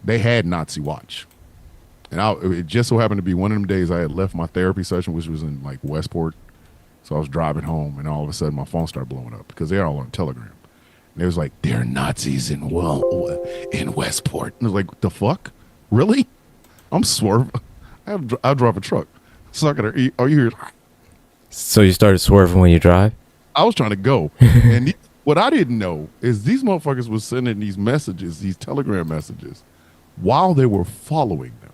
They had Nazi Watch. And it just so happened to be one of them days I had left my therapy session, which was in like Westport. So I was driving home, and all of a sudden my phone started blowing up because they're all on Telegram. And it was like, there are Nazis in Westport. And I was like, the fuck? Really? I'm swerving. I drive a truck. Suck at her. Are you here? So you started swerving when you drive? I was trying to go. And what I didn't know is these motherfuckers were sending these messages, these Telegram messages, while they were following them.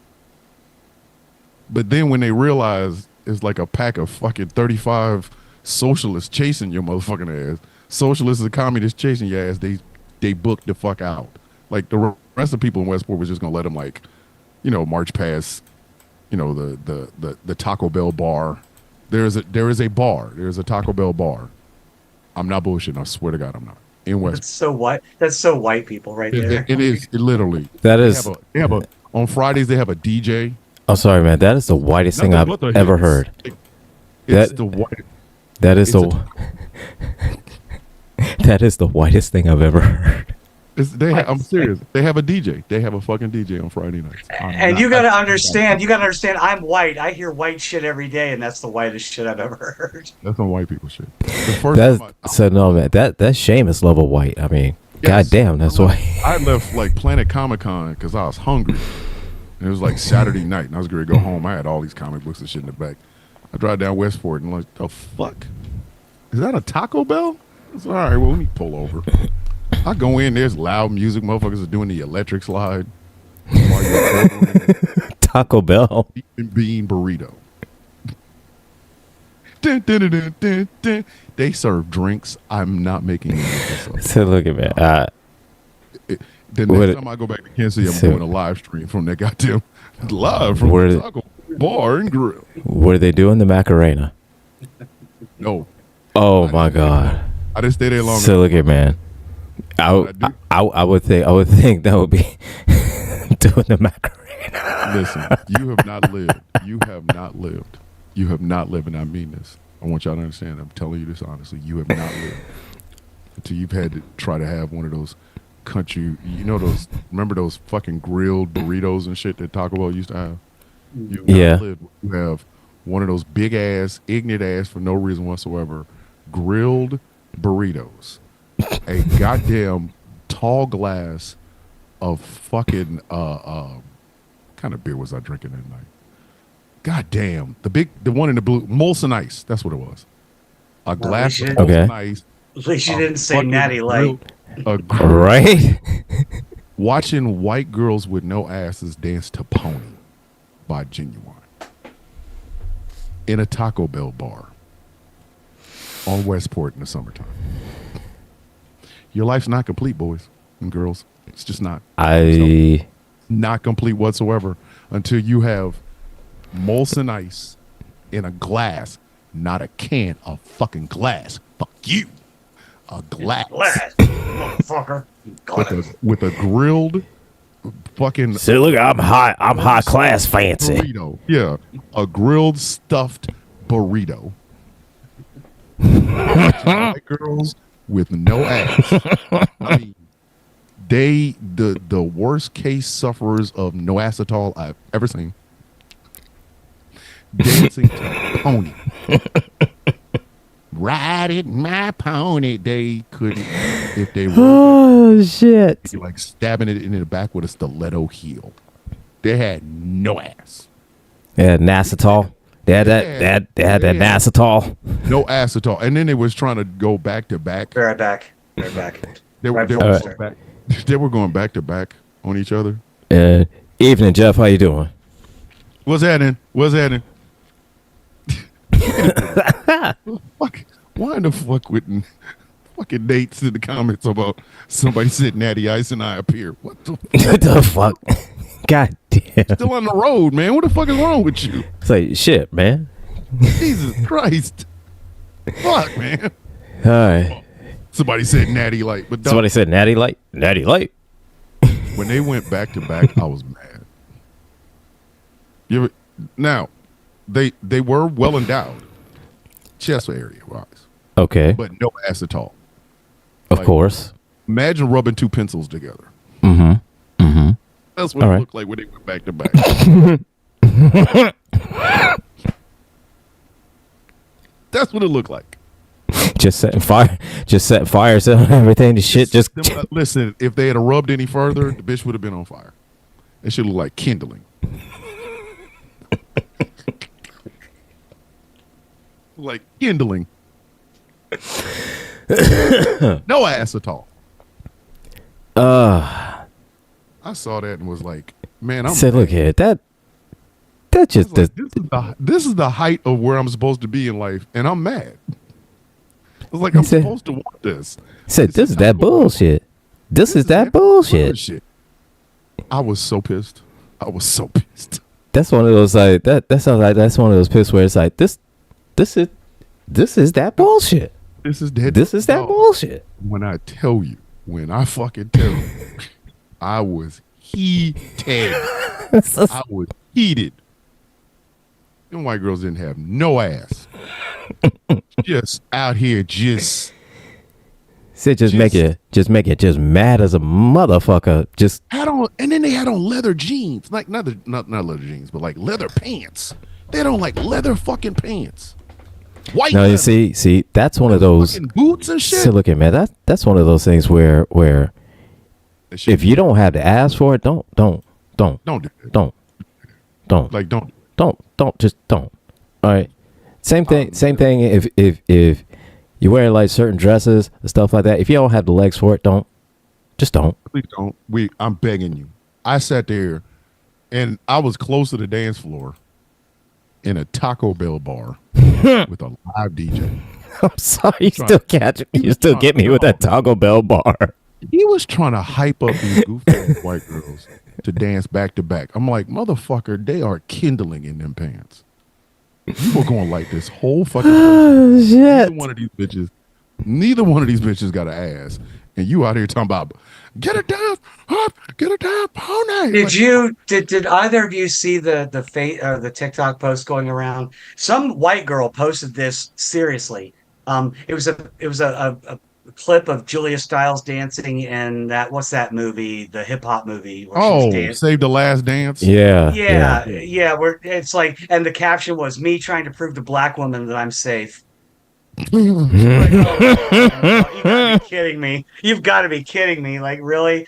But then when they realized it's like a pack of fucking 35 socialists chasing your motherfucking ass, socialists and communists chasing your ass, they booked the fuck out. Like the rest of the people in Westport was just gonna let them like, march past, the Taco Bell bar. There is a bar. There's a Taco Bell bar. I'm not bullshitting. I swear to God, I'm not. In Westport. That's so white. That's so white people right there. It is. It literally. That is. They have a on Fridays they have a DJ. I'm sorry, man. That is the whitest thing I've ever heard. It's the white. That is that is the whitest thing I've ever heard. I'm serious. They have a DJ. They have a fucking DJ on Friday nights. And you got to understand. I'm white. I hear white shit every day, and that's the whitest shit I've ever heard. That's some white people shit. No, man. That's Seamus level white. I mean, yes, goddamn, that's why. I left like Planet Comic Con because I was hungry. And it was like Saturday night, and I was going to go home. I had all these comic books and shit in the back. I drive down Westport, and I'm like, the fuck? Is that a Taco Bell? It's all right, well, let me pull over. I go in, there's loud music. Motherfuckers are doing the electric slide. Taco Bell. Bean burrito. Dun, dun, dun, dun, dun, dun. They serve drinks. I'm not making this up. So look at me. The next time I go back to Kansas City, I'm doing a live stream from that goddamn live from the Taco Bar and Grill. What are they doing? The Macarena? No. Oh my God. I didn't stay there long. So look at man. I would think that would be doing the Macarena. Listen, you have not lived. You have not lived. You have not lived, and I mean this. I want y'all to understand. I'm telling you this honestly. You have not lived until you've had to try to have one of those country, remember those fucking grilled burritos and shit that Taco Bell used to have? You have one of those big ass, ignorant ass for no reason whatsoever, grilled burritos, a goddamn tall glass of fucking kind of beer was I drinking that night? Goddamn, the one in the blue, Molson Ice. That's what it was. A glass of Molson Ice. At least you didn't say Natty Light. Right? Watching white girls with no asses dance to Pony by Genuine in a Taco Bell bar on Westport in the summertime. Your life's not complete, boys and girls. It's just not. It's not complete whatsoever until you have Molson Ice in a glass, not a can, a fucking glass. Fuck you. A glass. Motherfucker. With a grilled fucking. So look, I'm high class fancy. Burrito. Yeah. A grilled stuffed burrito. White girls with no ass. I mean, the worst case sufferers of no acetol I've ever seen. Dancing to Pony. Riding my pony. They couldn't, if they were. Oh shit! Like stabbing it in the back with a stiletto heel. They had no ass. They had Nacetol. They had that Nacetol. No acetol. And then they was trying to go back to back. Right back. They were going back to back on each other. Evening, Jeff. How you doing? What's happening? Fuck, why in the fuck with fucking Nate's in the comments about somebody said Natty Ice and I appear? What the fuck? God damn. Still on the road, man. What the fuck is wrong with you? It's like shit, man. Jesus Christ. Fuck, man. All right. Somebody said Natty Light. But somebody said Natty Light? Natty Light. When they went back to back, I was mad. Now, they were well endowed, chest area wise. Okay. But no acetol. Of course. Imagine rubbing two pencils together. Mm-hmm. Mm-hmm. That's what All it right. looked like when they went back to back. That's what it looked like. Just setting fires and everything. The shit just. Listen, if they had rubbed any further, the bitch would have been on fire. It should look like kindling. Like kindling. No ass at all. I saw that and was like, man, I'm Say, look here, that just like, this is the height of where I'm supposed to be in life, and I'm mad. It's like I'm said- supposed to want this. said this is that not going on. bullshit. This is that bullshit. I was so pissed. I was so pissed. That's one of those like that sounds like that's one of those piss where it's like this is that bullshit. This is that. This is that dog. bullshit. When I tell you, when I fucking tell you, I was heated. I was heated. Them white girls didn't have no ass. Just out here, just Said just make it just mad as a motherfucker. Just had on, and then they had on leather jeans, like not leather jeans, but like leather pants. They had on like leather fucking pants. White. no, leather, you see, that's one of those. fucking boots and shit. So look at man, that's one of those things where That shit- if you don't have to ask for it, don't don't do that. don't Like don't. just don't. All right. Same thing. If you're wearing like certain dresses and stuff like that, if you don't have the legs for it, don't. Please don't. I'm begging you. I sat there, and I was close to the dance floor, in a Taco Bell bar with a live DJ. I'm sorry, you still catch me. You still get me with that Taco Bell bar. He was trying to hype up these goofy white girls to dance back to back. I'm like, motherfucker, they are kindling in them pants. You were going like this whole fucking place. Oh shit! Neither one of these bitches got an ass. And you out here talking about get it down, up, get it down, pony. Did either of you see the TikTok post going around? Some white girl posted this seriously. It was a clip of Julia Stiles dancing in what's that movie, the hip hop movie where she's dancing. Save the Last Dance. Yeah, where it's like, and the caption was me trying to prove to black women that I'm safe. Like, you gotta be kidding me. You've got to be kidding me. Like, really?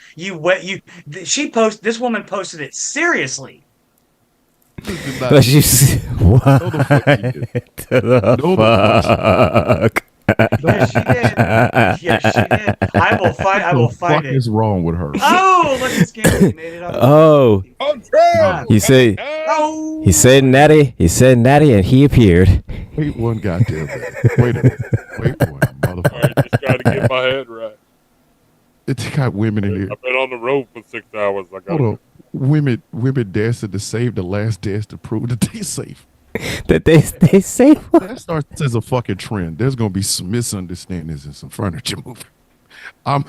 This woman posted it seriously. But you see, what No, the fuck you did. the No, the fuck? Yes, she did. Yes, she did. I will What find is it. wrong with her? Oh, look at Scary. He made it up. Oh, God. he said Oh. he said natty, and he appeared. Wait one goddamn minute. Wait a minute. Wait one, motherfucker. All right, just trying to get my head right. It's got women in here. I've been on the road for 6 hours. I got Hold on. Women dancing to save the last dance to prove that they safe. That they say what? That starts as a fucking trend. There's gonna be some misunderstandings and some furniture moving. I'm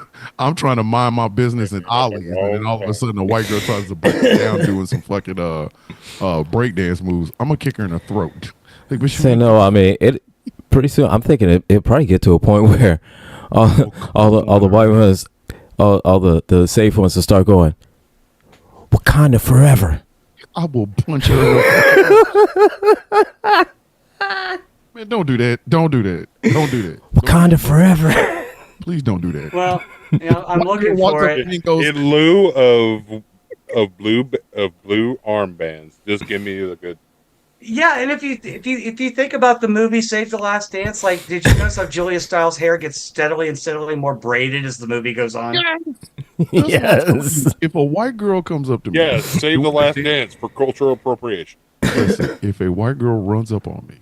trying to mind my business in Ollie's, and then all of a sudden a white girl tries to break it down doing some fucking breakdance moves. I'm gonna kick her in the throat. Like, but Say no. I mean, it pretty soon. I'm thinking it'll probably get to a point where all the white ones, all the safe ones will start going, Wakanda forever. I will punch her. Man, don't do that. Don't do that. Don't do that. Wakanda forever. Please don't do that. Well, I'm looking for it. in lieu of blue armbands. Just give me the good. Yeah, and if you think about the movie Save the Last Dance, like, did you notice how Julia Stiles' hair gets steadily more braided as the movie goes on? Yes. If a white girl comes up to me, Yes, save the last dance for cultural appropriation. listen, if a white girl runs up on me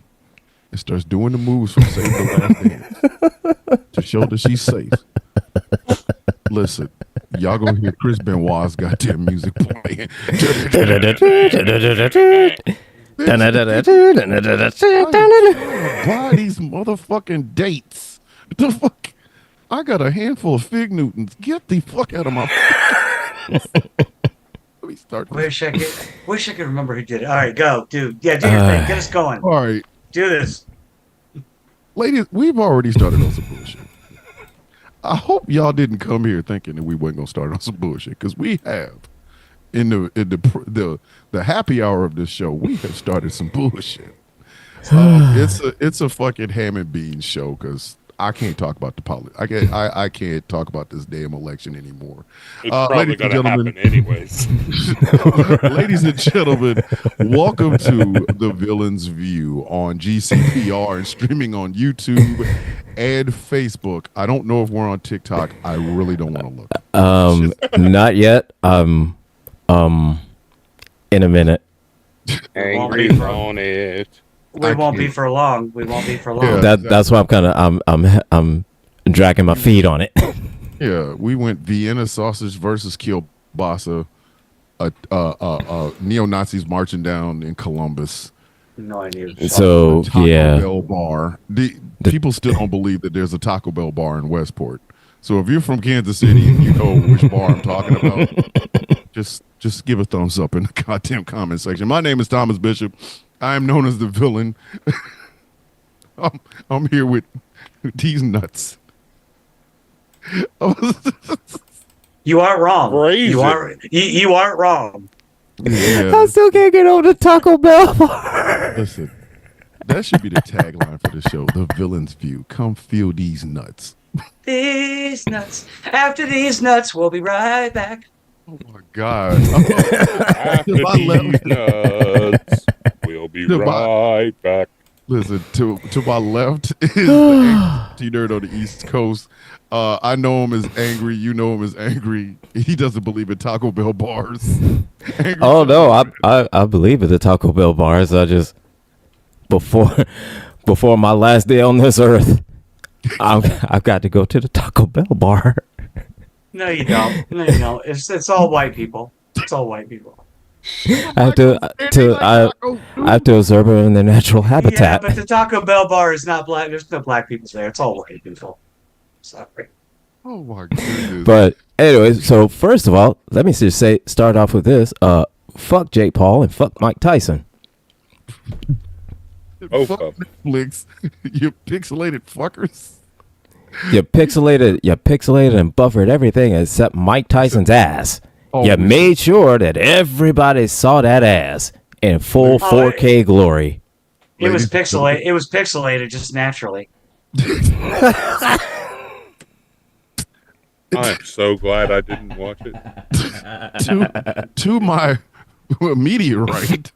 and starts doing the moves from Save the Last Dance to show that she's safe, listen, y'all gonna hear Chris Benoit's goddamn music playing. Buy these motherfucking dates. The fuck? I got a handful of fig Newtons. Get the fuck out of my. Let me start. Wish I could remember who did it. All right, go, dude. Yeah, do your thing. Get us going. All right, Do this. ladies, we've already started on some bullshit. I hope y'all didn't come here thinking that we weren't gonna start on some bullshit, because we have. in the happy hour of this show, we have started some bullshit. It's a fucking ham and beans show because I can't talk about the politics. I can't talk about this damn election anymore. It's probably going to happen anyways. Ladies and gentlemen, welcome to The Villain's View on GCPR and streaming on YouTube and Facebook. I don't know if we're on TikTok. I really don't want to look. Not yet. In a minute. Angry on it. We won't be for long. We won't be for long. Yeah. That's why I'm kind of I'm dragging my feet on it. Yeah, we went Vienna sausage versus kielbasa. Neo-Nazis marching down in Columbus. No idea. So Taco yeah, Bell bar. People still don't believe that there's a Taco Bell bar in Westport. So if you're from Kansas City and you know which bar I'm talking about, just give a thumbs up in the goddamn comment section. My name is Thomas Bishop. I am known as the villain. I'm here with these nuts. You aren't wrong. Crazy. You aren't wrong. Yeah, I still can't get over the Taco Bell bar. listen, that should be the tagline for the show. The Villain's View. Come feel these nuts. These nuts. After these nuts, we'll be right back. Oh my God. After To my left- these nuts, we'll be To my- right back. Listen, to my left is the T-Nerd on the East Coast. I know him as angry. You know him as angry. He doesn't believe in Taco Bell bars. Angry Oh no, I believe in the Taco Bell bars. I just before my last day on this earth, I've got to go to the Taco Bell bar. No, you don't. No, you don't. It's all white people. It's all white people. I have to observe them in their natural Yeah, habitat. but the Taco Bell bar is not black. There's no black people there. It's all white people. Sorry. Oh my goodness. But anyways, so first of all, let me just start off with this. Fuck Jake Paul and fuck Mike Tyson. Oh, Fuck fuck. Netflix. You pixelated fuckers. You pixelated and buffered everything except Mike Tyson's ass. Oh, You made sure that everybody saw that ass in full 4K glory. It was Ladies- pixelated. It was pixelated just naturally. I'm so glad I didn't watch it. to my immediate right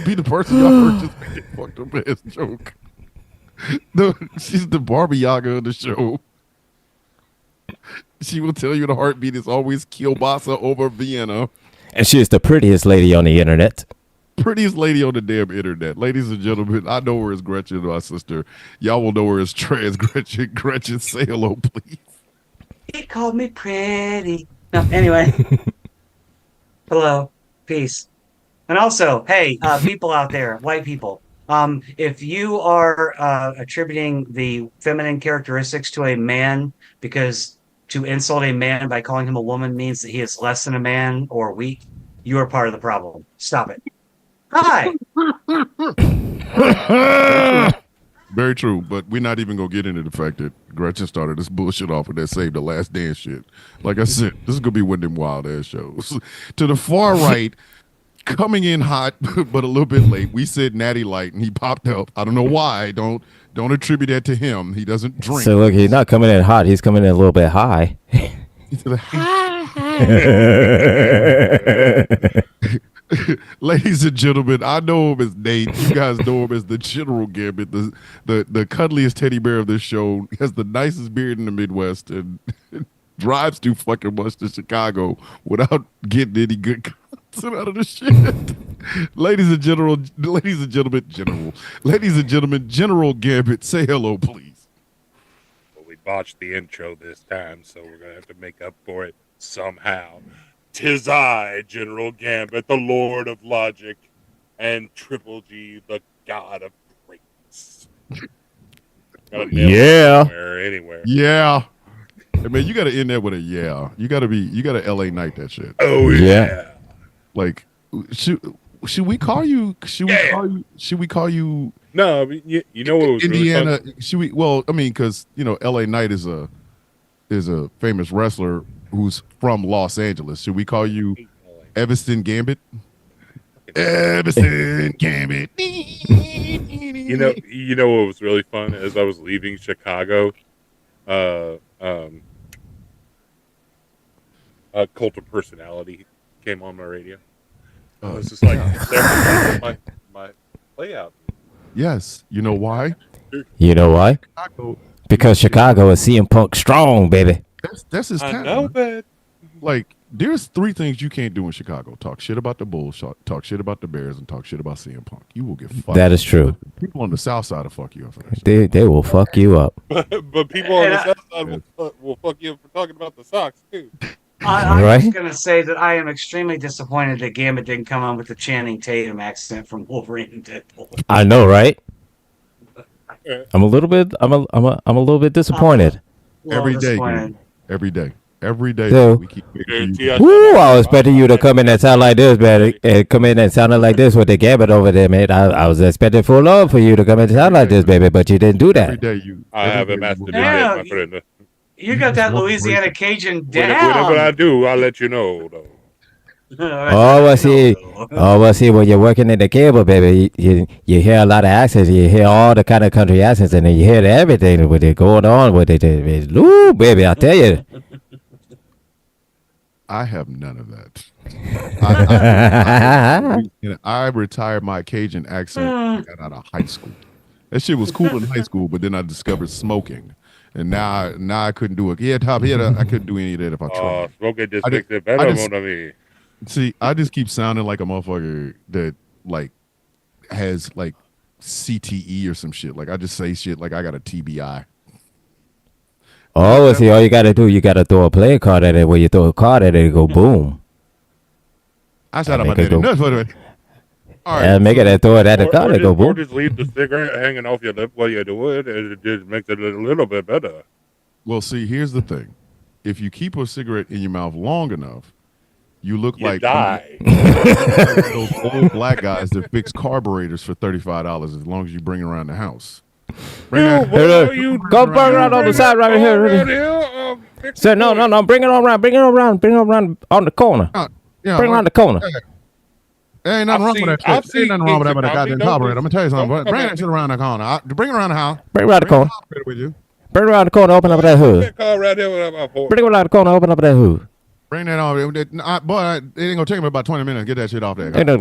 be the person y'all heard just make a fucked up ass joke. She's the Barbie Yaga of the show. She will tell you the heartbeat is always kielbasa over Vienna. And she is the prettiest lady on the internet. Prettiest lady on the damn internet. Ladies and gentlemen, I know her as Gretchen, my sister. Y'all will know her as trans Gretchen. Gretchen, say hello, please. He called me pretty. No, anyway. Hello. Peace. And also, hey, people out there, white people, if you are attributing the feminine characteristics to a man because to insult a man by calling him a woman means that he is less than a man or weak, you are part of the problem. Stop it. Hi. Very true, but we're not even gonna get into the fact that Gretchen started this bullshit off with that Save the Last Dance shit. Like I said, this is gonna be one of them wild ass shows. To the far right, coming in hot but a little bit late, we said Natty Light and he popped up. I don't know why. Don't attribute that to him. He doesn't drink. So look, he's not coming in hot. He's coming in a little bit high. He said, ladies and gentlemen, I know him as Nate. You guys know him as the General Gambit, the cuddliest teddy bear of this show. He has the nicest beard in the Midwest and drives too fucking much to Chicago without getting any good content out of the shit. Ladies and gentlemen, General Gambit, say hello, please. Well, we botched the intro this time, so we're going to have to make up for it somehow. 'Tis I, General Gambit, the Lord of Logic, and Triple G, the God of Greatness. Gotta nail it Yeah. Anywhere. Yeah. I mean, you got to end that with a yeah. You got to LA Knight that shit. Oh, yeah. Like, should we call you? Should we call you? No, I mean, you know what was Indiana? really fun? Should we? Well, I mean, because LA Knight is a famous wrestler who's from Los Angeles. Should we call you Evanston Gambit. Evanston Gambit. You know what was really fun as I was leaving Chicago. Cult of Personality came on my radio. I was just like, my layout. Yes. You know why? You know why? Chicago, Because Chicago is CM Punk strong, baby. that's his I town. know, but Like, there's 3 things you can't do in Chicago: talk shit about the Bulls, talk shit about the Bears, and talk shit about CM Punk. You will get fucked. That is true. People on the South Side will fuck you up for that shit. They will fuck you up. but people on the south side will fuck you up for talking about the Sox too. I'm Right? just going to say that I am extremely disappointed that Gambit didn't come on with the Channing Tatum accent from Wolverine and Deadpool. I know, right? I'm a little bit disappointed. Every day, Disappointed. dude. Every day. So- We keep making you. Woo! I was expecting you to come in and sound like this, man. And come in and sounding like this with the Gambit over there, man. I was expecting full love for you to come in and sound like this, baby, but you didn't do Every that. day you. I have a every day master you- Yeah, my friend. You got that Louisiana Cajun Whenever I down. do, I'll let you know. Though. Oh, I see. Oh, well, see, when you're working in the cable, baby, you hear a lot of accents. You hear all the kind of country accents, and then you hear everything with it going on with it. Ooh, baby, I tell you. I have none of that. I retired my Cajun accent when I got out of high school. That shit was cool in high school, but then I discovered smoking, and now I couldn't do it. Yeah, top here, I couldn't do any of that if I tried. Smoking just I makes just- it better, I just- mon ami. See, I just keep sounding like a motherfucker that like has like CTE or some shit. Like I just say shit like I got a TBI. Oh, well, see, all you got to do, you got to throw a playing card at it. When you throw a card at it, it go boom. I said I'm make a it daddy. go- Nuts for the- All right, And make it and throw it at the card, it go or boom. just leave the cigarette hanging off your lip while you do it, and it just makes it a little bit better. well, see, here's the thing: if you keep a cigarette in your mouth long enough, you look You like die. those old black guys that fix carburetors for $35 as long as you bring it around the house. Bring that- Hey, look, you go burn around on the side right here. Around here, fix Say, it no, for bring it around on the corner. yeah, Bring it around the corner. There ain't nothing I've wrong seen- with that I've shit. There ain't seen nothing wrong with that gigs with a in goddamn Compton, carburetor. I'm gonna tell you something. don't Bring come that at shit around the corner. Bring it around the house. Bring it around the Bring corner. the carburetor with you. Bring it around the corner, open up that hood. that car right there with my fork. Bring it around the corner, open up that hood. Bring that on. Boy, it ain't gonna take me about 20 minutes to get that shit off there. Give me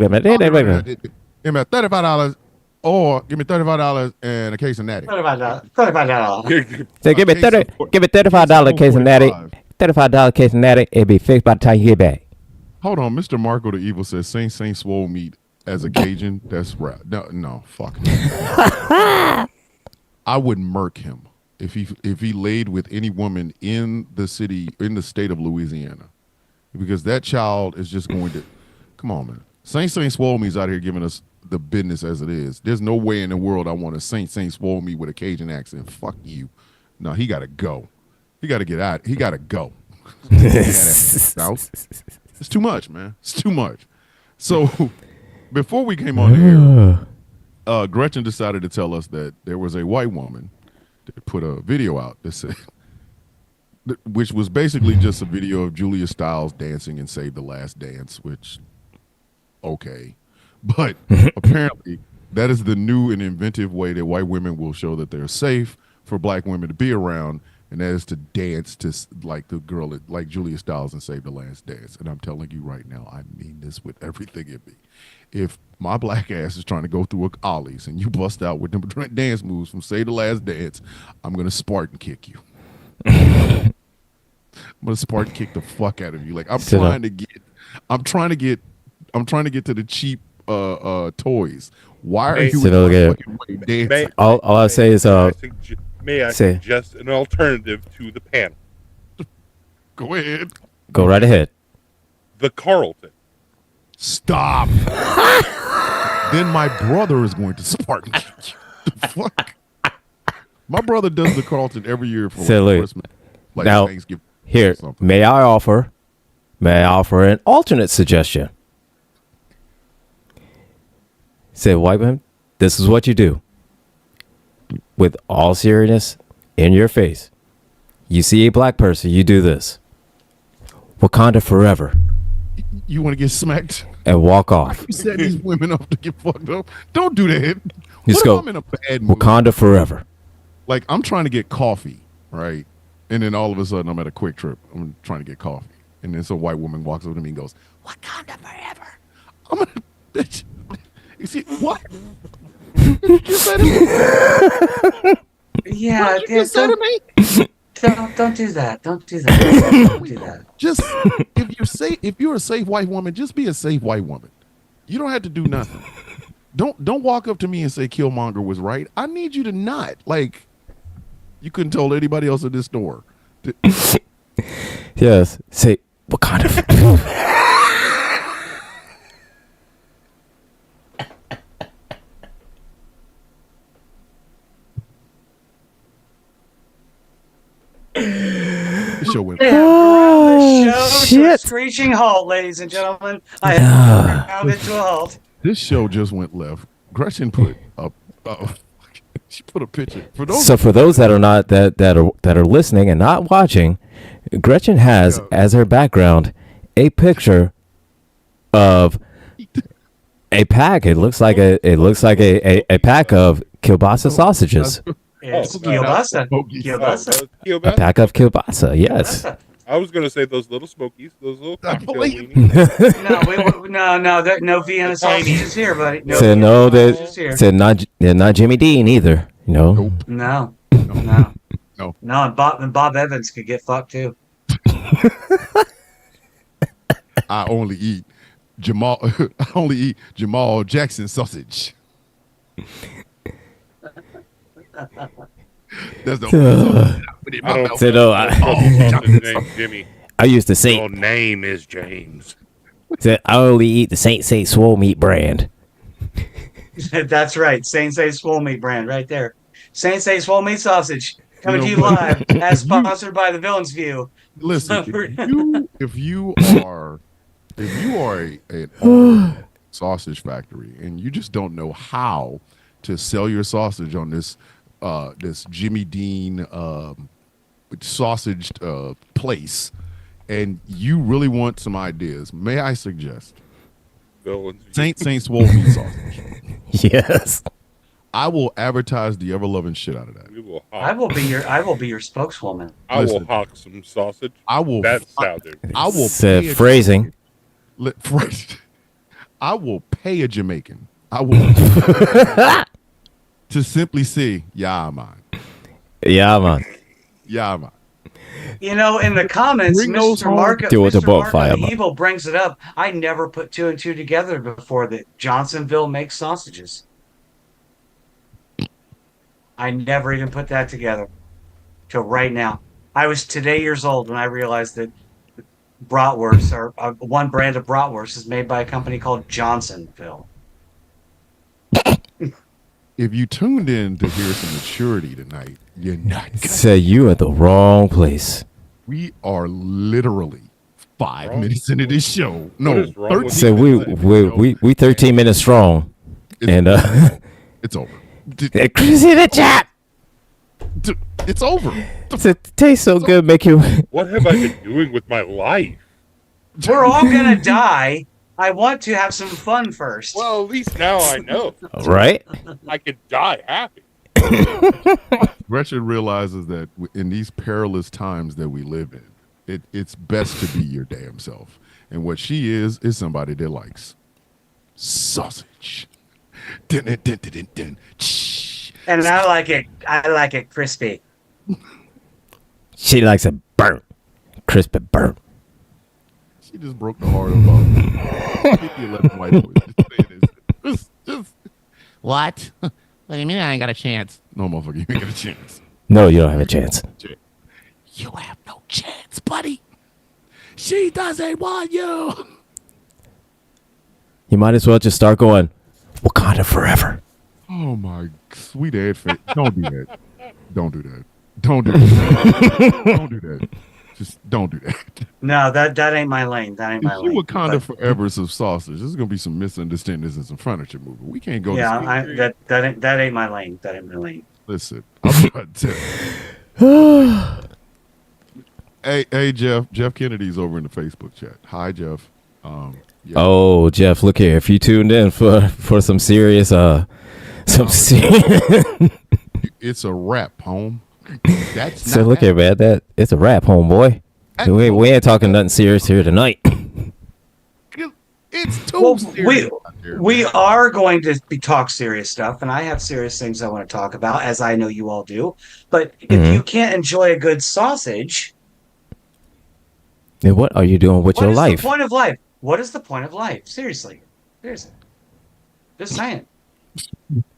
$35 or give me $35 and a case of natty. $35. Say, give me Case of $35 case of natty. 45. $35 case of natty. It'll be fixed by the time you get back. Hold on, Mr. Marco the Evil says Saint swole meat as a Cajun. That's right. No, fuck. I would murk him if he laid with any woman in the state of Louisiana, because that child is just going to. Come on, man. Saint swole meat's out here giving us the business as it is. There's no way in the world I want a Saint swole meat with a Cajun accent. Fuck you. No, he got to go. He got to get out. He got to go. South. It's too much, man. It's too much. So before we came on the air, Gretchen decided to tell us that there was a white woman that put a video out that said, which was basically just a video of Julia Stiles dancing in Save the Last Dance, which, okay. But apparently that is the new and inventive way that white women will show that they're safe for black women to be around. And that is to dance to like the girl, like Julia Stiles and Save the Last Dance. And I'm telling you right now, I mean this with everything in me. If my black ass is trying to go through a Ollie's and you bust out with them dance moves from Save the Last Dance, I'm going to Spartan kick you. I'm going to Spartan kick the fuck out of you. Like I'm trying to get to the cheap toys. Why are you Sit up again. dancing? All I say is, May I Say. suggest an alternative to the panel? Go ahead. go right ahead. The Carlton. Stop. Then my brother is going to Spartan kick you. The fuck? My brother does the Carlton every year for Say, look. Christmas, like Now, Thanksgiving. Here, or something. may I offer an alternate suggestion? Say, white man, this is what you do. With all seriousness, in your face, you see a black person, you do this. Wakanda forever. You want to get smacked? and walk off. You set these women up to get fucked up. Don't do that. Just What go, if I'm in a bad mood? Wakanda forever. Like I'm trying to get coffee, right? And then all of a sudden I'm at a Quick Trip. I'm trying to get coffee, and then some white woman walks over to me and goes, "Wakanda forever." I'm gonna, bitch. You see what? Did you say to me? Yeah, What did you just say to me? don't do that. Don't do that. Don't do that. Just if you're a safe white woman, just be a safe white woman. You don't have to do nothing. Don't walk up to me and say Killmonger was right. I need you to not. Like you couldn't tell anybody else at this store. Yes. Say Wakanda forever. The show went. The show to a shit. screeching halt, ladies and gentlemen. I have ground it to a halt. This show just went left. Gretchen put up. She put a picture for those. So for those that are not that are listening and not watching, Gretchen has as her background a picture of a pack. It looks like a pack of kielbasa sausages. It's kielbasa. Kielbasa. A pack of kielbasa. Yes. I was gonna say those little smokies, those little cocktail believe- weenies. No Vienna sausages here, buddy. No Said Vienna no, sausages here. that said not Jimmy Dean either. You know. Nope. No. No. And Bob Evans could get fucked too. I only eat Jamal. I only eat Jamal Jackson sausage. That's the only sausage I put in my I don't mouth. Said no. His name's Jimmy. I used to say Your name is James. said I only eat the Saint Say Swole Meat brand. That's right. Saint Say Swole Meat brand right there. Saint Say Swole Meat sausage coming to you live as sponsored by the Villain's View. Listen, if you are a sausage factory and you just don't know how to sell your sausage on this this Jimmy Dean sausage place, and you really want some ideas, may I suggest Villains. Saint Swole Meat sausage? Yes. I will advertise the ever loving shit out of that. We will I hawk. will be your spokeswoman. I will Listen. hawk some sausage. I will. That sounded. I will Said pay a- phrasing. I will pay a Jamaican. I will to simply say, "Yeah, man, Yeah, man. yeah, man." You know, in the comments, Bring those Mr. home. Marco, Do it to Mr. both Marco fire, the man. Evil brings it up. I never put two and two together before that Johnsonville makes sausages. I never even put that together till right now. I was today years old when I realized that bratwurst, or one brand of bratwurst, is made by a company called Johnsonville. If you tuned in to hear some maturity tonight, you're not. Gonna. Said you at the wrong place. We are literally 5 Wrong? minutes into this show. No, What is wrong with 13 Said minutes into this show. we 13 minutes strong. It's, And it's over. Chris in the chat. It's over. Said tastes so good, make you What have I been doing with my life? We're all gonna die. I want to have some fun first. Well, at least now I know. right? I could die happy. Gretchen realizes that in these perilous times that we live in, it's best to be your damn self. And what she is somebody that likes sausage. Dun, dun, dun, dun, dun, dun. Shh. And I like it crispy. She likes it burnt, crispy burnt. She just broke the heart of 50, 11 white boys. Just, What? What do you mean I ain't got a chance? no, motherfucker, you ain't got a chance. No, you don't have a chance. You have no chance, buddy. She doesn't want you. You might as well just start going Wakanda forever. Oh my sweet ad face. Don't do that. Don't do that. Don't do that. Don't do that. Just don't do that. No, that ain't my lane. That ain't my If you lane. Wakanda But- forever some sausage, there's gonna be some misunderstandings and some furniture moving. We can't go yeah, to sleep. that ain't my lane. That ain't my lane. Listen, I'm trying to tell you. Hey, Jeff. Jeff Kennedy's over in the Facebook chat. Hi, Jeff. Yeah. Oh, Jeff, look here. If you tuned in for some serious It's a rap, home. That's so not look here, man. That it's a rap, homeboy. We ain't talking nothing serious here tonight. It's too Well, serious out there, we man. are going to be talk serious stuff, and I have serious things I want to talk about, as I know you all do. But if you can't enjoy a good sausage, Then what are you doing with what your is life? the point of life? What is the point of life? Seriously. Just saying.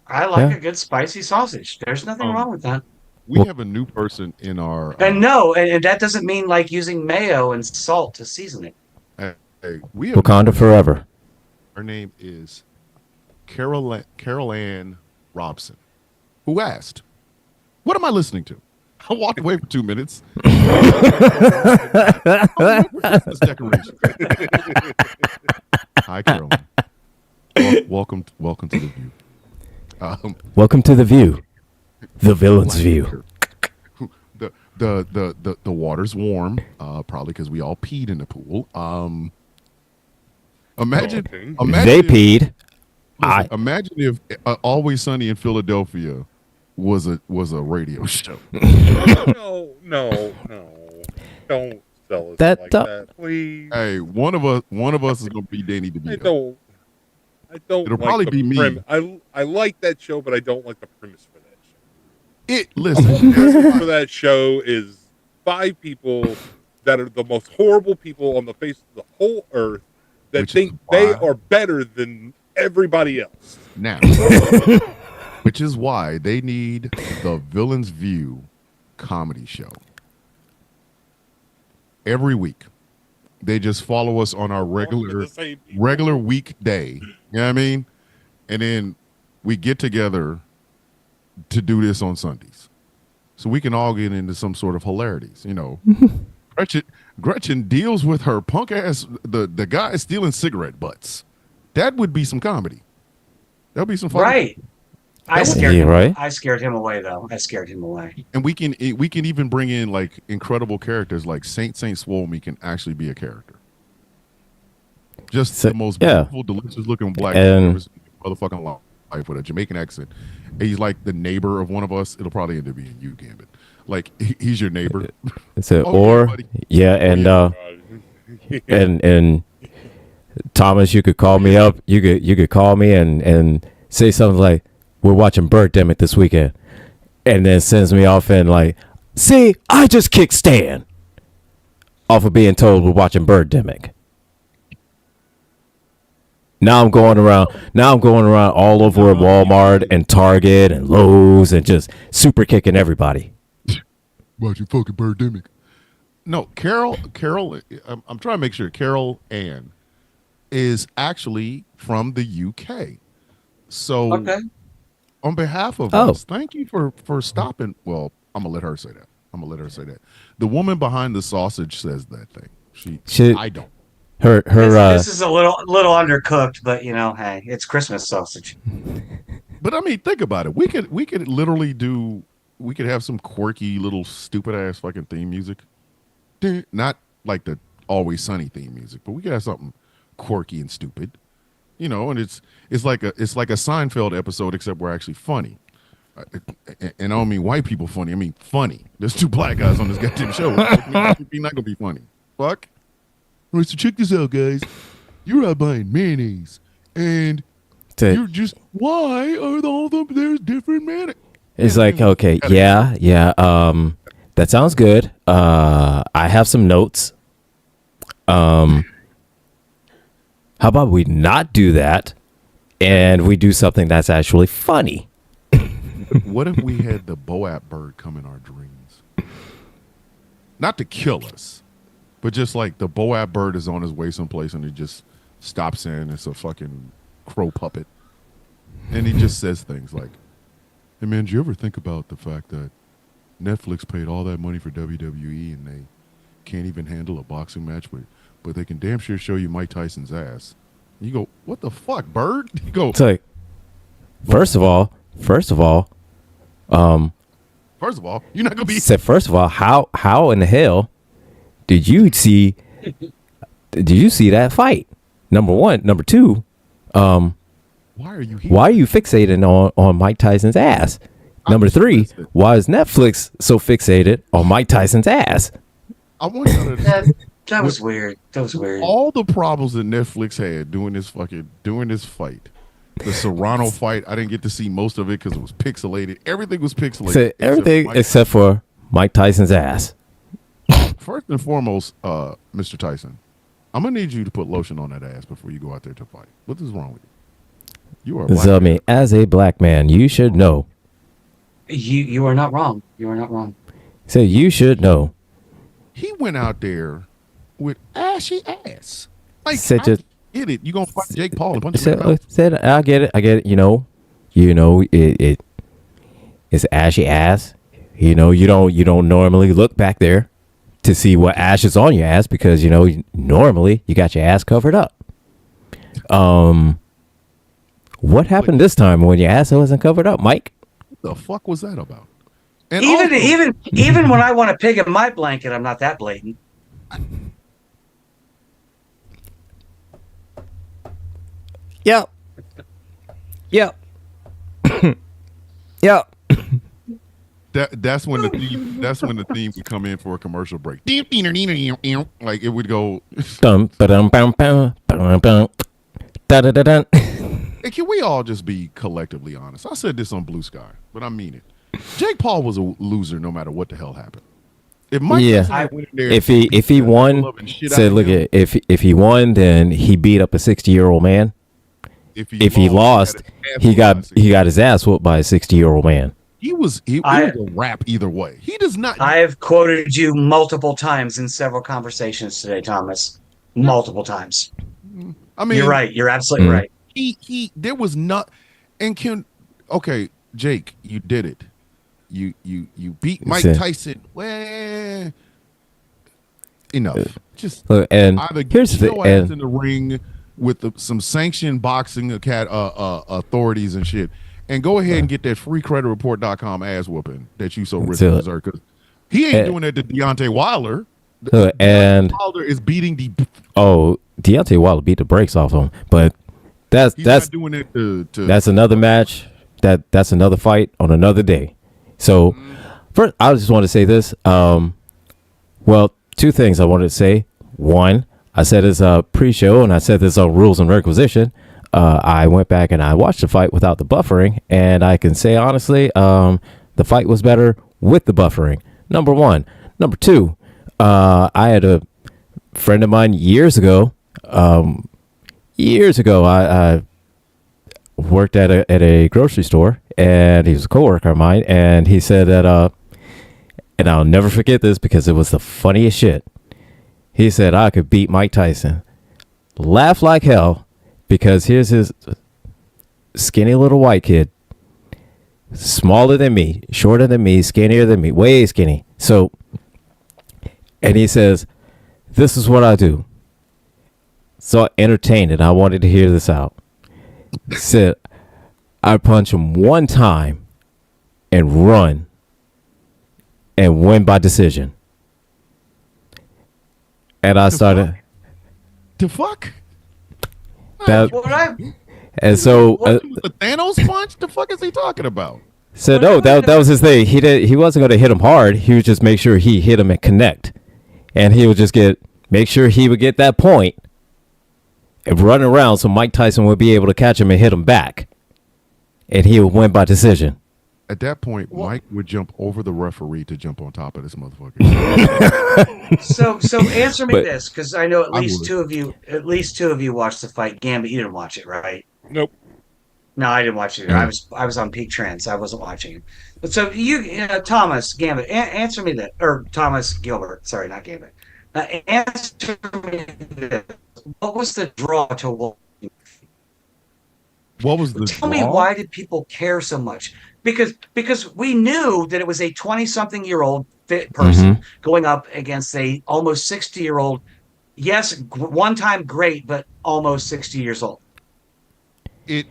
I like Yeah. a good spicy sausage. There's nothing wrong with that. We have a new person in our. And no, and that doesn't mean like using mayo and salt to season it. Hey, we have. Wakanda forever. Her name is Carol Ann Robson, who asked, "What am I listening to?" I walked away for 2 minutes. This decoration. Hi, Carol. Welcome to the view. Welcome to the view, the villain's view. The water's warm, probably because we all peed in the pool. Imagine They peed. listen, imagine if Always Sunny in Philadelphia was a radio show. No. Don't sell us That- like that, please. Hey, one of us is gonna be Danny DeVito. I don't. It'll like probably the be me. I like that show, but I don't like the premise for that show. Listen, The premise for that show is 5 people that are the most horrible people on the face of the whole earth that Which is think they why- are better than everybody else. now, which is why they need the Villain's View comedy show. Every week, they just follow us on our The same people. regular weekday. You know what I mean? And then we get together to do this on Sundays. So we can all get into some sort of hilarities, you know. Gretchen deals with her punk ass the guy stealing cigarette butts. That would be some comedy. That would be some fun. Right. I was- scared Yeah, him. right. I scared him away though. I scared him away. And we can even bring in like incredible characters like Saint Swolmy can actually be a character. Just So- the most yeah. beautiful, delicious looking black And- man I've ever seen in my motherfucking life with a Jamaican accent. And he's like the neighbor of one of us. It'll probably end up being you, Gambit. Like he's your neighbor. So, Oh, yeah, or buddy. yeah, and God. and Thomas, you could call me up. You could call me and say something like, "We're watching Birdemic this weekend," and then sends me off and like, "See, I just kicked Stan off of being told we're watching Birdemic." Now I'm going around all over Walmart and Target and Lowe's and just super kicking everybody. Watching fucking Birdemic. No, Carol. I'm trying to make sure Carol Ann is actually from the UK. So Okay. on behalf of Oh. us, thank you for stopping. Well, I'm gonna let her say that. The woman behind the sausage says that thing. I don't. Her This is a little undercooked, but you know, hey, it's Christmas sausage. But I mean, think about it. We could literally do. We could have some quirky little stupid ass fucking theme music. Not like the Always Sunny theme music, but we could have something quirky and stupid. You know, and it's like a Seinfeld episode, except we're actually funny. And I don't mean white people funny. I mean funny. There's 2 black guys on this goddamn show. We're not gonna be funny. Fuck. All right, so check this out, guys. You're out buying mayonnaise, and you're just why are all them? There's different mayonnaise. It's like, okay, yeah. That sounds good. I have some notes. How about we not do that, and we do something that's actually funny? What if we had the Boap bird come in our dreams? Not to kill us, but just like the Boap bird is on his way someplace and he just stops in. It's a fucking crow puppet. And he just says things like, "Hey man, did you ever think about the fact that Netflix paid all that money for WWE and they can't even handle a boxing match, but they can damn sure show you Mike Tyson's ass?" You go, "What the fuck, bird?" You go, It's like, first of all, "First of all, you're not gonna be." said first of all, how in the hell did you see that fight? Number one. Number two, Why are you here? why are you fixated on Mike Tyson's ass? Number three, listen. why is Netflix so fixated on Mike Tyson's ass? I want you to understand. That was weird. That was weird. All the problems that Netflix had during this fight, the Serrano fight, I didn't get to see most of it because it was pixelated. Everything was pixelated. So everything except for Mike Tyson's ass. First and foremost, Mr. Tyson, I'm gonna need you to put lotion on that ass before you go out there to fight. What is wrong with you? You are a black So I man. mean, as a black man, you should know. You are not wrong. You are not wrong. So you should know. He went out there with ashy ass. Like, Such I a- get it. You gonna fight Jake Paul and punch him in the So, mouth? said I get it. It's ashy ass. You don't normally look back there to see what ash is on your ass because normally you got your ass covered up. What happened this time when your ass wasn't covered up, Mike? What the fuck was that about? And Even also- even when I want to pig in my blanket, I'm not that blatant. Yep. Yep. Yep. That's when the theme would come in for a commercial break. Like it would go. Dum ba-dum bum bum bum bum. Da da da dun. Hey, can we all just be collectively honest? I said this on Blue Sky, but I mean it. Jake Paul was a loser no matter what the hell happened. If Mike Yeah. Tyson had went in there If he and won, loving shit out said of look him, at if he won, then he beat up a 60-year-old man. If he lost, he got his ass whooped by a 60-year-old man. it was a rap either way. He does not. I have quoted you multiple times in several conversations today, Thomas. Multiple times. I mean, You're right. You're absolutely right. He there was not. And okay, Jake, you did it. You beat Mike That's it. Tyson. Well, enough. Just Look, and either here's get the your ass in and the ring with some sanctioned boxing authorities and shit, and go ahead and get that freecreditreport.com ass whooping that you so richly So- deserve. Because he ain't and- doing that to Deontay Wilder. and Wilder is beating the. Deontay Wilder beat the brakes off him, but He's that's not doing it to that's another match. That's another fight on another day. So first, I just want to say this. Well, two things I wanted to say. One, I said this pre-show, and I said this on Rules and Requisition. I went back and I watched the fight without the buffering, and I can say honestly, the fight was better with the buffering. Number one. Number two, I had a friend of mine years ago. I worked at a grocery store, and he was a coworker of mine, and he said that and I'll never forget this because it was the funniest shit. He said I could beat Mike Tyson. Laugh like hell because here's his skinny little white kid, smaller than me, shorter than me, skinnier than me, way skinny. So, and he says, this is what I do. So entertained, and I wanted to hear this out. Said, I punch him one time and run and win by decision. And I started the fuck. that, What I and so What, the Thanos punch? The fuck is he talking about? so no, that was his thing. He wasn't going to hit him hard. He would just make sure he hit him and connect, and he would just make sure he would get that point and run around so Mike Tyson would be able to catch him and hit him back, and he would win by decision. At that point, Mike would jump over the referee to jump on top of this motherfucker. so answer me But- this, because I know at I least would. two of you watched the fight. Gambit, you didn't watch it, right? Nope. No, I didn't watch it. I was on Peak Trends. I wasn't watching it. But so Thomas Gambit, answer me that, or Thomas Gilbert. Sorry, not Gambit. Answer me this. What was the draw to watch? What was the Tell me, draw? why did people care so much? Because we knew that it was a 20-something-year-old fit person going up against a almost 60-year-old. Yes, one time great, but almost 60 years old.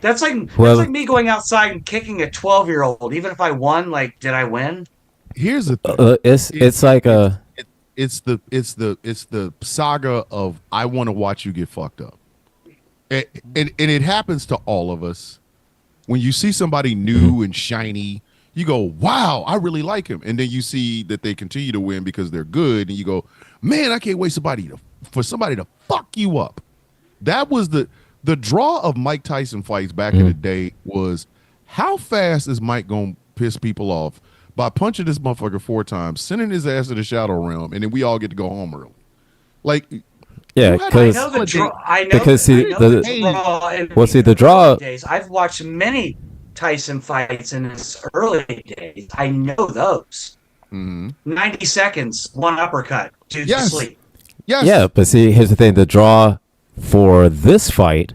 That's like me going outside and kicking a 12-year-old. Even if I won, like, did I win? Here's the thing. It's like a It's the saga of I want to watch you get fucked up. and it happens to all of us. When you see somebody new and shiny, you go, wow, I really like him. And then you see that they continue to win because they're good. And you go, man, I can't wait for somebody to fuck you up. That was the draw of Mike Tyson fights back in the day was how fast is Mike going to piss people off by punching this motherfucker 4 times, sending his ass to the shadow realm, and then we all get to go home early. Like, Yeah, I because know the draw. I know, because see, I know the- the draw. in well, see, the early draw- days. I've watched many Tyson fights in his early days. I know those. 90 seconds, one uppercut, dude's Yes. asleep. yes, yeah, but see, here's the thing: the draw for this fight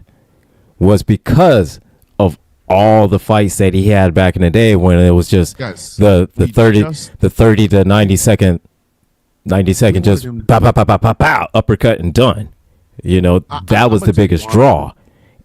was because of all the fights that he had back in the day when it was just Yes. the He 30 to 90 second just him to- pow, pow, pow, pow, pow, pow, uppercut and done. You know, that was I'ma the tell you biggest why. draw.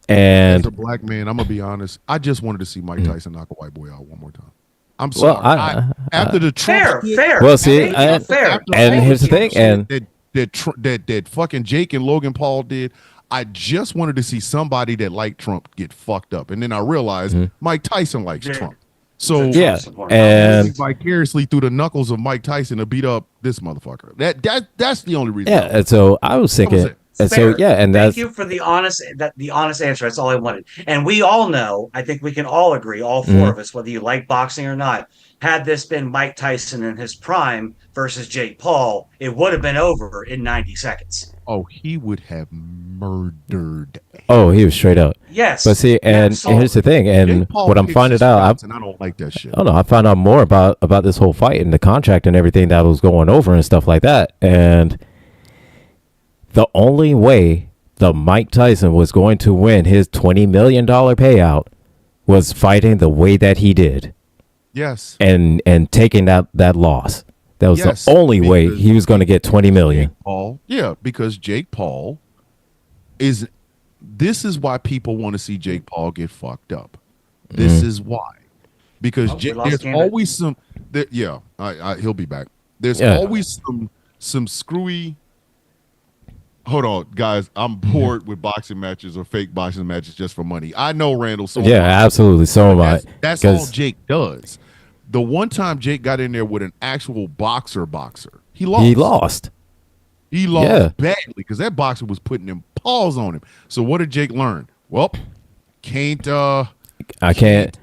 As a And black man, I'm gonna be honest. I just wanted to see Mike Tyson knock a white boy out one more time. I'm sorry. Well, After the Trump shit, Fair. Well, see, Thank you, and- fair. and Thank here's the you. thing, and that fucking Jake and Logan Paul did. I just wanted to see somebody that liked Trump get fucked up, and then I realized Mike Tyson likes Yeah. Trump. So yeah, supporter. and vicariously through the knuckles of Mike Tyson to beat up this motherfucker. That's the only reason. yeah, and so I was thinking, it. and so Fair. yeah, and Thank that's you for the honest answer. That's all I wanted. And we all know, I think we can all agree, all 4 of us, whether you like boxing or not, had this been Mike Tyson in his prime versus Jake Paul, it would have been over in 90 seconds. Oh, he would have murdered. oh, he was straight up. Yes. But see, and here's the thing, and Jake Paul what I'm kicks finding his out, shots, and I don't like that shit. I don't know. I found out more about this whole fight and the contract and everything that was going over and stuff like that. And the only way the Mike Tyson was going to win his $20 million payout was fighting the way that he did Yes. and taking that loss. That was Yes, the only way because- he was going to get 20 million. Paul. Yeah, because Jake Paul is. This is why people want to see Jake Paul get fucked up. This is why, because Oh, we lost there's Gambit. always some. Yeah, he'll be back. There's Yeah. always some screwy. Hold on, guys. I'm bored with boxing matches or fake boxing matches just for money. I know Randall. So Yeah, absolutely. So am I. that's all 'Cause- Jake does. The one time Jake got in there with an actual boxer, he lost. He lost. He lost Yeah. badly because that boxer was putting them paws on him. So what did Jake learn? Well, I can't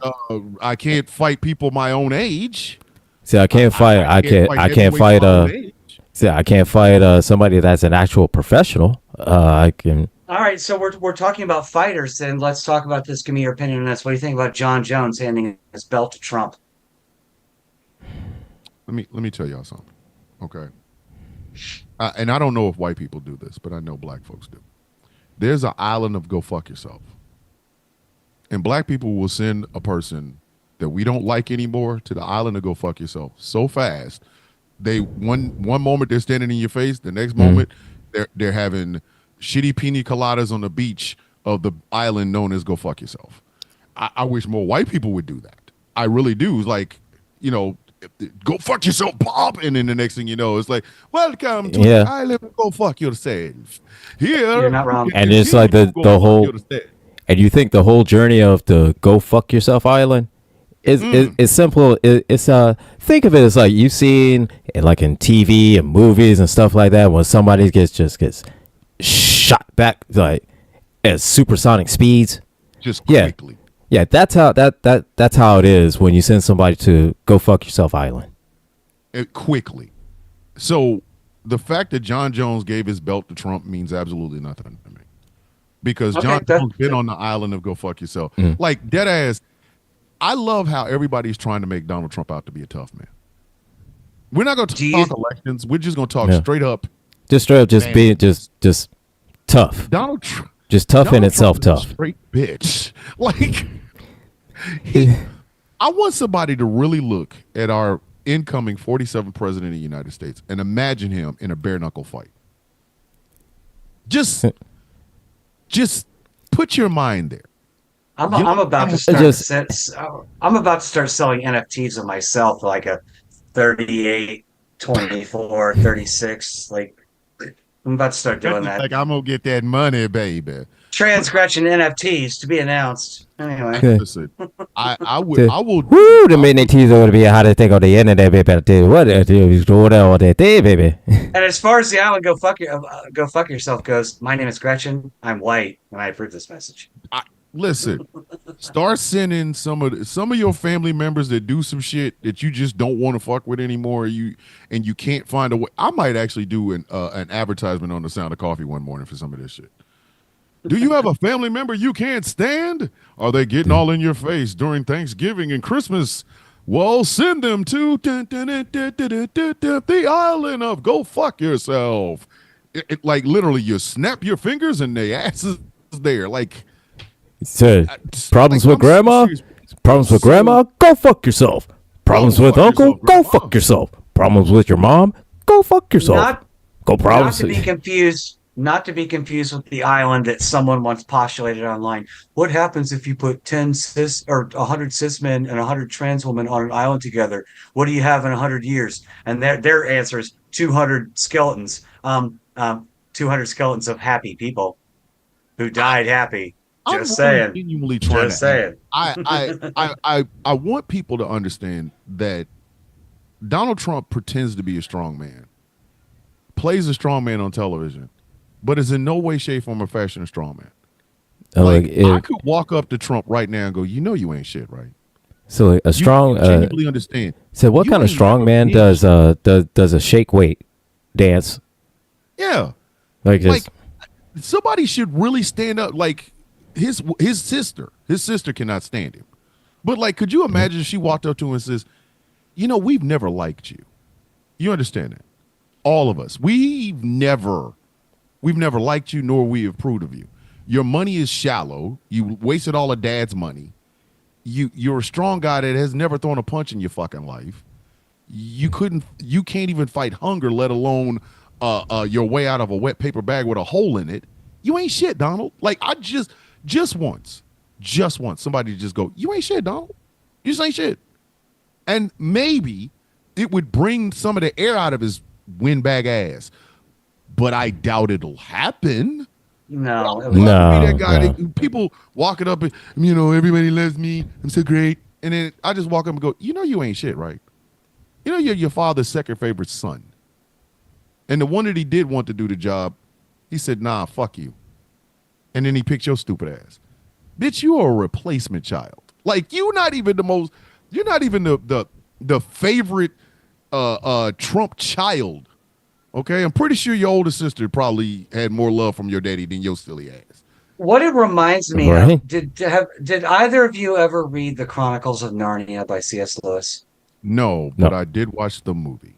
I can't fight people my own age. see. I can't fight. I can't heavyweights fight. my own age. See, I can't fight somebody that's an actual professional. I can. All right, so we're talking about fighters, then let's talk about this. Give me your opinion on this. What do you think about John Jones handing his belt to Trump? Let me tell y'all something. Okay. And I don't know if white people do this, but I know black folks do. There's an island of go fuck yourself. And black people will send a person that we don't like anymore to the island of go fuck yourself so fast. They one moment they're standing in your face, the next moment they're having shitty pina coladas on the beach of the island known as go fuck yourself. I wish more white people would do that. I really do. It's like, go fuck yourself, Bob. And then the next thing you know, it's like, welcome to Yeah. the island of go fuck yourself. Here. You're not wrong. And it's like the whole- And you think the whole journey of the go fuck yourself island is simple. It's think of it as like you've seen like in TV and movies and stuff like that when somebody gets shot back like at supersonic speeds. Just Yeah. quickly. Yeah, that's how that's how it is when you send somebody to go fuck yourself island. Quickly. So the fact that John Jones gave his belt to Trump means absolutely nothing to me. Because Okay, John that- Jones been on the island of go fuck yourself. Like dead ass. I love how everybody's trying to make Donald Trump out to be a tough man. We're not going Do to you- talk elections. We're just going to talk Yeah. straight up. Just straight up, just Man. being just tough, Donald Trump. just tough in Donald itself, Trump is a tough. straight bitch. Like, I want somebody to really look at our incoming 47th president of the United States and imagine him in a bare knuckle fight. Just put your mind there. I'm You- about to Just- I'm about to start selling NFTs of myself, like a 38, 24, 36. Like I'm about to start doing that. Like I'm gonna get that money, baby. Trans Gretchen NFTs to be announced. Anyway. Okay. Listen, I will. Woo, the minute teaser going to be how to think on the internet, baby. I tell you what, all that day, baby. And as far as the island go fuck yourself goes, my name is Gretchen. I'm white, and I approve this message. Listen, start sending some of your family members that do some shit that you just don't want to fuck with anymore. You can't find a way. I might actually do an advertisement on the Sound of Coffee one morning for some of this shit. Do you have a family member you can't stand? Are they getting all in your face during Thanksgiving and Christmas? Well, send them to the island of go fuck yourself. Like literally, you snap your fingers and the ass is there. Like, So, problems with grandma? Problems with grandma? Go fuck yourself. Problems with uncle? Go fuck yourself. Problems with your mom? Go fuck yourself. Go problems. Not to be confused with the island that someone once postulated online. What happens if you put 10 cis or 100 cis men and 100 trans women on an island together? What do you have in 100 years? And their answer is 200 skeletons. 200 skeletons of happy people who died happy. Just saying. Genuinely trying Just saying. I want people to understand that Donald Trump pretends to be a strong man, plays a strong man on television, but is in no way, shape, form, or fashion a strong man. I could walk up to Trump right now and go, "You know, you ain't shit, right?" So a strong. You genuinely understand. So what kind of strong man does a shake weight dance? Yeah, Like somebody should really stand up. Like his sister cannot stand him. But like, could you imagine if she walked up to him and says, "You know, we've never liked you. You understand that? All of us, we've never liked you, nor we approved of you. Your money is shallow. You wasted all of Dad's money. You're a strong guy that has never thrown a punch in your fucking life. You can't even fight hunger, let alone your way out of a wet paper bag with a hole in it. You ain't shit, Donald. Like, I just once, somebody to just go, you ain't shit, Donald. You just ain't shit. And maybe it would bring some of the air out of his windbag ass. But I doubt it'll happen. No. Be that guy that people walking up and, you know, everybody loves me. I'm so great. And then I just walk up and go, you know, you ain't shit, right? You know, you're your father's second favorite son. And the one that he did want to do the job, he said, nah, fuck you. And then he picked your stupid ass. Bitch, you are a replacement child. Like, you're not even the favorite Trump child. Okay, I'm pretty sure your older sister probably had more love from your daddy than your silly ass. What it reminds me Right. of, did either of you ever read The Chronicles of Narnia by C.S. Lewis? No, but I did watch the movie.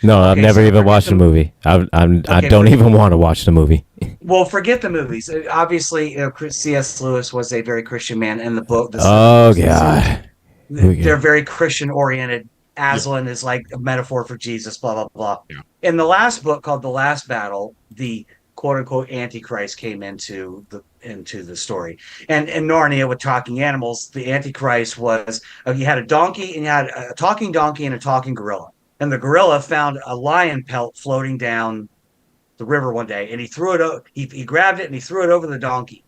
No, I've Okay, never so even forget watched the movie. I Okay, don't even want to watch the movie. Well, forget the movies. Obviously, C.S. Lewis was a very Christian man, and the book. Oh God, They're very Christian oriented. Aslan is like a metaphor for Jesus. Blah blah blah. Yeah. In the last book called The Last Battle, the quote unquote Antichrist came into the story. And in Narnia with talking animals, the Antichrist was you had a donkey and you had a talking donkey and a talking gorilla. And the gorilla found a lion pelt floating down the river one day, and he threw it. He grabbed it and he threw it over the donkey.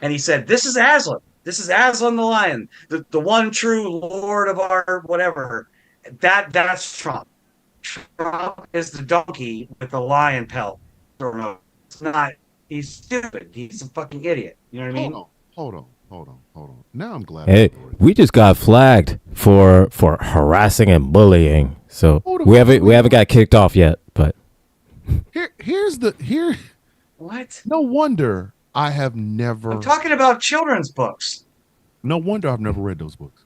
And he said, "This is Aslan. This is Aslan the lion, the one true Lord of our whatever." That's Trump. Trump is the donkey with the lion pelt. It's not. He's stupid. He's a fucking idiot. You know what I mean? Hold on. Now I'm glad. hey, we just got flagged for harassing and bullying. So Hold on. we haven't got kicked off yet, but Here's What? no wonder I have never. I'm talking about children's books. No wonder I've never read those books.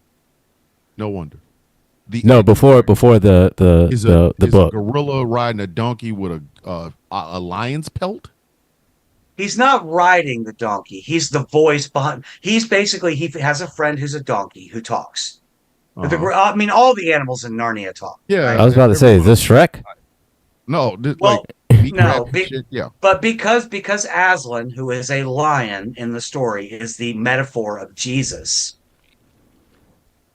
No wonder. before the Is book. a gorilla riding a donkey with a lion's pelt? He's not riding the donkey. He's the voice behind. He has a friend who's a donkey who talks. I mean, all the animals in Narnia talk. Yeah, I was about to say, is this Shrek? No, Well, meat no, crab shit, yeah. But because Aslan, who is a lion in the story, is the metaphor of Jesus,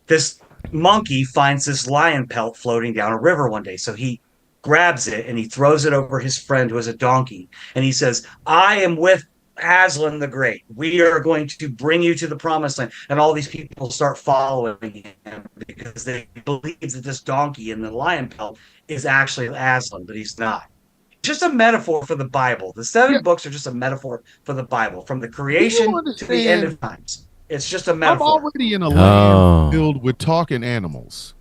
this monkey finds this lion pelt floating down a river one day. So he grabs it and he throws it over his friend who is a donkey. And he says, I am with Aslan the Great. We are going to bring you to the promised land. And all these people start following him because they believe that this donkey in the lion pelt is actually Aslan, but he's not. Just a metaphor for the Bible. The seven Yeah. books are just a metaphor for the Bible, from the Do you creation to the end understand? of times. It's just a I'm metaphor. already in a Oh. land filled with talking animals.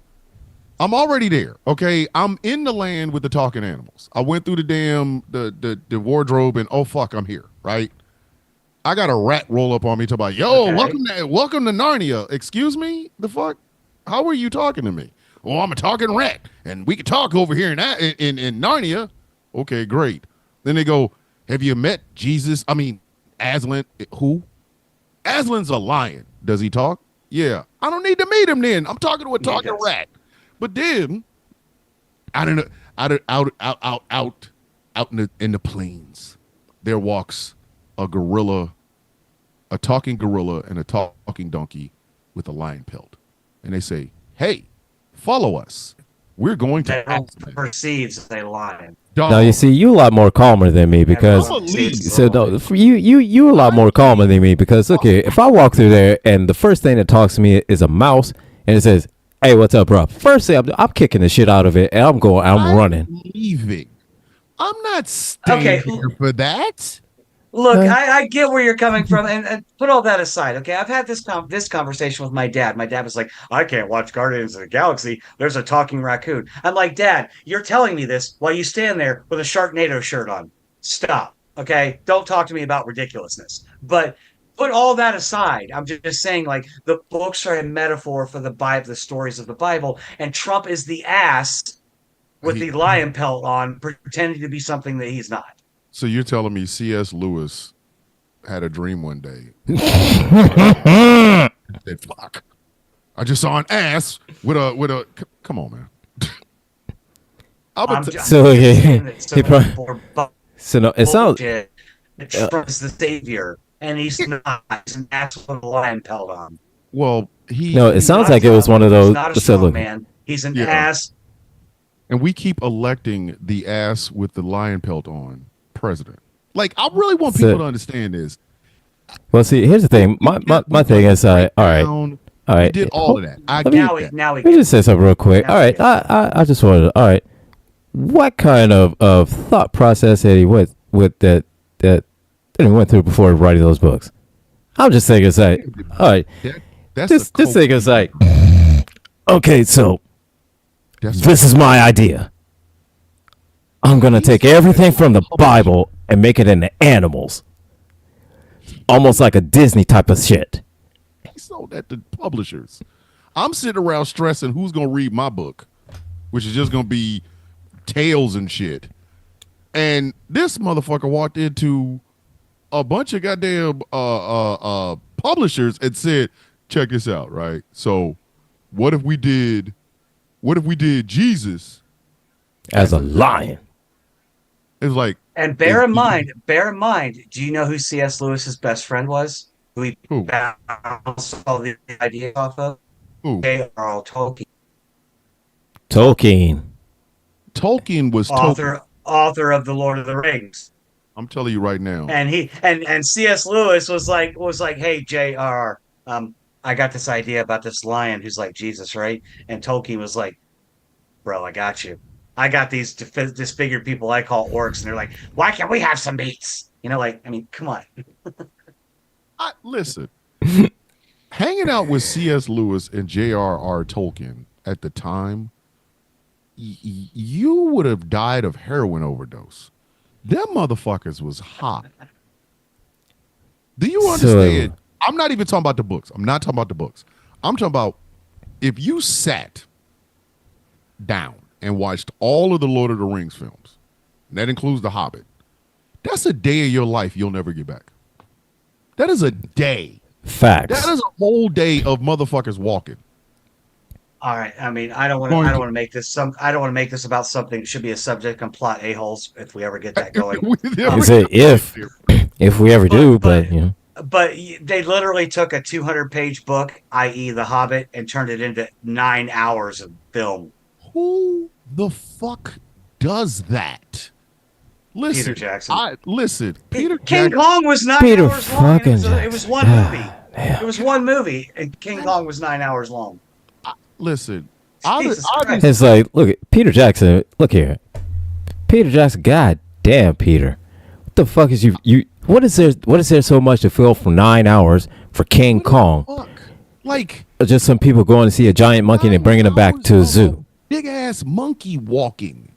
I'm already there. Okay, I'm in the land with the talking animals. I went through the damn the wardrobe, and oh fuck, I'm here. Right. I got a rat roll up on me, talk about, yo, Okay. welcome to Narnia. Excuse me, the fuck? How are you talking to me? Well, I'm a talking rat, and we can talk over here in Narnia. Okay, great. Then they go, have you met Jesus? I mean, Aslan. Who? Aslan's a lion. Does he talk? Yeah. I don't need to meet him then. I'm talking to a Yeah, he talking does. rat. But then, out in the plains, there walks a gorilla, a talking gorilla, and a talking donkey with a lion pelt, and they say, "Hey, follow us. We're going to That Aslan." perceives as a lion. Dog. Now you see, you a lot more calmer than me because I'm a lead. so no, you a lot more calmer than me because look here, if I walk through there and the first thing that talks to me is a mouse and it says, "Hey, what's up, bro?" First thing I'm kicking the shit out of it and I'm running. leaving. I'm not staying Okay. here for that. Look, Huh? I get where you're coming from, and put all that aside. Okay, I've had this conversation with my dad. My dad was like, "I can't watch Guardians of the Galaxy. There's a talking raccoon." I'm like, "Dad, you're telling me this while you stand there with a Sharknado shirt on. Stop. Okay, don't talk to me about ridiculousness." But put all that aside. I'm just saying, like, the books are a metaphor for the Bible, the stories of the Bible, and Trump is the ass with the lion pelt on, pretending to be something that he's not. So you're telling me C.S. Lewis had a dream one day? Said, "Fuck! I just saw an ass with a." Come on, man. I'm just So, yeah, saying that he so no, it sounds bullshit. Trump is the savior, and he's not. He's an ass with a lion pelt on. Well, no, it He's sounds not like it was tough. one of He's those. not a So strong look, man. He's an Yeah. ass. and we keep electing the ass with the lion pelt on president. Like, I really want So- people to understand this. well, see, here's the thing. My thing is, all right, Down, all we right. did all of that. I Let me- get Now that. now he Let me just say something real quick. Yeah, All right, I just wanted. All right, what kind of thought process that he went with that he went through before writing those books? I'm just thinking, it's like, all right, That's this the thing is like, okay, so that's this is my idea. I'm gonna take everything from the Bible and make it into animals, almost like a Disney type of shit. he sold that to publishers. I'm sitting around stressing who's gonna read my book, which is just gonna be tales and shit. And this motherfucker walked into a bunch of goddamn publishers and said, "Check this out, right? So, what if we did Jesus?" As a lion. It's like, And bear in mind, do you know who C.S. Lewis's best friend was? Who he Who? bounced all the ideas off of? ooh, J.R.R. Tolkien, Tolkien. Tolkien was author of the Lord of the Rings. I'm telling you right now. And he and C.S. Lewis was like, "Hey, J.R., I got this idea about this lion who's like Jesus, right?" And Tolkien was like, "Bro, I got you. I got these disfigured people I call orcs, and they're like, why can't we have some meats?" You know, like, I mean, come on. Listen, hanging out with C.S. Lewis and J.R.R. Tolkien at the time, you would have died of heroin overdose. Them motherfuckers was hot. Do you understand? I'm not even talking about the books. I'm not talking about the books. I'm talking about if you sat down and watched all of the Lord of the Rings films, and that includes The Hobbit, that's a day of your life you'll never get back. That is a day. Facts. That is a whole day of motherfuckers walking. All right. I mean, I don't want to make this about something that should be a subject on plot a-holes if we ever get that going. You say if we ever do, but you know. But they literally took a 200-page book, i.e., The Hobbit, and turned it into 9 hours of film. Who the fuck does that? Listen, Jackson. Peter King Jackson. Kong was 9 Peter hours long. And fucking it was one Jackson. movie. Damn. It was one movie, and King Kong was 9 hours long. Listen, Jesus I'll Christ. It's like, look at Peter Jackson. Look here, Peter Jackson. God damn, Peter. What the fuck is you? What is there so much to fill for 9 hours for King Kong? fuck. Like Just some people going to see a giant monkey and then bringing it back to a zoo. Big ass monkey walking.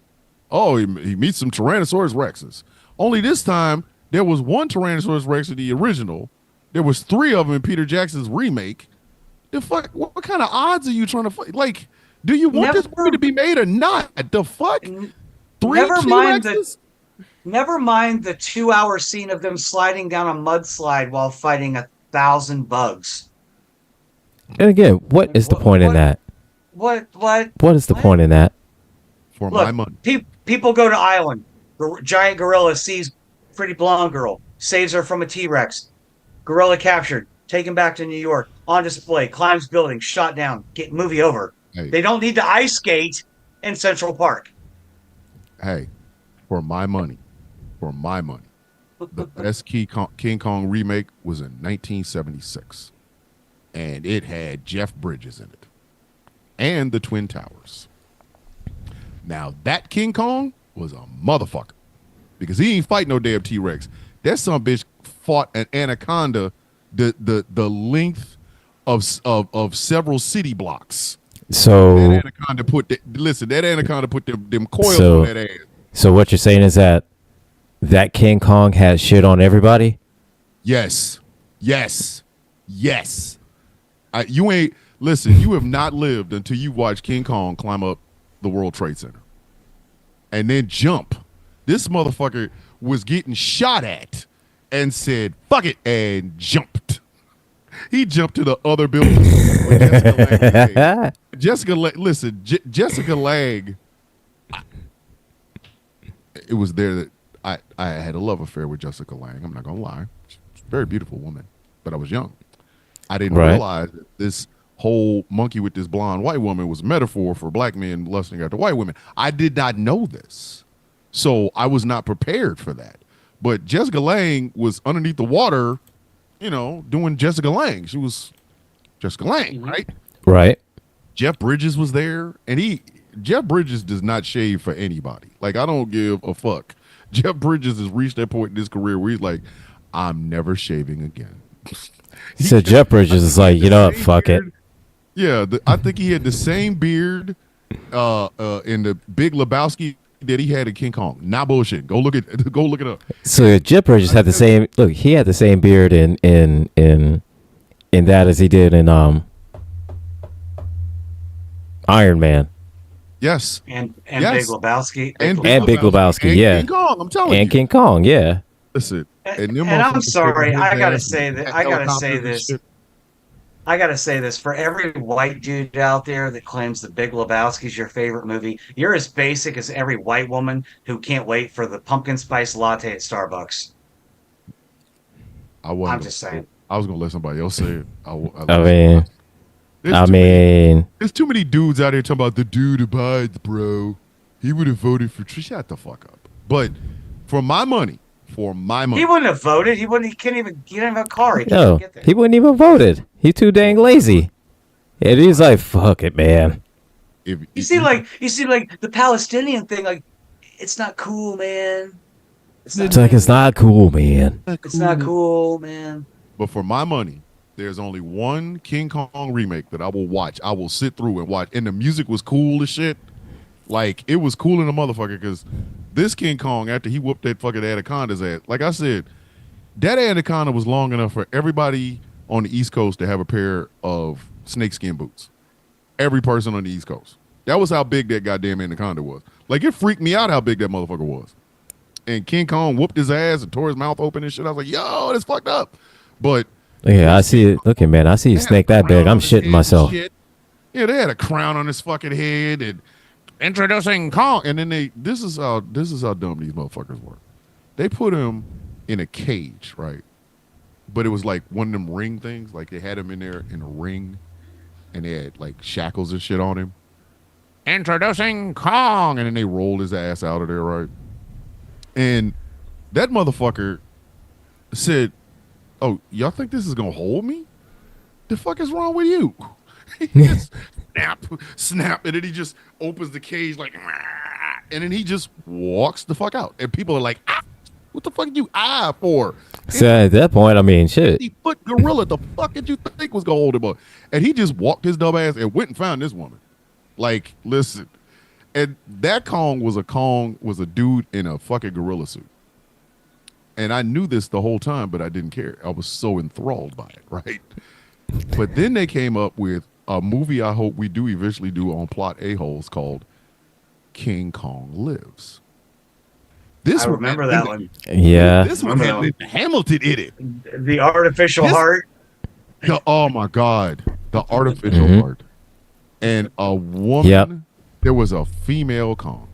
Oh, he meets some Tyrannosaurus Rexes. Only this time there was one Tyrannosaurus Rex in the original. There was 3 of them in Peter Jackson's remake. The fuck? What kind of odds are you trying to fight? Like, do you want this movie to be made or not? The fuck? 3 Never mind T-Rexes? Never mind the 2-hour scene of them sliding down a mudslide while fighting 1,000 bugs. And again, what is the point in that? What? What is the point in that? For my Look, money. people go to island. Giant gorilla sees pretty blonde girl, saves her from a T-Rex. Gorilla captured, taken back to New York, on display, climbs building, shot down. Get movie over. Hey. They don't need to ice skate in Central Park. Hey, for my money, the best King Kong remake was in 1976. And it had Jeff Bridges in it. And the Twin Towers. Now, that King Kong was a motherfucker. Because he ain't fight no damn T-Rex. That son bitch fought an anaconda the length of several city blocks. So That anaconda put them coils on that ass. So what you're saying is that King Kong has shit on everybody? Yes. You have not lived until you watch King Kong climb up the World Trade Center and then jump. This motherfucker was getting shot at and said, fuck it, and jumped. He jumped to the other building. Jessica Lange, it was there that I had a love affair with Jessica Lange. I'm not going to lie. She's a very beautiful woman, but I was young. I didn't realize that this whole monkey with this blonde white woman was a metaphor for black men lusting after white women. I did not know this. So I was not prepared for that. But Jessica Lange was underneath the water, doing Jessica Lange. She was Jessica Lange, right? Right. Jeff Bridges was there, and Jeff Bridges does not shave for anybody. Like, I don't give a fuck. Jeff Bridges has reached that point in his career where he's like, I'm never shaving again. So Jeff Bridges is like, you know what, fuck it. Yeah, I think he had the same beard in the Big Lebowski that he had in King Kong. Not bullshit. Go look it up. So Jeff Bridges had the same look. He had the same beard in that as he did in Iron Man. Yes. And Yes. Big Lebowski. And Big Lebowski, and yeah. King Kong, I'm telling you. And King Kong, yeah. Listen. And them I'm motherfuckers sorry, taking I his gotta ass say and that. I gotta say helicopters and this. shit. I gotta say this for every white dude out there that claims The Big Lebowski is your favorite movie. You're as basic as every white woman who can't wait for the pumpkin spice latte at Starbucks. I'm just saying. I was gonna let somebody else say it. There's too many dudes out here talking about the dude abides, bro. He would have voted for. Shut the fuck up. But for my money, He wouldn't have voted. He can't even. He didn't have a car. He can't No, even get there. he wouldn't even voted. He too dang lazy. And he's like, fuck it, man. You see, like the Palestinian thing. Like, it's not cool, man. It's not cool, man. It's not cool, man. But for my money, there's only one King Kong remake that I will watch. I will sit through and watch. And the music was cool as shit. Like, it was cool in a motherfucker because this King Kong, after he whooped that fucking anaconda's ass, like I said, that anaconda was long enough for everybody on the East Coast to have a pair of snakeskin boots. Every person on the East Coast. That was how big that goddamn anaconda was. Like, it freaked me out how big that motherfucker was. And King Kong whooped his ass and tore his mouth open and shit. I was like, yo, that's fucked up. But Yeah, I see it. Look at man, I see a snake that big. I'm shitting myself. Yeah, they had a crown on his fucking head and introducing Kong. And then this is how dumb these motherfuckers were. They put him in a cage, right? But it was like one of them ring things. Like they had him in there in a ring and they had like shackles and shit on him. Introducing Kong. And then they rolled his ass out of there, right? And that motherfucker said, "Oh, y'all think this is gonna hold me? The fuck is wrong with you?" He just snap, and then he just opens the cage like, and then he just walks the fuck out. And people are like, ah, "What the fuck did you for?" So at that point, I mean, shit. 50-foot gorilla. The fuck did you think was gonna hold him up? And he just walked his dumb ass and went and found this woman. Like, listen, and that Kong was a dude in a fucking gorilla suit. And I knew this the whole time, but I didn't care. I was so enthralled by it, right? But then they came up with a movie I hope we do eventually do on Plot A-Holes called King Kong Lives. I remember that one. Yeah. This one had Linda Hamilton in it. The artificial heart. Oh my God. The artificial heart. And a woman, there was a female Kong.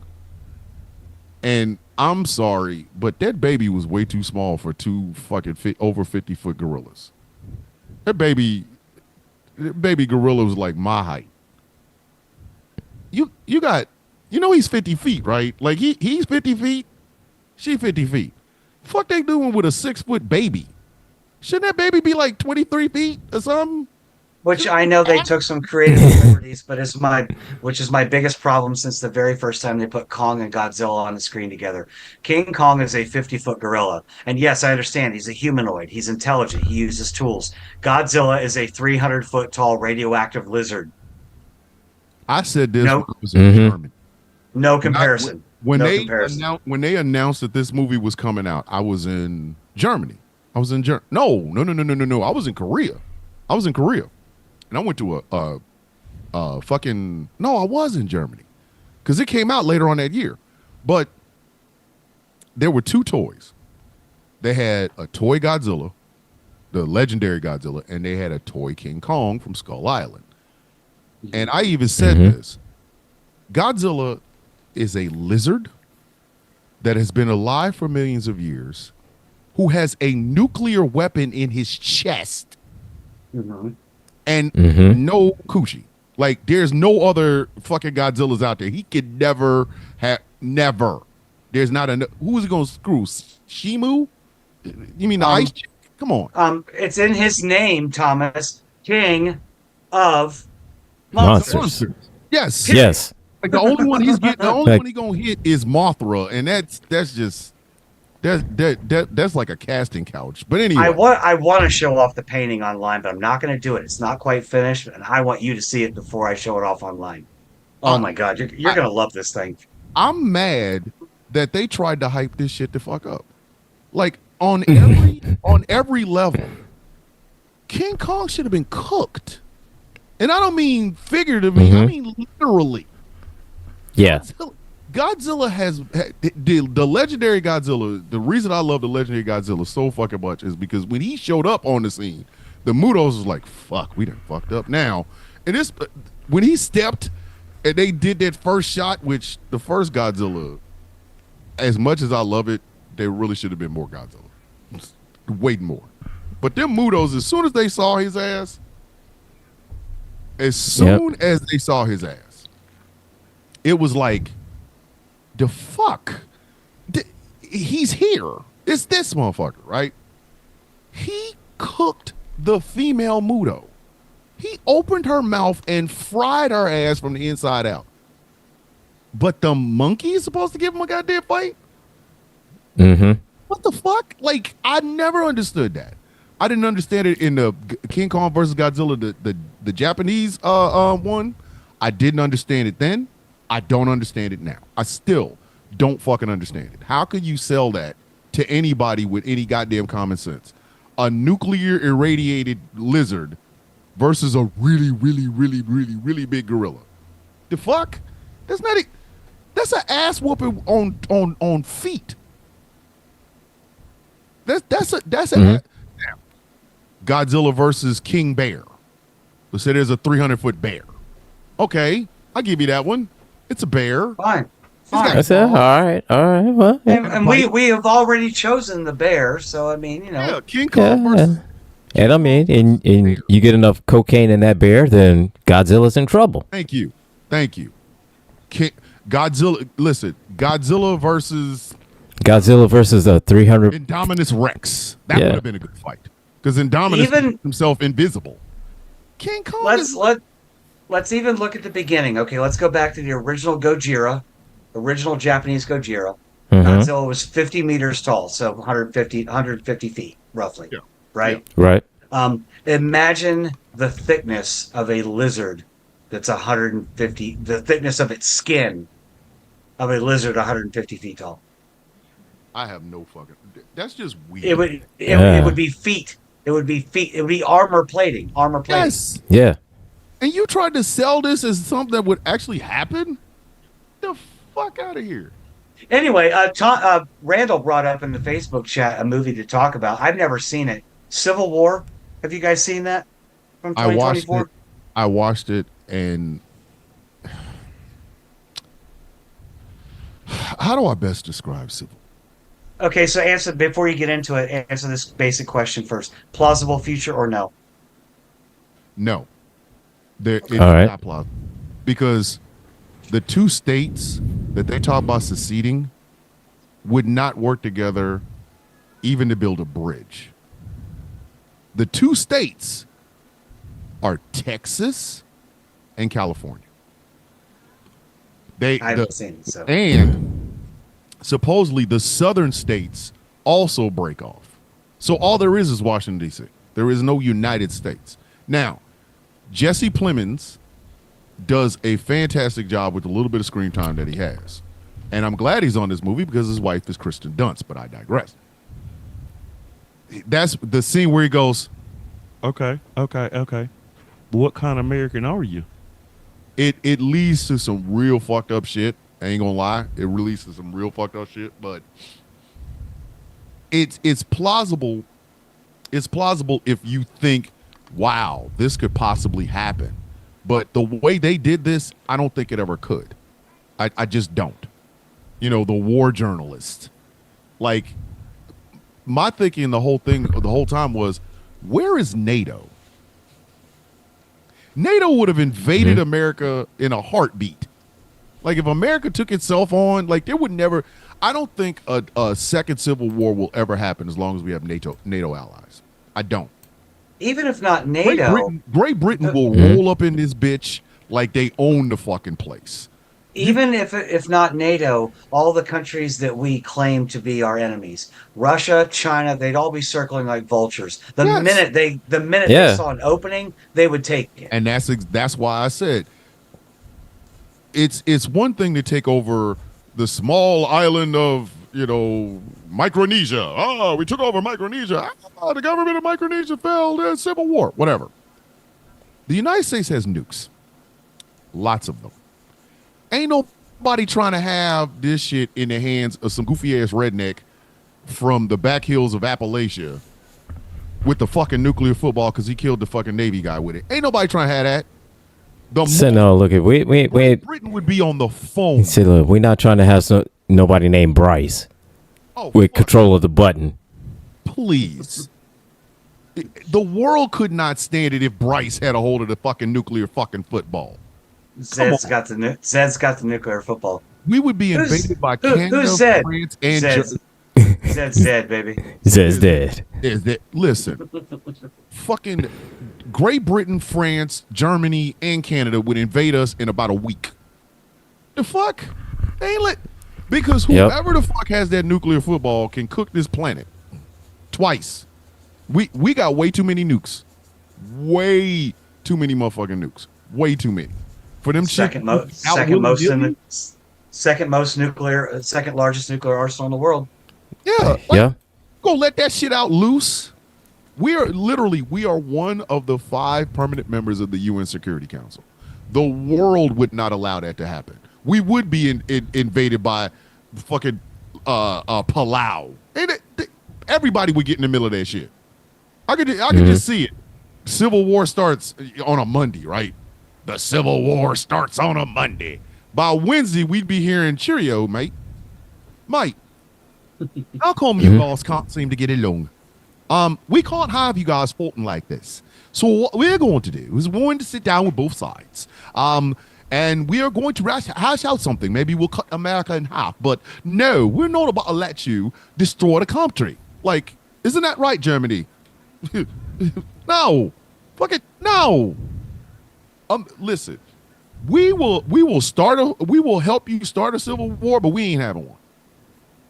And I'm sorry, but that baby was way too small for two fucking over 50-foot gorillas. That baby gorilla was like my height. You got, he's 50 feet, right? Like he's 50 feet, she 50 feet. Fuck they doing with a 6-foot baby? Shouldn't that baby be like 23 feet or something? Which I know they took some creative liberties, but which is my biggest problem since the very first time they put Kong and Godzilla on the screen together. King Kong is a 50-foot gorilla. And yes, I understand he's a humanoid. He's intelligent. He uses tools. Godzilla is a 300-foot tall radioactive lizard. I said this when I was in Germany. No comparison. When they announced that this movie was coming out, I was in Germany. No. I was in Korea. And I went to I was in Germany because it came out later on that year. But there were two toys. They had a toy Godzilla, the legendary Godzilla, and they had a toy King Kong from Skull Island. And I even said this. Godzilla is a lizard that has been alive for millions of years, who has a nuclear weapon in his chest. And no coochie. Like, there's no other fucking Godzillas out there. He could never. There's not a. Who is he going to screw? Shimu? You mean the ice chick? Come on. It's in his name, Thomas. King of Monsters. Yes. Yes. Like the only one he's getting, the only one he's gonna hit is Mothra, and that's just that's like a casting couch. But anyway, I want to show off the painting online, but I'm not going to do it. It's not quite finished, and I want you to see it before I show it off online. Oh my God, you're going to love this thing. I'm mad that they tried to hype this shit the fuck up. Like on every level, King Kong should have been cooked, and I don't mean figuratively. I mean literally. Yeah. Godzilla has the legendary Godzilla. The reason I love the legendary Godzilla so fucking much is because when he showed up on the scene, the Mutos was like, "Fuck, we done fucked up now." And this, when he stepped, and they did that first shot, which the first Godzilla, as much as I love it, there really should have been more Godzilla, way more. But them Mutos, as soon as they saw his ass, it was like, the fuck? He's here. It's this motherfucker, right? He cooked the female Muto. He opened her mouth and fried her ass from the inside out. But the monkey is supposed to give him a goddamn fight? What the fuck? Like, I never understood that. I didn't understand it in the King Kong versus Godzilla, the Japanese one. I didn't understand it then. I don't understand it now. I still don't fucking understand it. How could you sell that to anybody with any goddamn common sense? A nuclear irradiated lizard versus a really, really, really, really, really big gorilla. The fuck? That's not it. That's an ass whooping on feet. That's a Godzilla versus King Bear. Let's say there's a 300-foot bear. Okay, I'll give you that one. It's a bear. Fine. That's it. All right. Well, yeah. And we have already chosen the bear, so I mean, Yeah, King Kong versus. And I mean, and you get enough cocaine in that bear, then Godzilla's in trouble. Thank you. Godzilla. Listen, Godzilla versus Godzilla versus a 300. Indominus Rex. That Yeah. would have been a good fight. Because Indominus Even- made himself invisible. King Kong is Let's even look at the beginning. Okay, let's go back to the original Gojira, original Japanese Gojira. Mhm. Godzilla was 50 meters tall, so 150 feet roughly. Yeah. Right. Right. Imagine the thickness of a lizard that's 150. The thickness of its skin of a lizard 150 feet tall. I have no fucking. That's just weird. It would be feet. It would be feet. It would be armor plating. Armor plating. Yes. Yeah. And you tried to sell this as something that would actually happen? The fuck out of here. Anyway, Randall brought up in the Facebook chat a movie to talk about. I've never seen it. Civil War. Have you guys seen that from I watched 2024? it. I watched it, and how do I best describe Civil? Okay, so answer before you get into it. Answer this basic question first: plausible future or no? No. It's All right. not plausible. Because the two states that they talk about seceding would not work together even to build a bridge. The two states are Texas and California. I haven't seen it. So And supposedly the southern states also break off. So all there is Washington, D.C. There is no United States. Now, Jesse Plemons does a fantastic job with the little bit of screen time that he has. And I'm glad he's on this movie because his wife is Kristen Dunst, but I digress. That's the scene where he goes, Okay. What kind of American are you? it leads to some real fucked up shit. I ain't gonna lie. It leads to some real fucked up shit, but it's plausible. It's plausible if you think, wow, this could possibly happen. But the way they did this, I don't think it ever could. I just don't. You know, the war journalist. Like, my thinking the whole time was, where is NATO? NATO would have invaded America in a heartbeat. Like, if America took itself on, like, there would never. I don't think a second civil war will ever happen as long as we have NATO allies. I don't. even if not NATO, Great Britain will roll up in this bitch like they own the fucking place. even if not NATO, all the countries that we claim to be our enemies, Russia, China, they'd all be circling like vultures. The Yes. minute they Yeah. saw an opening, they would take it. And that's why I said it's one thing to take over the small island of, Micronesia. Oh, we took over Micronesia. Oh, the government of Micronesia fell in civil war. Whatever. The United States has nukes. Lots of them. Ain't nobody trying to have this shit in the hands of some goofy ass redneck from the back hills of Appalachia with the fucking nuclear football because he killed the fucking Navy guy with it. Ain't nobody trying to have that. So no, look at we Britain would be on the phone. see, look, we're not trying to have nobody named Bryce Oh, with fuck, control of the button. please. The world could not stand it if Bryce had a hold of the fucking nuclear fucking football. Zed's got the nuclear football. We would be Who's- invaded by who- Canada, who's Zed? France, and Zed's, Zed's dead, baby. Says dead. Is that listen? Fucking Great Britain, France, Germany, and Canada would invade us in about a week. The fuck? They ain't let because Yep. whoever the fuck has that nuclear football can cook this planet twice. We got way too many nukes. Way too many motherfucking nukes. Way too many. For them Second shit largest nuclear arsenal in the world. Yeah. Like, Yeah. Go let that shit out loose. We are one of the 5 permanent members of the UN Security Council. The world would not allow that to happen. We would be invaded by fucking Palau. Everybody would get in the middle of that shit. I could just see it. Civil War starts on a Monday, right? The Civil War starts on a Monday. By Wednesday, we'd be hearing cheerio, mate. Mate, how come you guys can't seem to get along? We can't have you guys fighting like this. So what we're going to do is we're going to sit down with both sides. and we are going to hash out something. Maybe we'll cut America in half, but no, we're not about to let you destroy the country. Like, isn't that right, Germany? No, fuck it, no. Listen, we will help you start a civil war, but we ain't having one.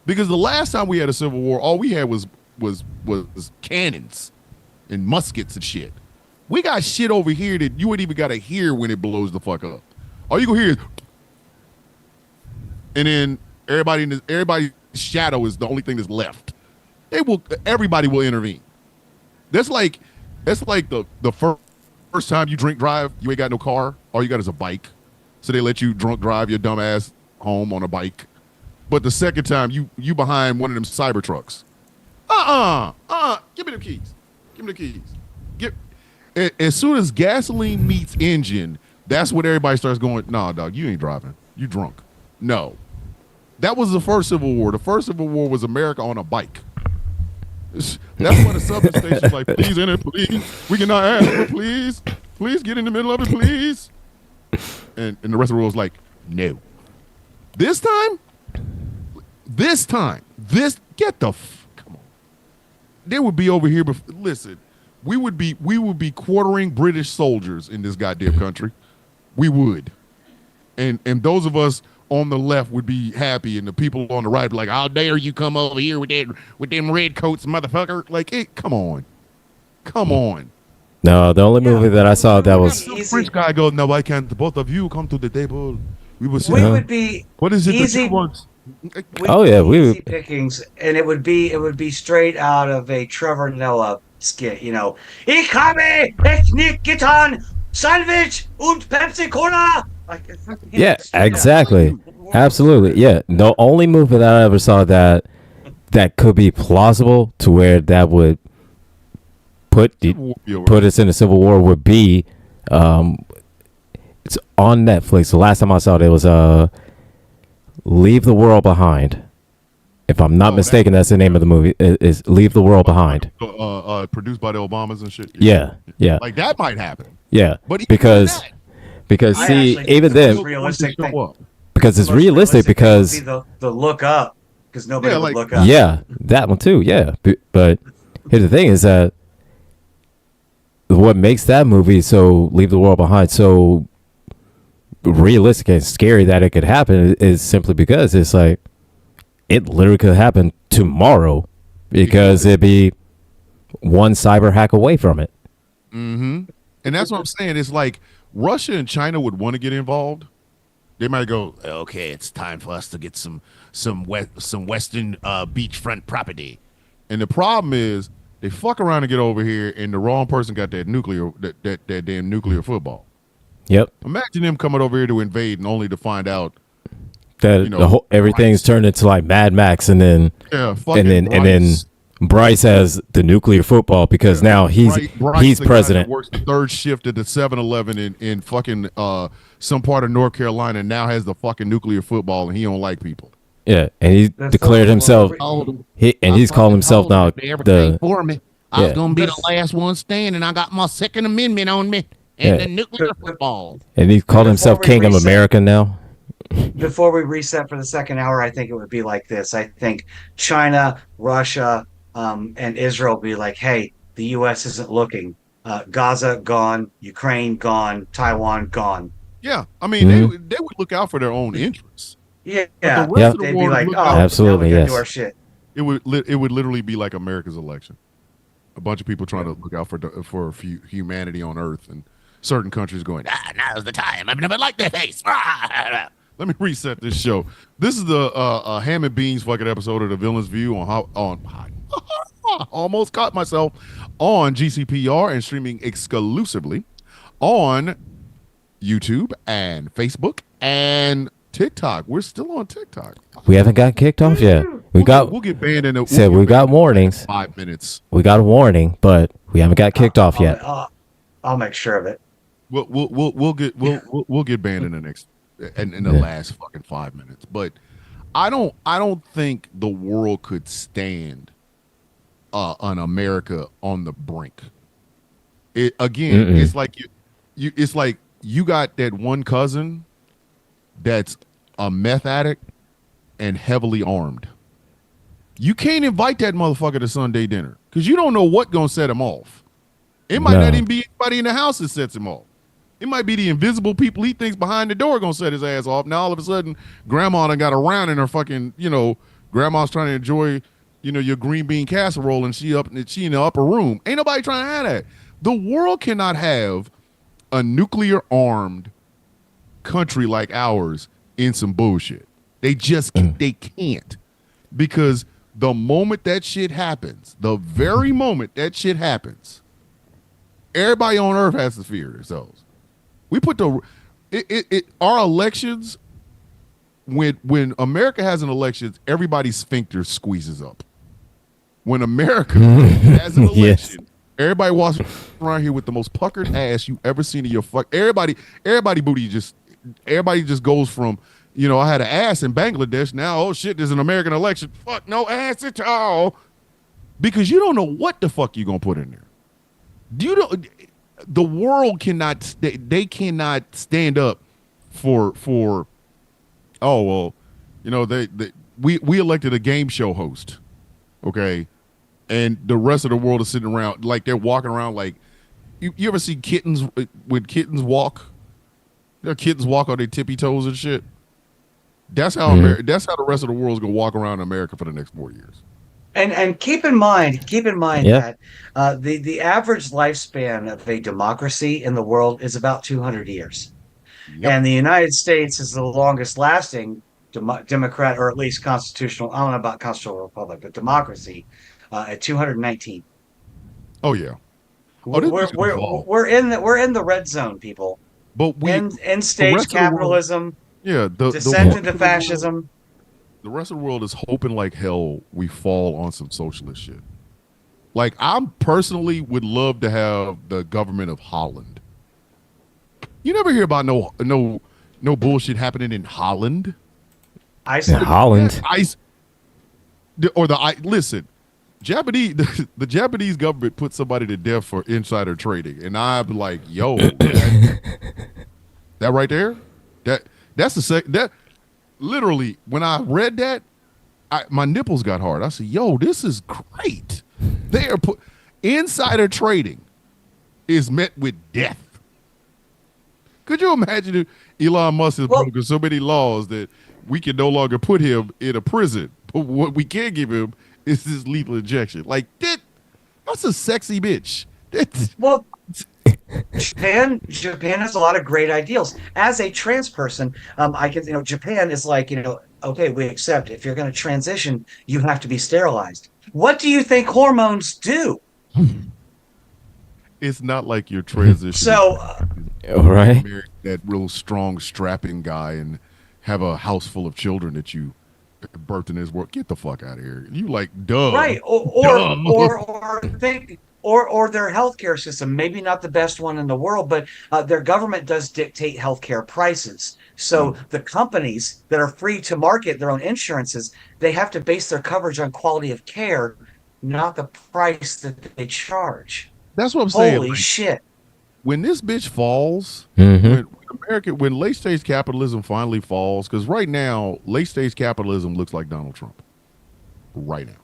Because the last time we had a civil war, all we had was cannons and muskets and shit. We got shit over here that you ain't even got to hear when it blows the fuck up. All you gonna hear is, and then everybody's shadow is the only thing that's left. Everybody will intervene. That's like the first time you drink drive, you ain't got no car, all you got is a bike. So they let you drunk drive your dumb ass home on a bike. But the second time you behind one of them cyber trucks. Give me the keys. Give me the keys. As soon as gasoline meets engine, that's when everybody starts going, nah, dog, you ain't driving. You drunk. No. That was the first Civil War. The first Civil War was America on a bike. That's why the Southern station's like, please enter, please. We cannot ask for please. Please get in the middle of it, please. And the rest of the world was like, no. This time, get the come on. They would be over here. Listen, we would be quartering British soldiers in this goddamn country. We would, and those of us on the left would be happy, and the people on the right would be like, how dare you come over here with them red coats, motherfucker? Like, come on. No, the only movie that I saw that was the French guy goes, no, I can't. Both of you come to the table. We will see. We would be. What is it easy, that you want? we easy pickings, and it would be straight out of a Trevor Noah skit. You know, ich habe Technik getan, Sandwich und Pepsi Cola. yeah, exactly, absolutely, yeah. The only movie that I ever saw that could be plausible to where that would put us in a civil war would be, it's on Netflix. The last time I saw it was Leave the World Behind. If I'm not mistaken, that's the name of the movie. Is Leave the World Behind. Produced by the Obamas and shit. Yeah. Like that might happen. Yeah, but because see, even then, realistic because it's realistic because the look up, because nobody would look up. Yeah, that one too. Yeah, but here's the thing: is that what makes that movie so Leave the World Behind so realistic and scary that it could happen is simply because it's like it literally could happen tomorrow because it'd be one cyber hack away from it. Mm-hmm. And that's what I'm saying. It's like Russia and China would want to get involved. They might go, okay, it's time for us to get some Western beachfront property. And the problem is they fuck around and get over here, and the wrong person got that damn nuclear football. Yep. Imagine them coming over here to invade and only to find out that everything's turned into like Mad Max, and then Bryce has the nuclear football because now he's president. Works the third shift at the 7-Eleven in fucking some part of North Carolina, and now has the fucking nuclear football, and he don't like people. Yeah, and he declared himself. He's calling himself now the. For me, I was gonna be the last one standing. I got my Second Amendment on me and the nuclear football. And he called himself King of America now. Before we reset for the second hour, I think it would be like this. I think China, Russia, and Israel be like, hey, the U.S. isn't looking. Gaza gone, Ukraine gone, Taiwan gone. Yeah, I mean, they would look out for their own interests. Yeah, they'd be like, oh, absolutely, now we yes. do our shit. It would literally be like America's election. A bunch of people trying to look out for humanity on Earth, and certain countries going, now's the time. I've never liked that face. Let me reset this show. This is the ham and beans fucking episode of The Villain's View on almost caught myself on GCPR and streaming exclusively on YouTube and Facebook and TikTok. We're still on TikTok. We haven't got kicked off yet. We'll get banned in we got warnings. 5 minutes. We got a warning, but we haven't got kicked off yet. I'll make sure of it. We'll get banned in the next in the last fucking 5 minutes. But I don't think the world could stand an America on the brink. It's like you got that one cousin that's a meth addict and heavily armed. You can't invite that motherfucker to Sunday dinner because you don't know what's gonna set him off. It might not even be anybody in the house that sets him off. It might be the invisible people he thinks behind the door gonna set his ass off. Now all of a sudden, grandma done got a round in her fucking, grandma's trying to enjoy, your green bean casserole and she in the upper room. Ain't nobody trying to have that. The world cannot have a nuclear armed country like ours in some bullshit. They just they can't. Because the moment that shit happens, the very moment that shit happens, everybody on earth has to fear themselves. We put our elections, when America has an election, everybody's sphincter squeezes up. When America has an election, everybody walks around here with the most puckered ass you ever seen in your everybody just goes from, I had an ass in Bangladesh. Now, oh shit, there's an American election. Fuck, no ass at all. Because you don't know what the fuck you're gonna put in there. The world cannot. They cannot stand up for. Oh well, we elected a game show host, okay, and the rest of the world is sitting around like they're walking around like. You ever see kittens when kittens walk? Their kittens walk on their tippy toes and shit. That's how that's how the rest of the world is gonna walk around in America for the next 4 years. And keep in mind that the average lifespan of a democracy in the world is about 200 years. Yep. And the United States is the longest lasting democrat, or at least constitutional. I don't know about constitutional republic, but democracy at 219. Oh yeah. We're in the red zone, people. But end stage capitalism. Descent into fascism. The rest of the world is hoping like hell we fall on some socialist shit. Like, I personally would love to have the government of Holland. You never hear about no bullshit happening in Holland. Holland. Listen, the Japanese government put somebody to death for insider trading, and I'm like, yo, that right there, that literally, when I read that, my nipples got hard. I said, yo, this is great. They are insider trading is met with death. Could you imagine if Elon Musk has broken so many laws that we can no longer put him in a prison, but what we can give him is this lethal injection? Like, that's a sexy bitch. Well, Japan has a lot of great ideals. As a trans person, Japan is like, okay, we accept if you're going to transition, you have to be sterilized. What do you think hormones do? It's not like you're transitioning. So, right, that real strong, strapping guy and have a house full of children that you birthed in his work. Get the fuck out of here. You like, duh. Right, or their healthcare system, maybe not the best one in the world, but their government does dictate healthcare prices. So the companies that are free to market their own insurances, they have to base their coverage on quality of care, not the price that they charge. That's what I'm saying. Holy shit. When this bitch falls, when late stage capitalism finally falls, because right now, late stage capitalism looks like Donald Trump. Right now.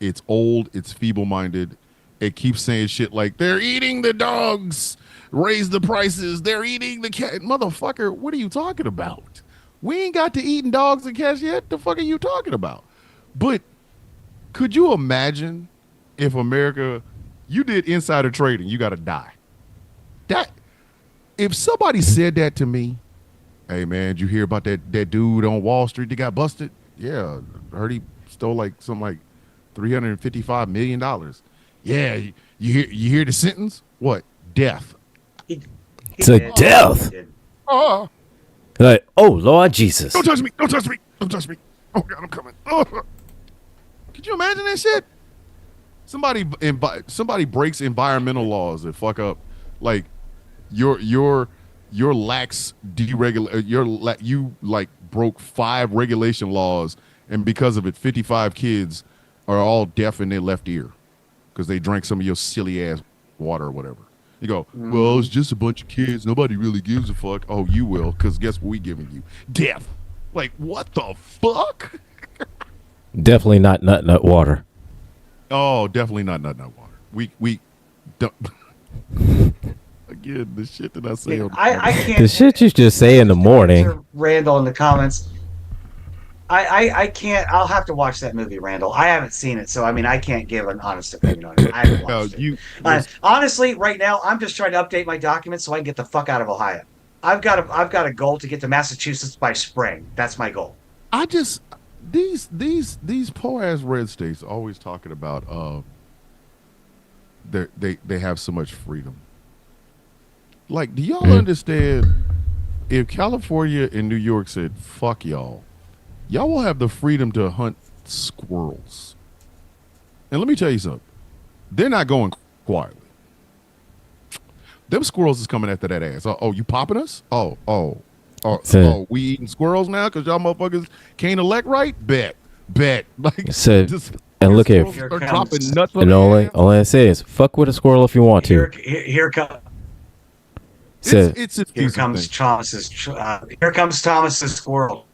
It's old, it's feeble-minded. It keeps saying shit like, they're eating the dogs, raise the prices, they're eating the cat. Motherfucker, what are you talking about? We ain't got to eating dogs and cats yet. The fuck are you talking about? But could you imagine if America, you did insider trading, you got to die. If somebody said that to me, hey man, did you hear about that dude on Wall Street that got busted? Yeah, I heard he stole something like $355 million. Yeah, you hear the sentence? What? Death. To death. Oh. Like, oh Lord Jesus. Don't touch me. Don't touch me. Don't touch me. Oh God, I'm coming. Oh. Could you imagine that shit? Somebody breaks environmental laws that fuck up like your lax deregulate. You broke 5 regulation laws, and because of it, 55 kids are all deaf in their left ear because they drank some of your silly ass water or whatever. You go, well, it's just a bunch of kids. Nobody really gives a fuck. Oh, you will, because guess what we giving you? Death. Like, what the fuck? Definitely not nut water. Oh, definitely not nut water. We don't. Again, the shit that I say. I can't. The shit you just say in the morning. Randall in the comments. I can't. I'll have to watch that movie, Randall. I haven't seen it, so I mean, I can't give an honest opinion on it. I haven't watched it. Honestly, right now, I'm just trying to update my documents so I can get the fuck out of Ohio. I've got a goal to get to Massachusetts by spring. That's my goal. I just these poor ass red states always talking about they have so much freedom. Like, do y'all understand? If California and New York said fuck y'all will have the freedom to hunt squirrels. And let me tell you something. They're not going quietly. Them squirrels is coming after that ass. Oh, you popping us? Oh, we eating squirrels now because y'all motherfuckers can't elect right? Bet. Like, and look here. Dropping nuts on and all I say is, fuck with a squirrel if you want to. Here comes. It's Here comes Thomas's. Here comes Thomas's squirrel.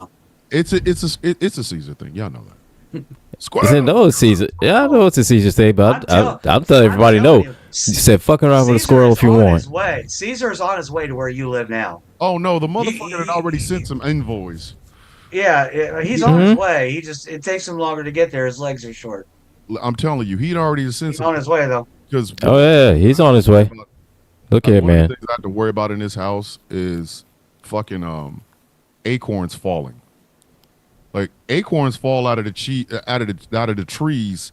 It's a Caesar thing. Y'all know that. Squirrel. No, it's Caesar. Yeah, I know it's a Caesar thing, but I'm telling everybody no. You said fucking around with a squirrel if you want. Caesar's on his way to where you live now. Oh no, the motherfucker had already sent some invoice. Yeah, he's on his way. It takes him longer to get there. His legs are short. I'm telling you, he'd already sent some. On his way though. He's on his way. Look here, man. One of the things I have to worry about in this house is fucking acorns falling. Like, acorns fall out of the trees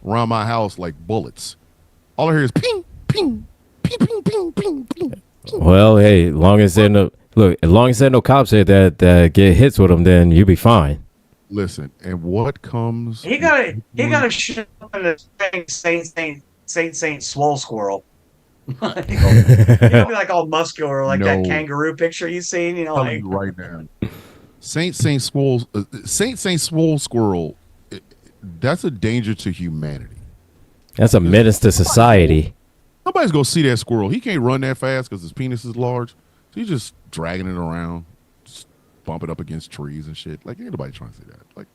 around my house like bullets. All I hear is ping, ping, ping, ping, ping, ping, ping. Well, hey, as long as there are no cops here that get hits with them, then you be fine. Listen, and what comes? He got a shit on the Saint Swole squirrel. He'll be like all muscular, like that kangaroo picture you seen. You know, like right now. Saint Swole squirrel. That's a danger to humanity. That's a menace to society. Nobody's gonna see that squirrel. He can't run that fast because his penis is large. So he's just dragging it around, just bumping up against trees and shit. Like, ain't nobody trying to see that. Like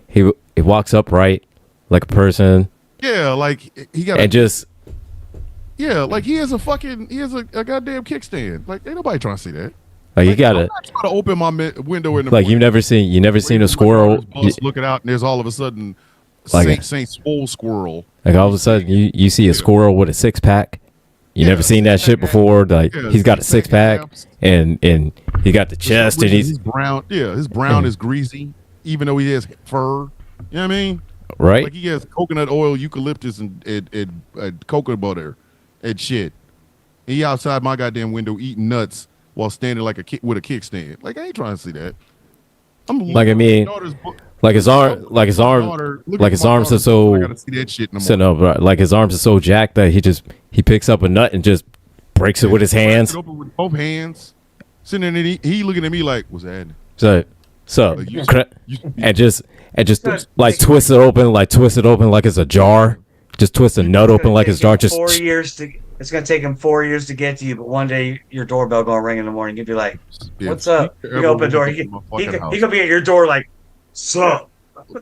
he walks upright like a person. Yeah, like he got like he has a goddamn kickstand. Like, ain't nobody trying to see that. Like, you gotta. I'm not trying to open my window in the like morning. You never seen a squirrel looking out, and there's all of a sudden like Saint Swole squirrel. Like, all of a sudden you see a squirrel with a 6-pack. You never seen that shit before. Like, he's got a 6-pack and he got the chest and he's brown. Yeah, his brown is greasy, even though he has fur. You know what I mean? Right. Like, he has coconut oil, eucalyptus, and coconut butter and shit. And he outside my goddamn window eating nuts while standing like with a kickstand. Like, I ain't trying to see that. Like his arms are so. I gotta see that shit in the morning. So no, bro, like his arms are so jacked that he picks up a nut and just breaks it with his hands. Open with both hands. Sitting there, and he looking at me like, "What's that?" And just like twist it open like it's a jar. Just twist a nut open like it's a jar. Just 4 years to. It's gonna take him 4 years to get to you, but one day your doorbell gonna ring in the morning. You'll be like, "What's up?" You open the door. He could be at your door like, "Sup?"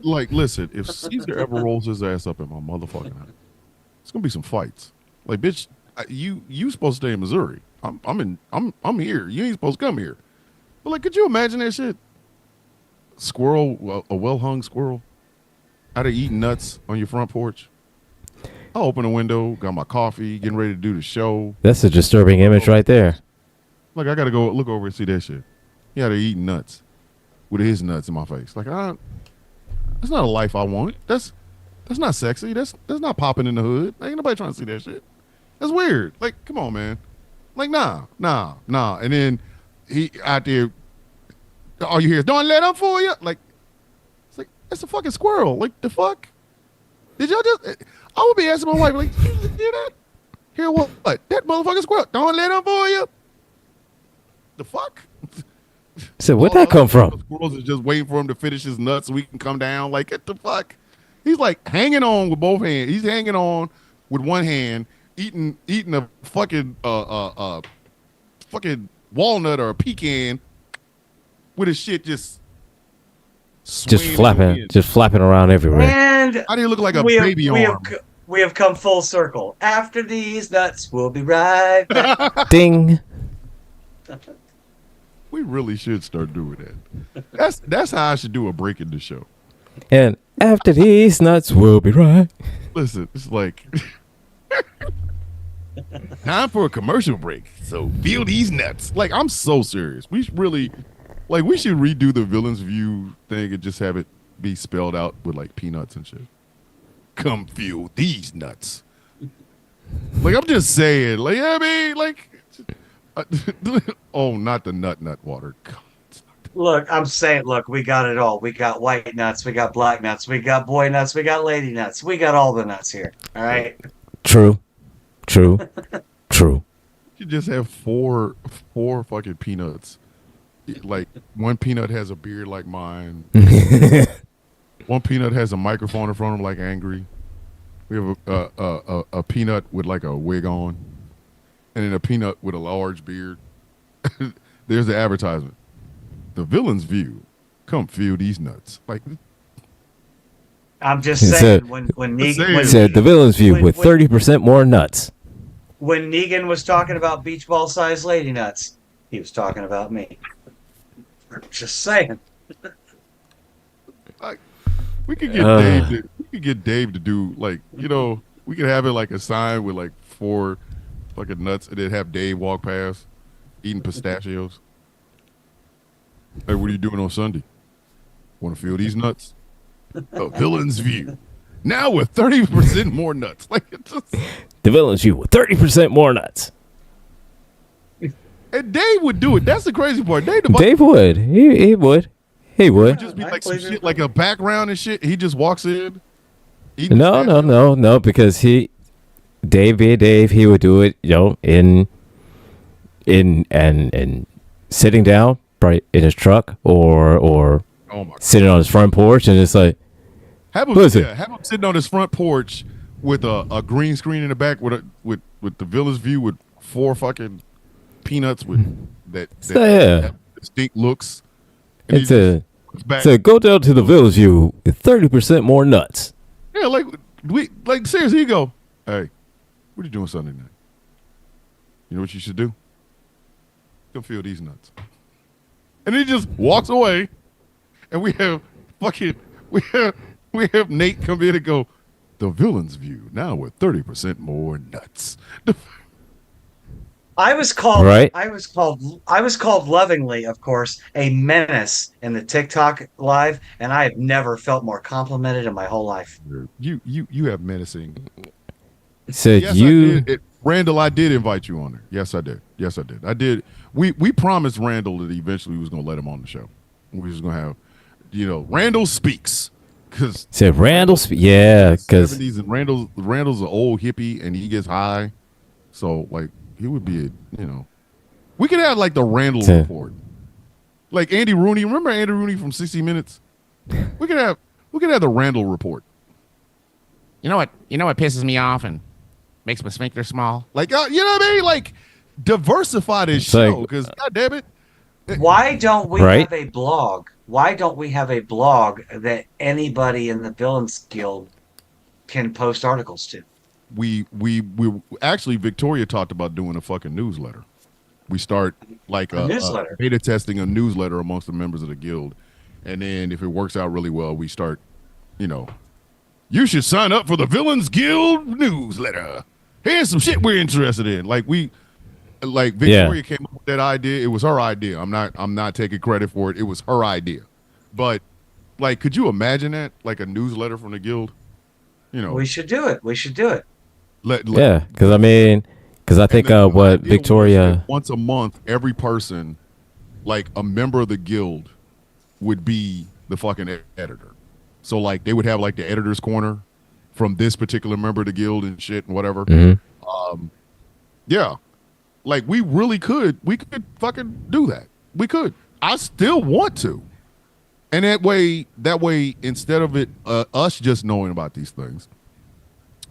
Like, listen, if Caesar ever rolls his ass up in my motherfucking house, it's gonna be some fights. Like, bitch, you supposed to stay in Missouri. I'm here. You ain't supposed to come here. But like, could you imagine that shit? Squirrel, a well-hung squirrel, out of eating nuts on your front porch. I open the window, got my coffee, getting ready to do the show. That's a disturbing image right there. Like, I gotta go look over and see that shit. He out there eating nuts with his nuts in my face. Like, that's not a life I want. That's not sexy. That's not popping in the hood. Ain't nobody trying to see that shit. That's weird. Like, come on, man. Like, nah. And then he out there, all you hear is, "Don't let him fool you." Like, it's like, that's a fucking squirrel. Like, the fuck? Did y'all just? I would be asking my wife, like, "Did you hear that? Hear what? That motherfucking squirrel. Don't let him fool you." The fuck? So where'd that come from? Squirrels is just waiting for him to finish his nuts so we can come down. Like, what the fuck? He's like hanging on with both hands. He's hanging on with one hand, eating a fucking fucking walnut or a pecan with his shit just swaying in the wind. just flapping around everywhere. And How do you look like a we have, baby we arm? have, we have come full circle. After these nuts, we'll be right back. Ding. We really should start doing that. That's how I should do a break in the show. And after these nuts, we'll be right. Listen, it's like time for a commercial break. So feel these nuts. Like, I'm so serious. We should really, like, we should redo the Villain's View thing and just have it be spelled out with like peanuts and shit. Come feel these nuts. Like, I'm just saying. Like, I mean, like, oh, not the nut water. God. Look, I'm saying, look, we got it all. We got white nuts, we got black nuts, we got boy nuts, we got lady nuts. We got all the nuts here. All right. True. True. You just have four fucking peanuts. Like, one peanut has a beard like mine. One peanut has a microphone in front of him like Angry. We have a peanut with like a wig on, and then a peanut with a large beard. There's the advertisement. The Villain's View. Come feel these nuts. Like, I'm just He saying, said- when He He said the Villain's View When- with when- 30% more nuts. when Negan was talking about beach ball sized lady nuts, he was talking about me. Just saying. we could get Dave to do, like, you know, we could have it like a sign with like 4 fucking nuts, and then have Dave walk past eating pistachios. Hey, what are you doing on Sunday? Want to feel these nuts? A Villain's View. Now with 30% more nuts. Like, it just, The Villain's View with 30% more nuts. and Dave would do it. That's the crazy part. Dave Would. He would. He would. just be I like some believe it. shit, like a background and shit. He just walks in. eating No, pistachios. because Dave being Dave, he would do it, you know, in sitting down right in his truck or Oh my God. sitting on his front porch and it's like, Have him, Who is it? have him sitting on his front porch with a green screen in the back with the Villain's View with 4 fucking peanuts with that yeah. have distinct looks. And he it's a just looks back. so go down to the Villain's View with 30% more nuts. Yeah, like seriously, you go, hey, what are you doing Sunday night? You know what you should do? Go feel these nuts. And he just walks away, and we have Nate come in and go, the Villain's View now with 30% more nuts. I was called Right. I was called lovingly, of course, a menace in the TikTok live, and I have never felt more complimented in my whole life. You have menacing. Said Yes, you I did. Randall, I did invite you on there. Yes, I did. I did. We promised Randall that eventually we was gonna let him on the show. We was gonna have, you know, Randall speaks, because said Randall. Yeah, because 70s, and Randall's an old hippie and he gets high, so like he would be we could have like the Randall Yeah. report, like Andy Rooney. Remember Andy Rooney from 60 Minutes? We could have the Randall report. You know what pisses me off and makes my sphincter small? Like, you know what I mean? Like, diversify this It's like- show, because God damn it. Why don't we Right. have a blog? Why don't we have a blog that anybody in the Villains Guild can post articles to? We actually, Victoria talked about doing a fucking newsletter. We start like A newsletter? beta testing a newsletter amongst the members of the guild, and then if it works out really well, we start, you should sign up for the Villains Guild newsletter. Here's some shit we're interested in. Like Victoria came up with that idea. It was her idea. I'm not taking credit for it. It was her idea. But like, could you imagine that? Like a newsletter from the guild? We should do it. yeah, because I think And the what idea was Victoria. that once a month, every person, like a member of the guild, would be the fucking editor. So like they would have like the editor's corner from this particular member of the guild and shit and whatever. Mhm. Yeah, like we could fucking do that. We could. I still want to. And that way, instead of it us just knowing about these things,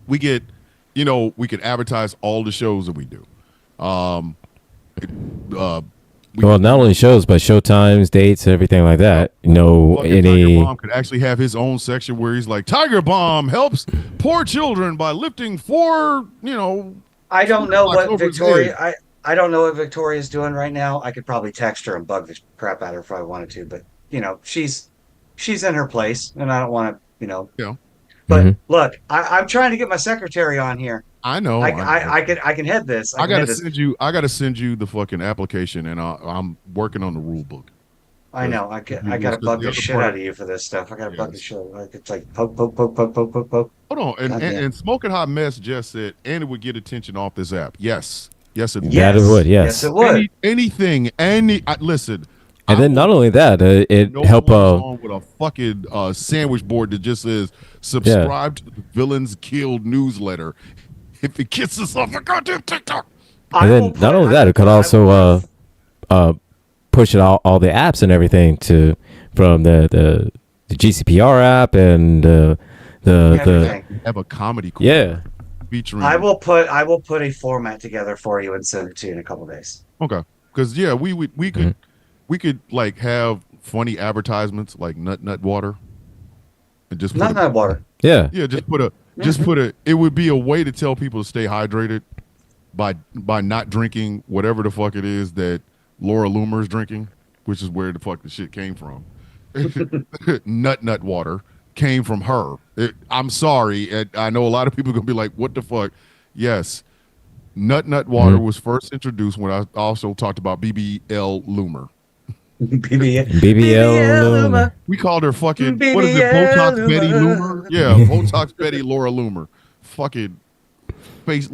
we get we could advertise all the shows that we do. Well, not only shows, but showtimes, dates, everything like that. Fucking Tiger Any. Bomb could actually have his own section where he's like, Tiger Bomb helps poor children by lifting 4, I don't know Like what over his Victoria. I don't know what Victoria's doing right now. I could probably text her and bug the crap out of her if I wanted to, but she's in her place, and I don't want to. Yeah. But Mhm. look, I'm trying to get my secretary on here. I know. I can head this. I can gotta head this. send you. I gotta send you the fucking application, and I'm working on the rule book. I know. I gotta the bug the other shit part- out of you for this stuff. I gotta bug the Yes. shit. Like, it's like poke, poke, poke, poke, poke, poke, poke. Hold on, Goddamn. and Smoking Hot Mess just said, and it would get attention off this app. Yes, it would. That it would, yes. Yes, it would. Anything, listen. And I then not will- only that, it no help. one's on with a fucking sandwich board that just says subscribe to the Villains Killed newsletter. If it kisses off a goddamn TikTok. I And will then not put- only I that, will it could put- I also will- push it all the apps and everything from the GCPR app and the everything. Have a comedy corner yeah. featuring. I will put a format together for you and send it to you in a couple days. Okay, because we could like have funny advertisements like nut water, and just put Not water. Yeah. just put a. It would be a way to tell people to stay hydrated by not drinking whatever the fuck it is that Laura Loomer is drinking, which is where the fuck the shit came from. nut water came from her. I'm sorry, and I know a lot of people are gonna be like, "What the fuck?" Yes, nut water was first introduced when I also talked about BBL Loomer. BBL. BBL. We called her fucking BBL what is it? Botox Loomer. Betty Loomer. Yeah, Botox Betty Laura Loomer. Fucking face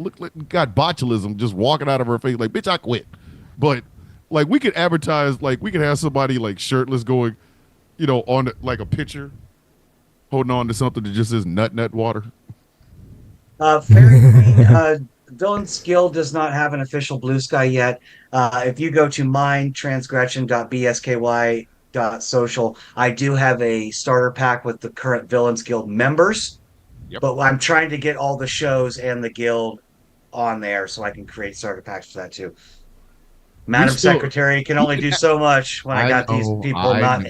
got botulism just walking out of her face like, bitch, I quit. But like we could advertise, like we could have somebody like shirtless going, on like a picture, holding on to something that just says nut water. Fairy Queen, Villain's Guild does not have an official Blue Sky yet. If you go to minetransgression.bsky.social, I do have a starter pack with the current Villains Guild members. Yep. But I'm trying to get all the shows and the guild on there so I can create starter packs for that too. Madam Secretary can only do so much when I got these people not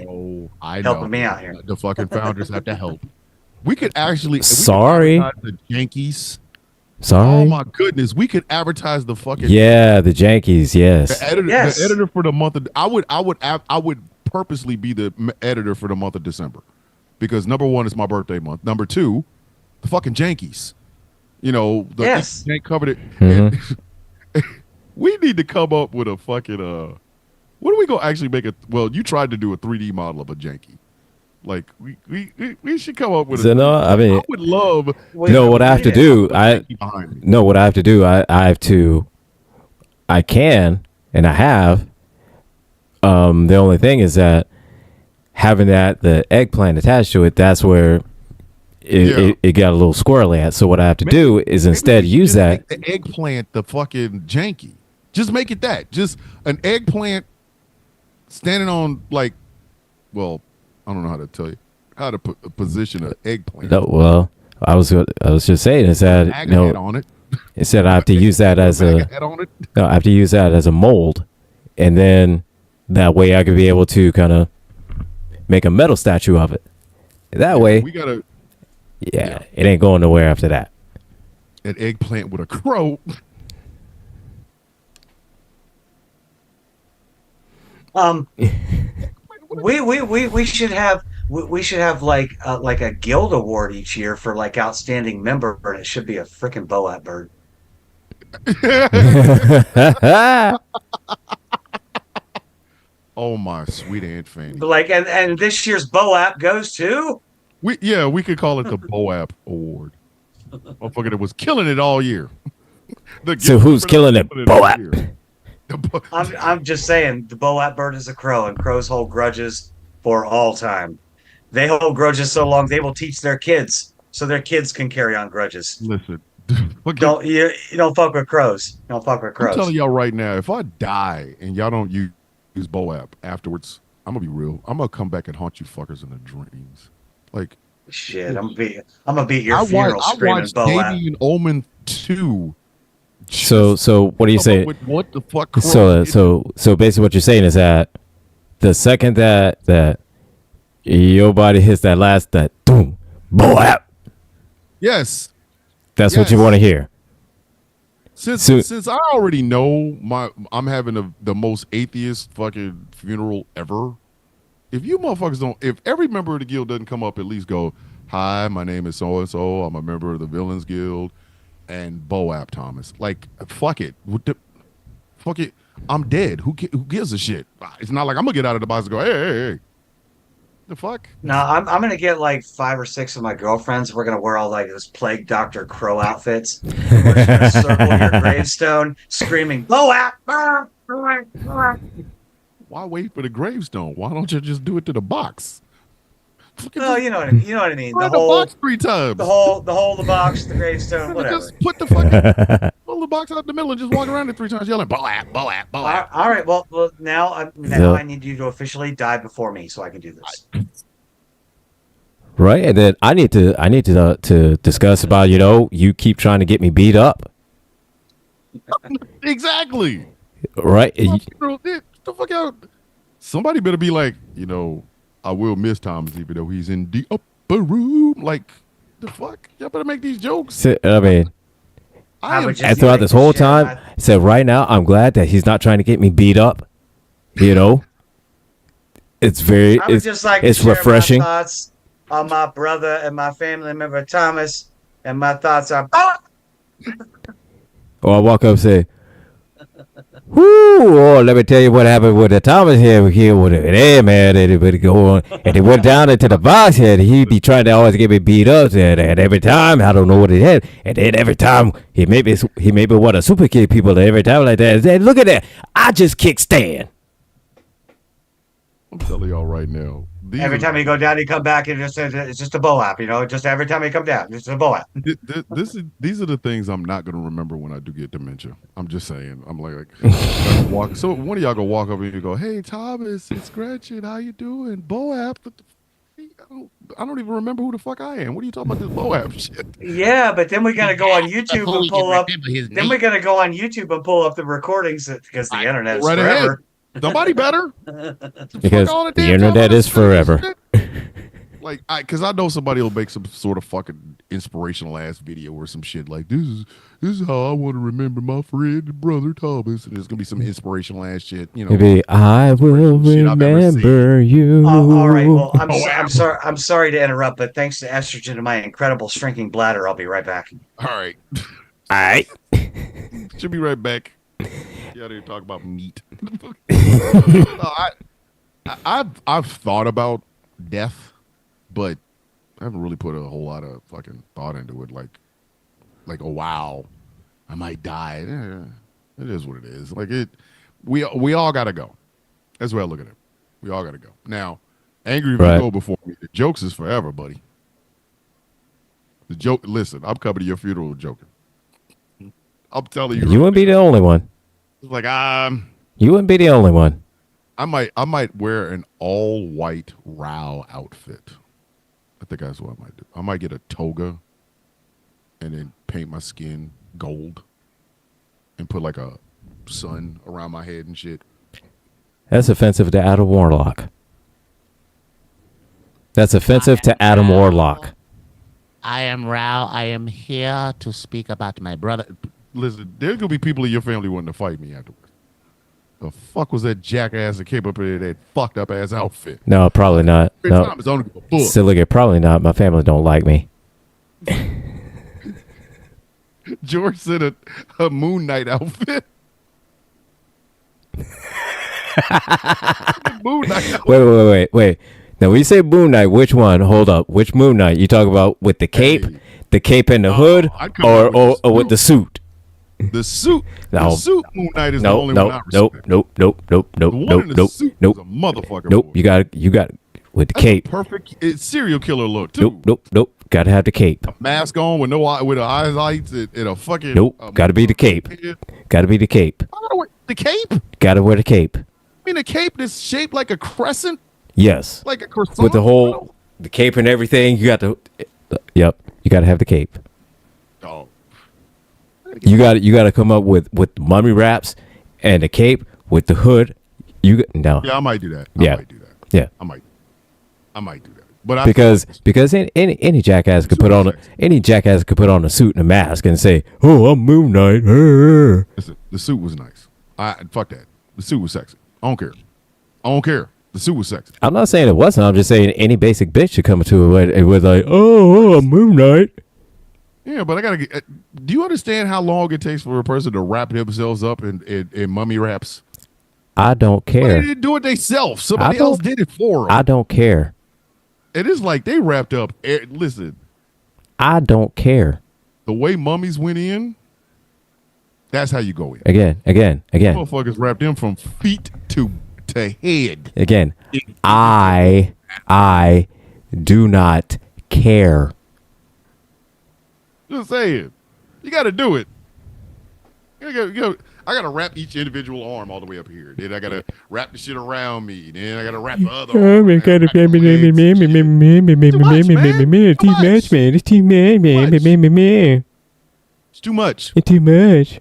helping me out here. The fucking founders have to help. We could actually. Sorry. We could advertise the Yankees. Sorry. Oh my goodness, we could advertise the fucking Yeah, the Yankees. Yes. the editor. Yes. The editor for the month of. I would purposely be the editor for the month of December, because number one, it's my birthday month. Number two, the fucking Yankees. The Yes. Yank covered it. Mhm. We need to come up with a fucking what are we gonna actually make well, you tried to do a 3D model of a janky. Like we should come up with So no, I mean, I would love no. What I have to do, behind me. no. What I have to do, I can, and I have. The only thing is that having the eggplant attached to it, that's where it got a little squirrely at. So what I have to do is instead Maybe we use just that. make the eggplant the fucking janky. Just make it that. Just an eggplant standing on like, well, I don't know how to tell you how to position an eggplant. No, well, I was just saying is that MAGA hat on it. instead I have to use that as MAGA a hat on it. no, I have to use that as a mold, and then that way I could be able to kind of make a metal statue of it. That way, We got yeah, it ain't going nowhere after that. an eggplant with a crow. We should have like a guild award each year for like outstanding member, and it should be a freaking Boat bird. Oh my sweet Aunt Fanny. But like, and this year's Boat goes to We could call it the BOAP Award. Motherfucker that was killing it all year. So who's killing it? all BOAP. year. I'm just saying the Boat bird is a crow, and crows hold grudges for all time. They hold grudges so long they will teach their kids, so their kids can carry on grudges. Listen, You don't fuck with crows. You don't fuck with I'm crows. telling y'all right now, if I die and y'all don't use BOAP afterwards, I'm gonna be real. I'm gonna come back and haunt you fuckers in the dreams. Like Shit, I'm gonna be at your I funeral watched screaming Boat. Damien Omen to. So what are you come up saying? with what the fuck? So basically, what you're saying is that the second that your body hits that boom, boy, yes. that's what you Yes. want to hear. Since I already know I'm having the most atheist fucking funeral ever. If you motherfuckers don't, if every member of the guild doesn't come up, at least go, "Hi, my name is so and so. I'm a member of the Villains Guild," and Boap Thomas. Like, fuck it. Fuck it. I'm dead. Who gives a shit? It's not like I'm gonna get out of the box and go, hey. The fuck? No, I'm gonna get like 5 or 6 of my girlfriends. We're gonna wear all like this plague Dr. Crow outfits. We're just gonna circle your gravestone, screaming, "Boap!" Why wait for the gravestone? Why don't you just do it to the box? Fucking Oh, just you know what I mean. You know what I mean. run the box 3 times. The box, the gravestone, whatever. Just put the fucking pull the box out the middle and just walk around it 3 times yelling, "Boap, boap, boap." All right. Well, now I need you to officially die before me so I can do this. Right, and then I need to discuss about you keep trying to get me beat up, Exactly. right? Get the fuck out. Somebody better be like, I will miss Thomas even though he's in the upper room. Like, the fuck? Y'all better make these jokes. I mean, I would just and throughout like this to whole share time, my- I said right now I'm glad that he's not trying to get me beat up. It's very I would it's, just like it's to share refreshing. my thoughts on my brother and my family member Thomas, and my thoughts are. Or I walk up and say, "Whoo! Oh, let me tell you what happened with the Thomas here with it. Hey, man, and it go on, and he went down into the box here. And he be trying to always get me beat up, and every time I don't know what he had, and then every time he made me want to super kick people. And every time like that, and said, look at that, I just kick Stan. I'm telling y'all right now. Every time you go down, you come back, and it's just a Boap, Just every time you come down, it's a Boap. These are the things I'm not gonna remember when I do get dementia. I'm just saying. I'm like walk. So one of y'all go walk over and you go, "Hey Thomas, it's Gretchen. How you doing? Boap." I don't even remember who the fuck I am. What are you talking about this Boap shit? Yeah, but then we gotta go on YouTube Before and we pull can up. remember his Then name. we gotta go on YouTube and pull up the recordings because the internet's Right ahead. forever. Somebody better. Because Fuck all the damn internet time is I forever. shit. Like, because I know somebody will make some sort of fucking inspirational ass video or some shit like this is how I want to remember my friend and brother Thomas, and there's gonna be some inspirational ass shit, Maybe I will Shit I've ever remember you. All right. Well, I'm sorry. I'm sorry to interrupt, but thanks to estrogen and my incredible shrinking bladder, I'll be right back. All right, All right. should be right back. You out here talk about meat. No, I've thought about death, but I haven't really put a whole lot of fucking thought into it. Like, oh wow, I might die. It is what it is. Like it, we all gotta go. That's the way I look at it. We all gotta go. Now, angry if Right. you go before me. The jokes is forever, buddy. The joke. Listen, I'm coming to your funeral joking. I'm telling you. You wouldn't be the only one. It's like You wouldn't be the only one. I might wear an all white Rao outfit. I think that's what I might do. I might get a toga and then paint my skin gold and put like a sun around my head and shit. That's offensive to Adam Warlock. That's offensive to Adam Warlock. I am Rao. I am here to speak about my brother. Listen, there's gonna be people in your family wanting to fight me afterwards. The fuck was that jackass that came up in that fucked up ass outfit? No, probably not. Every No. time it's only a book. So look at probably not. My family don't like me. George said a Moon Knight outfit. Moon Knight outfit. Wait. Now, when you say Moon Knight, which one? Hold up. Which Moon Knight? You talk about with the cape, Hey. the cape and the hood, I'd come up or with the suit? The suit. No. The suit Moon Knight is the Nope, only one I nope, respect. nope. The one in the suit is a motherfucker. Nope. boy. You got with the That's a cape. perfect serial killer look too. Nope. Got to have the cape. Mask on with no eye, with eyes lights and a fucking. Nope. Got to be the cape. Got to be the cape. I gotta wear the cape. I Got to wear the cape. mean, a cape that's shaped like a crescent, Yes. like a croissant. With the whole the cape and everything, you got to. Yep. You got to have the cape. Oh, You got to come up with mummy wraps and the cape with the hood. No. Yeah, I might do that. Yeah. I might do that. Yeah. I might do that. But because any jackass could put on a suit and a mask and say, "Oh, I'm Moon Knight." listen, the suit was nice. Fuck that. The suit was sexy. I don't care. The suit was sexy. I'm not saying it wasn't. I'm just saying any basic bitch should come to it with like, "Oh, I'm Moon Knight." Yeah, but I gotta get. Do you understand how long it takes for a person to wrap themselves up in mummy wraps? I don't But care. they didn't do it themselves. Somebody I don't- else did it for them. I don't care. It is like they wrapped up. Listen, I don't care. the way mummies went in, that's how you go in. Again. Motherfuckers wrapped them from feet to head. Again. I do not care. Just saying, you got to do it. I got to wrap each individual arm all the way up here. Then I got to wrap the shit around me. Then I got to wrap the other arm. It's too much, man. It's too much. It's too much. It's too much.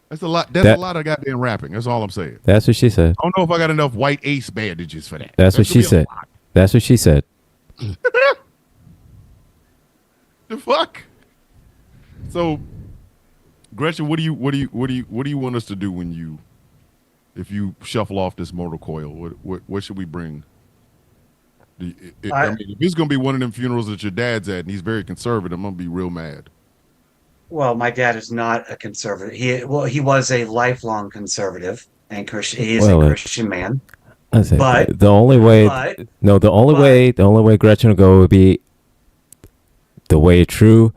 That's a lot. That's a lot of goddamn wrapping. That's all I'm saying. That's what she said. I don't know if I got enough white ace bandages for that. That's what gonna she be a said. lot. That's what she said. The fuck? So, Gretchen, what do you want us to do if you shuffle off this mortal coil? What should we bring? I mean, if it's gonna be one of them funerals that your dad's at, and he's very conservative, I'm gonna be real mad. Well, my dad is not a conservative. He was a lifelong conservative and Christian. He is a Christian man. I said, But the only way Gretchen would go would be the way a true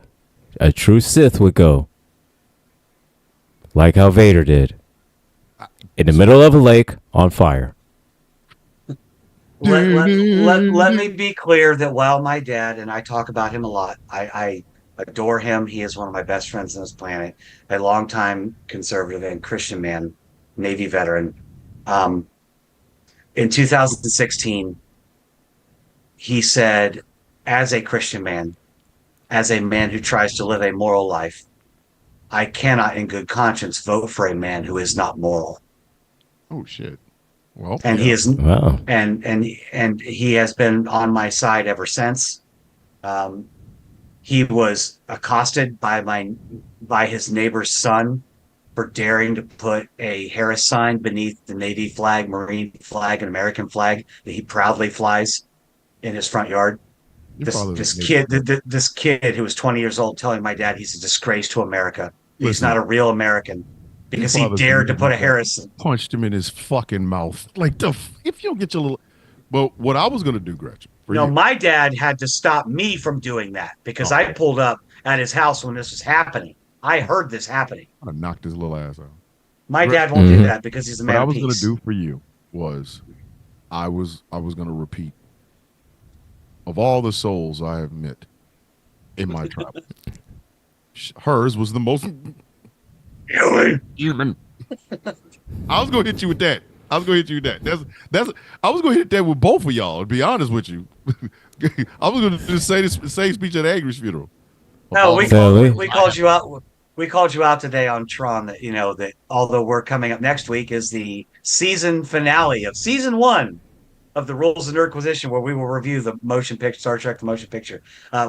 Sith would go, like how Vader did, in the middle of a lake on fire. Let me be clear that while my dad, and I talk about him a lot, I adore him. He is one of my best friends on this planet, a longtime conservative and Christian man, Navy veteran. In 2016, he said, as a Christian man, as a man who tries to live a moral life, I cannot in good conscience vote for a man who is not moral. Oh shit. Well, and he is Wow. and he has been on my side ever since. He was accosted by his neighbor's son for daring to put a Harris sign beneath the Navy flag, Marine flag, and American flag that he proudly flies in his front yard. This kid who was 20 years old telling my dad he's a disgrace to America. He's not a real American because he dared to put a Harris. Punched him in his fucking mouth. Like if you don't get your little. But what I was gonna do, Gretchen. My dad had to stop me from doing that because I pulled up at his house when this was happening. I heard this happening. I knocked his little ass out. My dad won't do that because he's a man What I of was peace. gonna do for you was, I was gonna repeat. Of all the souls I have met in my travels, hers was the most human. I was gonna hit you with that. I was gonna hit that with both of y'all. To be honest with you, I was gonna just say this same speech at Agri's funeral. No, we called you out. We called you out today on Tron that that although we're coming up next week is the season finale of season 1 of the Rules of Nerdquisition, where we will review the motion picture, Star Trek: The Motion Picture.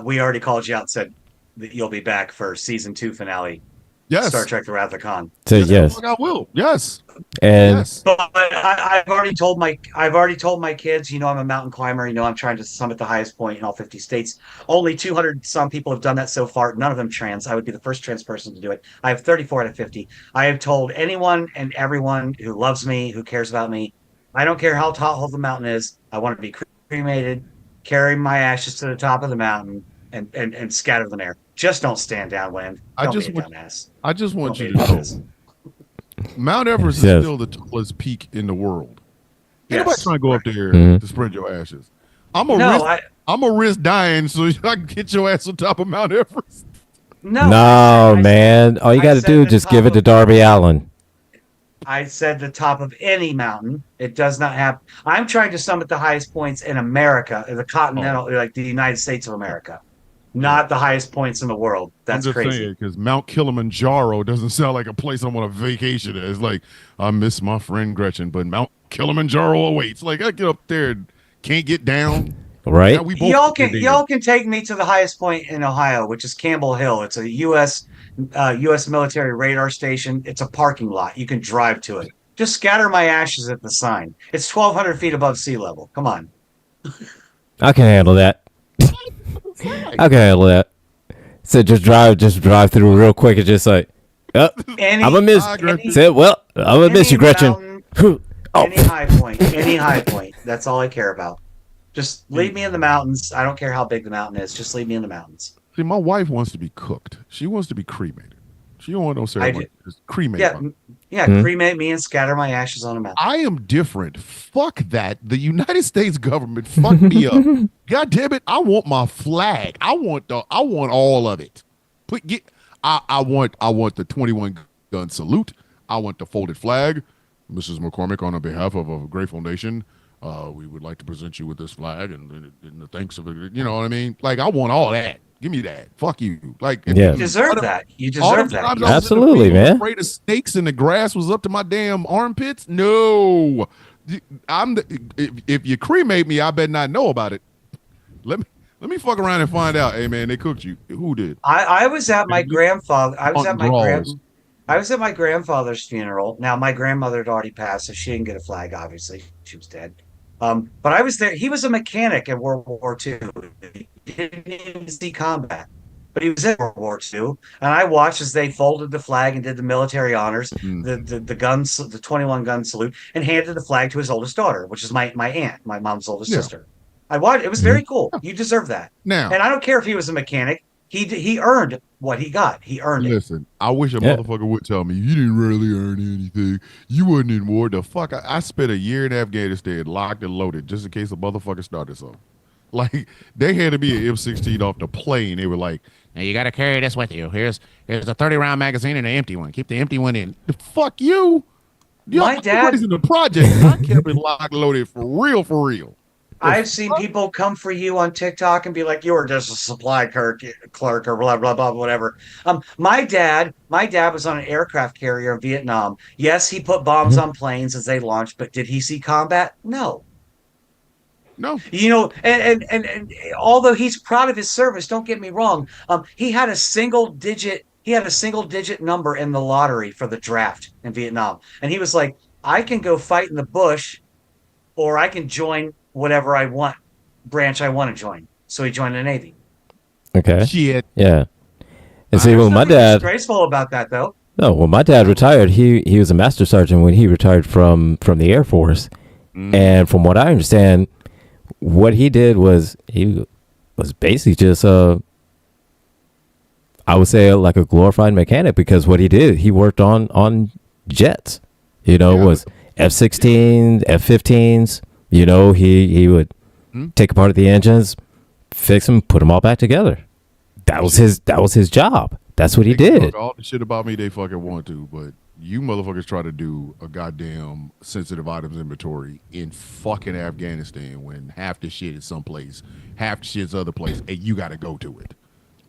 We already called you out and said that you'll be back for season 2 finale. Yes. Star Trek: The Wrath of Khan. So yes, I will. Yes. and Yes. But I've already told my kids. I'm a mountain climber. I'm trying to summit the highest point in all 50 states. Only 200 some people have done that so far. None of them trans. I would be the first trans person to do it. I have 34 out of 50. I have told anyone and everyone who loves me, who cares about me, I don't care how tall the mountain is. I want to be cremated, carry my ashes to the top of the mountain, and scatter them there. Just don't stand downwind. Don't be a dumbass. I just want Don't you be to a know, dumbass. Mount Everest is Yes. still the tallest peak in the world. Ain't Yes. nobody trying to go up there Mhm. to spread your ashes. I'm a risk dying so I can get your ass on top of Mount Everest. no, man. All you I got to said do the is just top give it to of- Darby Allen. I said the top of any mountain. It does not have. I'm trying to summit the highest points in America, the continental, like the United States of America. not the highest points in the world. That's I'm just crazy. saying, because Mount Kilimanjaro doesn't sound like a place I want to vacation at. It's like, I miss my friend Gretchen, but Mount Kilimanjaro awaits. Like, I get up there and can't get down. Right? Now we both Y'all can take me to the highest point in Ohio, which is Campbell Hill. It's a U.S. military radar station. It's a parking lot. You can drive to it. Just scatter my ashes at the sign. It's 1,200 feet above sea level. Come on. I can handle that. I can handle that. So just drive through real quick and just like, oh, Any, I'm gonna miss. any- Say, well, I'm gonna miss you, Gretchen. mountain, Oh, Any high point. Any high point. That's all I care about. Just leave me in the mountains. I don't care how big the mountain is. Just leave me in the mountains. See, my wife wants to be cooked. She wants to be cremated. She don't want no ceremony. Just cremate. Yeah, her. yeah. Hmm. Cremate me and scatter my ashes on a mountain. I am different. Fuck that. The United States government fucked me up. God damn it. I want my flag. I want all of it. I want the 21 gun salute. I want the folded flag. Mrs. McCormick, on behalf of a Grateful Nation, we would like to present you with this flag and the thanks of it. You know what I mean? Like, I want all that. Give me that. Fuck you. Like, Yeah. You deserve that. You all deserve the that. times I was in the Absolutely, field man. Afraid of snakes and the grass was up to my damn armpits. No, if you cremate me, I better not know about it. Let me fuck around and find out. Hey man, they cooked you. Who did? I was at my grandfather. I was On at my grandfather's funeral. Now my grandmother had already passed, so she didn't get a flag. Obviously, she was dead. But I was there. He was a mechanic in World War II. He didn't even see combat, but he was in World War II. And I watched as they folded the flag and did the military honors, the guns, the 21 gun salute, and handed the flag to his oldest daughter, which is my aunt, my mom's oldest Yeah. sister. I watched. It was very cool. You deserve that. Now, And I don't care if he was a mechanic. He earned what he got. He earned it. listen, I wish a Yeah. motherfucker would tell me you didn't really earn anything. You wasn't in war. The fuck, I spent a year in Afghanistan locked and loaded just in case a motherfucker started something. Like, they handed me an M16 off the plane. They were like, Now you got to carry this with you. Here's a 30-round magazine and an empty one. Keep the empty one in. fuck you. My dad- in the project. I kept it locked and loaded for real, for real. I've seen people come for you on TikTok and be like, "You were just a supply clerk or blah blah blah whatever." My dad was on an aircraft carrier in Vietnam. Yes, he put bombs on planes as they launched, but did he see combat? No. No. You know, and although he's proud of his service, don't get me wrong. He had a single digit number in the lottery for the draft in Vietnam, and he was like, "I can go fight in the bush, or I can join whatever I want, branch I want to join." So he joined the Navy. okay. Shit. Yeah. And see, There's when my nothing dad, disgraceful about that, though. no, when my dad retired, he was a master sergeant when he retired from the Air Force. And from what I understand, what he did was he was basically just I would say like a glorified mechanic, because what he did, he worked on jets. You know, Yeah. was F-16s, F-15s. You know, he would take apart the engines, fix them, put them all back together. That was his job. That's what he They can did. talk all the shit about me they fucking want to, but you motherfuckers try to do a goddamn sensitive items inventory in fucking Afghanistan when half the shit is someplace, half the shit's other place, and you got to go to it.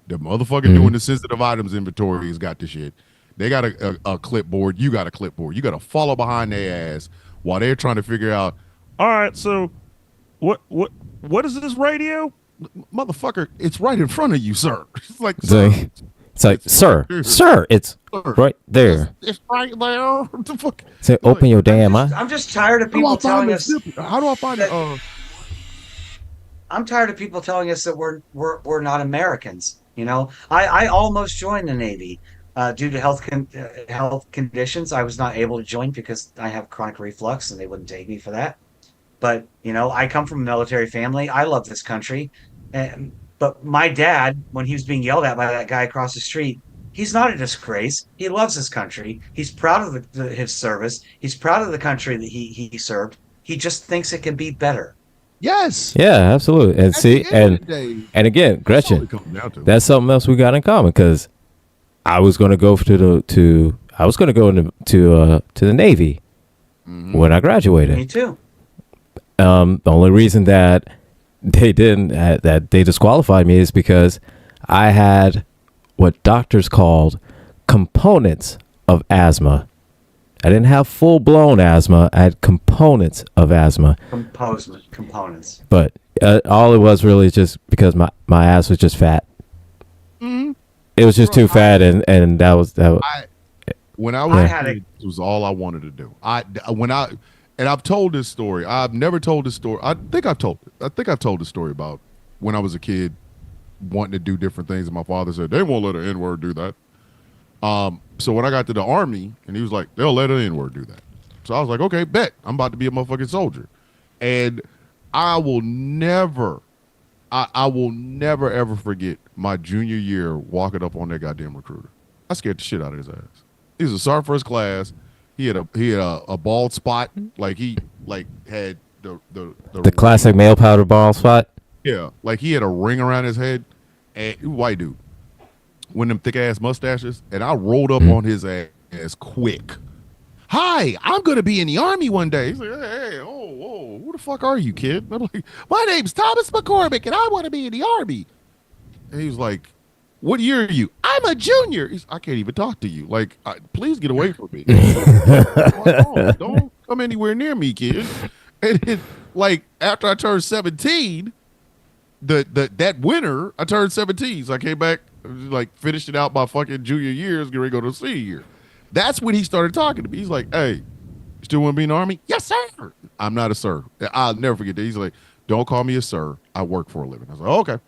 The motherfucker doing the sensitive items inventory has got the shit. They got a clipboard. You got a clipboard. You got to follow behind their ass while they're trying to figure out, All right, so what is this radio? motherfucker, it's right in front of you, sir. It's like, So, sir, it's like, sir, it's sir, right there. it's right there. What the fuck? Say, open your damn eye. I'm just tired of How do I people telling find us. the zip? How do I find it? I'm tired of people telling us that we're not Americans. You know, I almost joined the Navy due to health conditions. I was not able to join because I have chronic reflux, and they wouldn't take me for that. But you know, I come from a military family. I love this country, but my dad, when he was being yelled at by that guy across the street, he's not a disgrace. He loves his country. He's proud of his service. He's proud of the country that he served. He just thinks it can be better. Yes. Yeah, absolutely. And At see, the end of the day, and again, that's all Gretchen, it comes down to. that's something else we got in common, because I was going to go into the Navy when I graduated. Me too. The only reason that they disqualified me is because I had what doctors called components of asthma. I didn't have full blown asthma. I had components of asthma. Components. But all it was really just because my ass was just fat. Mhm. It was just too fat, and that was. When I was I a had a- kid, it was all I wanted to do. And I've told this story. I've never told this story. I think I've told the story about when I was a kid wanting to do different things, and my father said they won't let an N-word do that. So when I got to the Army, and he was like, they'll let an N-word do that. So I was like, okay, bet. I'm about to be a motherfucking soldier. And I will never ever forget my junior year walking up on that goddamn recruiter. I scared the shit out of his ass. He was a sergeant first class. He had a bald spot, like he had The classic male powder ball spot. yeah, like he had a ring around his head, and white dude, one of them thick ass mustaches, and I rolled up on his ass quick. Hi, I'm gonna be in the Army one day. He's like, hey, who the fuck are you, kid? I'm like, my name's Thomas McCormick, and I want to be in the Army. And he was like, what year are you? I'm a junior. I can't even talk to you. Like, please get away from me. Don't come anywhere near me, kid. And then, like, after I turned 17, that winter, I turned 17. So I came back, like, finished it out my fucking junior years, getting ready to go to senior year. That's when he started talking to me. He's like, hey, you still want to be in the Army? Yes, sir. I'm not a sir. I'll never forget that. He's like, don't call me a sir. I work for a living. I was like, okay.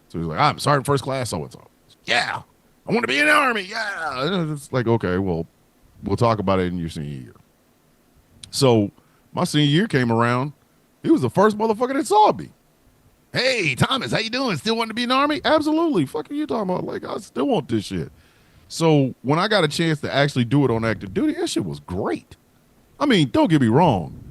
So he's like, I'm sergeant first class, so-and-so. Yeah, I want to be in the Army. Yeah. And it's like, okay, well, we'll talk about it in your senior year. So my senior year came around. He was the first motherfucker that saw me. Hey, Thomas, how you doing? Still want to be in the Army? Absolutely. Fuck are you talking about? Like, I still want this shit. So when I got a chance to actually do it on active duty, that shit was great. I mean, don't get me wrong.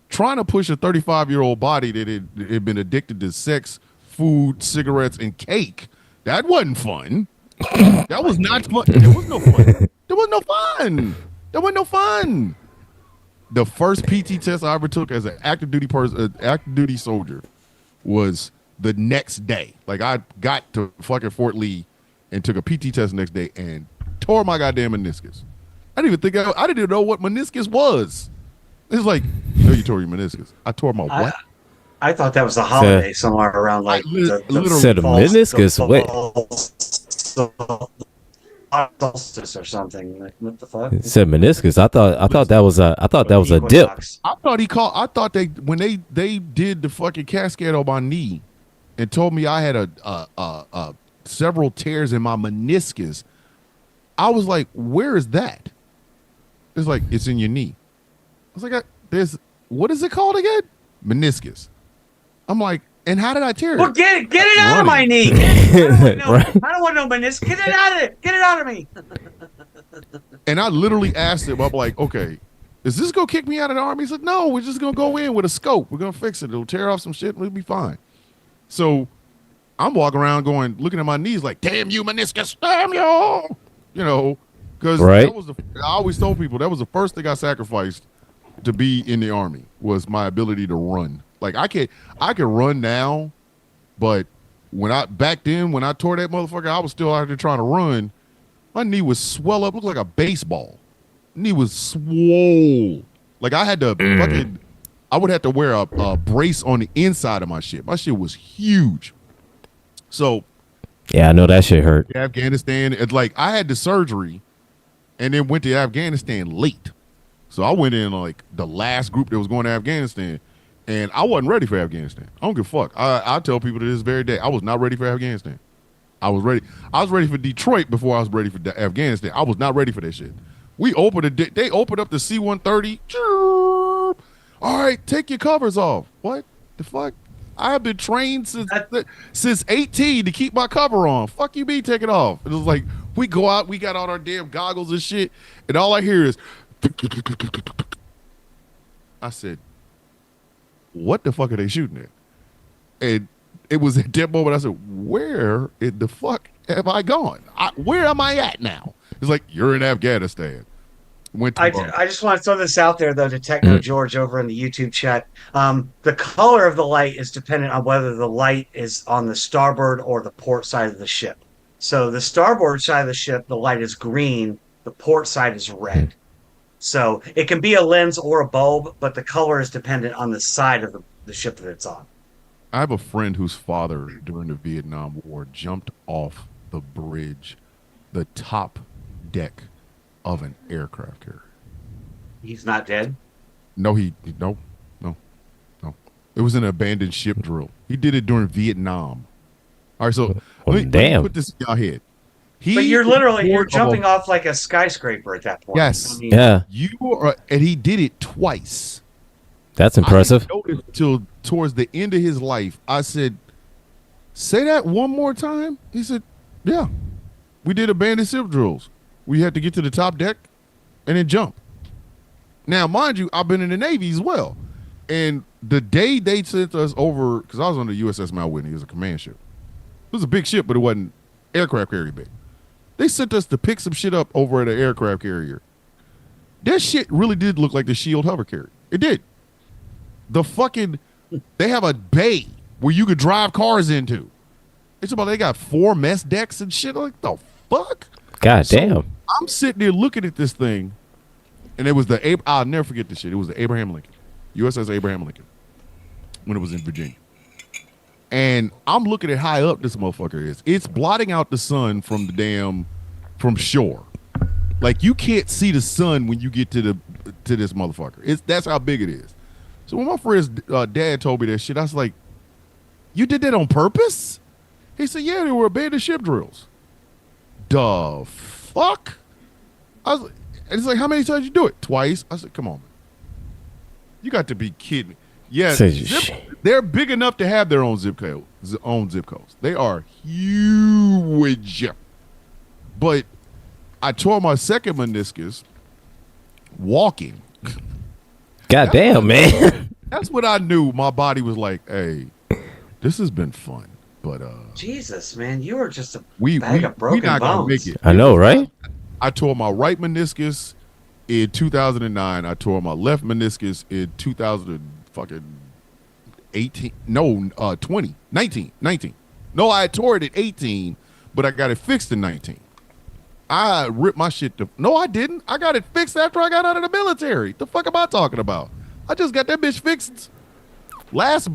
Trying to push a 35-year-old body that had been addicted to sex, food, cigarettes, and cake, that wasn't fun. That was not fun. There was no fun. There was no fun. There was no fun. The first PT test I ever took as an active duty soldier was the next day. Like, I got to fucking Fort Lee and took a PT test the next day and tore my goddamn meniscus. I didn't even know what meniscus was. It's like, you know, you tore your meniscus. I tore my what? I thought that was a holiday somewhere around like Said a meniscus. Wait. Solstice or something. Like, what the fuck? It said meniscus. I thought that was a dip. Equinox. When they did the fucking cascade on my knee and told me I had a several tears in my meniscus, I was like, where is that? It's like, it's in your knee. I was like, what is it called again? Meniscus. I'm like, and how did I tear it? Well, get it out of my knee. I don't want no meniscus. Get it out of it. Get it out of me. And I literally asked him, I'm like, okay, is this going to kick me out of the Army? He said, no, we're just going to go in with a scope. We're going to fix it. It'll tear off some shit and we'll be fine. So I'm walking around looking at my knees like, damn you, meniscus, damn you. You know, because right. I always told people that was the first thing I sacrificed to be in the Army was my ability to run. Like, I can run now, but back then when I tore that motherfucker, I was still out there trying to run. My knee was swell up, looked like a baseball. Knee was swole. Like, I had to I would have to wear a brace on the inside of my shit. My shit was huge. So yeah, I know that shit hurt. Afghanistan, it's like I had the surgery and then went to Afghanistan late. So I went in like the last group that was going to Afghanistan, and I wasn't ready for Afghanistan. I don't give a fuck. I tell people to this very day, I was not ready for Afghanistan. I was ready for Detroit before I was ready for Afghanistan. I was not ready for that shit. They opened up the C-130. All right, take your covers off. What the fuck? I have been trained since 18 to keep my cover on. Fuck you, me, take it off. It was like, we go out, we got all our damn goggles and shit, and all I hear is, I said, what the fuck are they shooting at? And it was at that moment I said, where in the fuck have I gone? Where am I at now? It's like, you're in Afghanistan. Went I, to I just want to throw this out there though to Techno George over in the YouTube chat. The color of the light is dependent on whether the light is on the starboard or the port side of the ship. So the starboard side of the ship, the light is green. The port side is red. So it can be a lens or a bulb, but the color is dependent on the side of the ship that it's on. I have a friend whose father during the Vietnam War jumped off the bridge, the top deck of an aircraft carrier. He's not dead. No. It was an abandoned ship drill. He did it during Vietnam. All right, so let me damn. put this in your head. But you're jumping off like a skyscraper at that point. Yes. I mean, Yeah, And he did it twice. that's impressive. I didn't notice till towards the end of his life. I said, "Say that one more time." He said, "Yeah, we did abandoned ship drills. We had to get to the top deck and then jump." Now, mind you, I've been in the Navy as well, and the day they sent us over, because I was on the USS Mount Whitney, it was a command ship. It was a big ship, but it wasn't aircraft carrier big. They sent us to pick some shit up over at an aircraft carrier. That shit really did look like the Shield hover carrier. It did. They have a bay where you could drive cars into. It's about they got 4 mess decks and shit. Like the fuck? God So, damn. I'm sitting there looking at this thing, and it was I'll never forget this shit. It was the Abraham Lincoln, USS Abraham Lincoln, when it was in Virginia. And I'm looking at how up this motherfucker is. It's blotting out the sun from from shore. Like you can't see the sun when you get to this motherfucker. That's how big it is. So when my friend's dad told me that shit, I was like, "You did that on purpose?" He said, "Yeah, they were abandoned ship drills." The fuck? And it's like, "How many times you do it?" "Twice." I said, "Come on, man. You got to be kidding me." Yeah, they're big enough to have their own zip codes. They are huge. But I tore my second meniscus walking. God damn, man. That's when I knew my body was like, "Hey, this has been fun." But Jesus, man, you are just a we bag of broken not gonna bones. make it. I know, right? I tore my right meniscus in 2009. I tore my left meniscus in 2018. No, 19. No, I tore it at 18, but I got it fixed in 19. I ripped my shit to. No, I didn't. I got it fixed after I got out of the military. The fuck am I talking about? I just got that bitch fixed last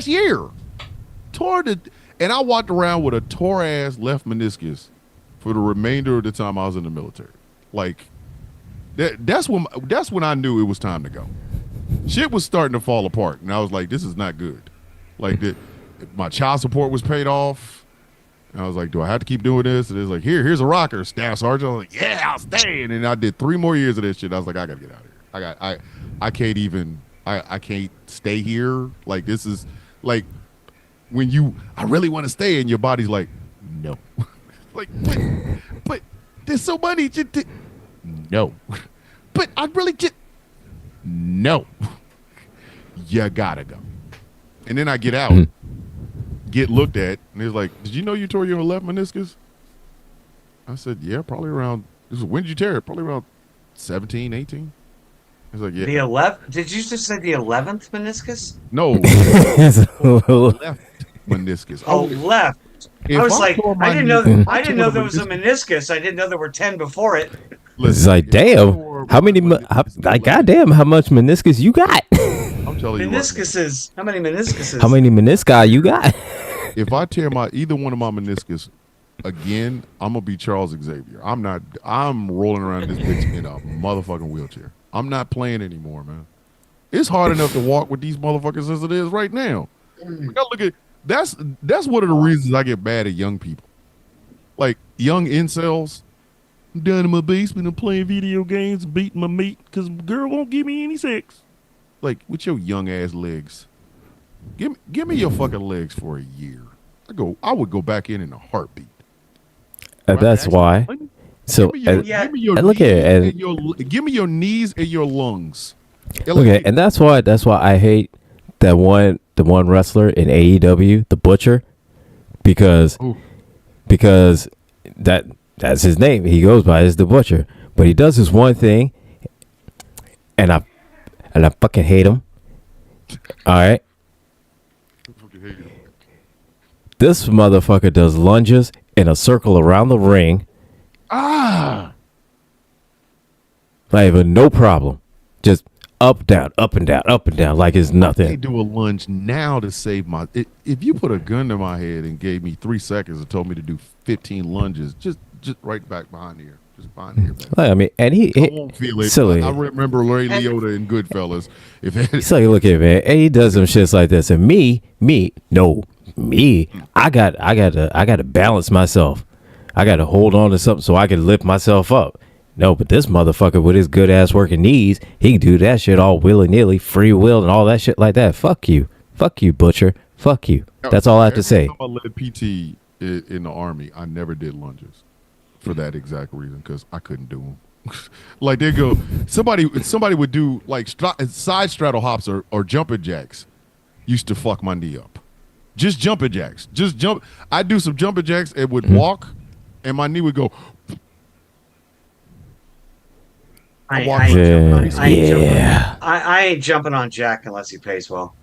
year. And I walked around with a tore ass left meniscus for the remainder of the time I was in the military. Like that's when I knew it was time to go. Shit was starting to fall apart, and I was like, "This is not good." Like my child support was paid off. And I was like, "Do I have to keep doing this?" And it's like, here's a rocker, Staff Sergeant. I was like, "Yeah, I'll stay." And I did 3 more years of this shit. I was like, "I gotta get out of here. I can't even. I can't stay here. Like this is like when I really want to stay, and your body's like, no, like, but there's so many. No, but I really just no. You gotta go. And then I get out. Get looked at, and he's like, "Did you know you tore your left meniscus?" I said, "Yeah, probably around." When did you tear it? Probably around 17, 18. He's like, "Yeah." The 11th? Did you just say the 11th meniscus? No, left meniscus. Oh, left. If I was I like, tore my I didn't knee- know there was a meniscus. I didn't know there were 10 before it. It's like, if I damn. tore How many? my meniscus, Like, goddamn, how much meniscus you got? I'm telling you, right now, Meniscuses. How many meniscuses? How many menisci you got? if I tear either one of my meniscus again, I'm gonna be Charles Xavier. I'm rolling around this bitch in a motherfucking wheelchair. I'm not playing anymore, man. It's hard enough to walk with these motherfuckers as it is right now. You gotta look at that's one of the reasons I get mad at young people, like young incels. I'm down in my basement and playing video games and beating my meat because girl won't give me any sex. Like with your young ass legs. Give me your fucking legs for a year. I would go back in a heartbeat. That's why. So Give me your look knees here, and give me your knees and your lungs. okay, and that's why I hate the one wrestler in AEW, the Butcher, because that's his name. He goes by as the Butcher, but he does this one thing, and I fucking hate him. All right. Fucking hate him. This motherfucker does lunges in a circle around the ring. Like, with no problem. Just up, down, up and down, up and down, like it's I nothing. do a lunge now to save my. If you put a gun to my head and gave me 3 seconds and told me to do 15 lunges, just right back behind here, just behind here. Man. Like, I mean, and I won't feel it. silly. I remember Ray Liotta in Goodfellas. If So you look at it, man, and he does some shits like this, and me, I gotta balance myself. I gotta hold on to something so I can lift myself up. No, but this motherfucker with his good ass working knees, he can do that shit all willy nilly, free will, and all that shit like that. Fuck you, Butcher. Fuck you. That's all I have to say. I led PT in the Army. I never did lunges for that exact reason because I couldn't do them. Like they go, somebody would do like side straddle hops or jumping jacks. Used to fuck my knee up. Just jumping jacks. Just jump. I'd do some jumping jacks and would walk, and my knee would go. I ain't jumping on Jack unless he pays well.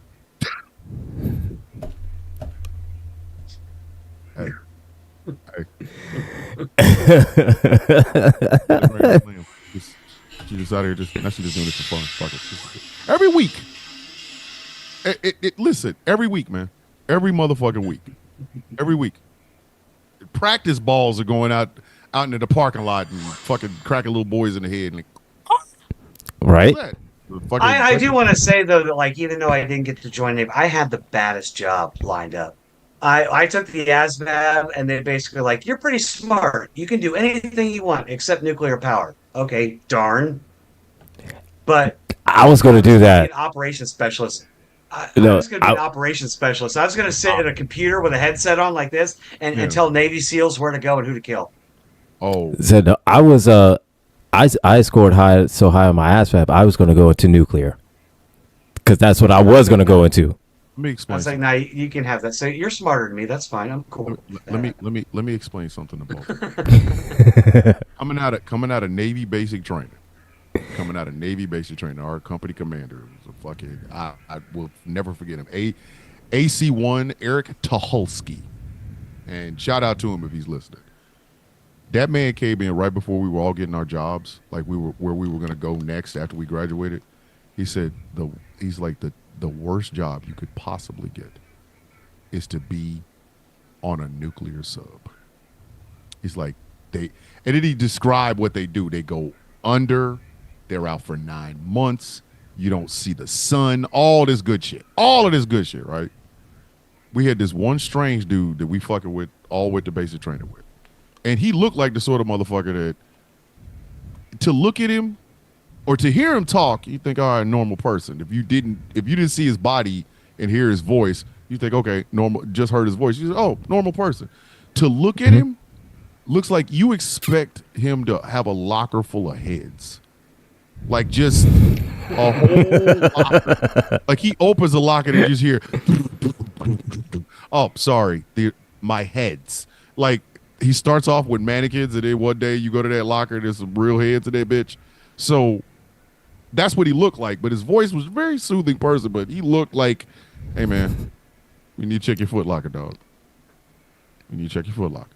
Hey. She just out here now she just doing this for fun. Fuck it. Every week. Listen, every week, man. Every motherfucking week. Every week. Practice balls are going out into the parking lot and fucking cracking little boys in the head and Right? I do want to say though that like even though I didn't get to join Navy, I had the baddest job lined up. I took the ASVAB and they basically like, you're pretty smart. You can do anything you want except nuclear power. Okay, darn. But I was going to do that. An operations specialist. I was going to be an operations specialist. I was going to sit at a computer with a headset on like this and tell Navy SEALs where to go and who to kill. Oh, so no, I was I scored so high on my ASVAB. I was going to go into nuclear because that's what I was going to go into. Let me explain. I was like, "Nah, you can have that. So you're smarter than me. That's fine. I'm cool." Let me explain something about it. coming out of Navy basic training. Our company commander was a fucking. I will never forget him. AC1 Eric Tucholsky, and shout out to him if he's listening. That man came in right before we were all getting our jobs, like we were where we were going to go next after we graduated. He said he's like the worst job you could possibly get is to be on a nuclear sub. He's like and then he described what they do. They go under, they're out for 9 months, you don't see the sun, all this good shit, right? We had this one strange dude that we fucking with, all with the basic training with. And he looked like the sort of motherfucker that to look at him or to hear him talk, you think, all right, normal person. If you didn't see his body and hear his voice, you think, okay, normal, just heard his voice. You say, oh, normal person. To look at him, looks like you expect him to have a locker full of heads. Like just a whole locker. Like he opens a locker and you just hear, oh, sorry, my heads. Like he starts off with mannequins and then one day you go to that locker and there's some real heads in that bitch. So that's what he looked like, but his voice was a very soothing person, but he looked like, hey man, we need to check your foot locker, dog. We need to check your foot locker.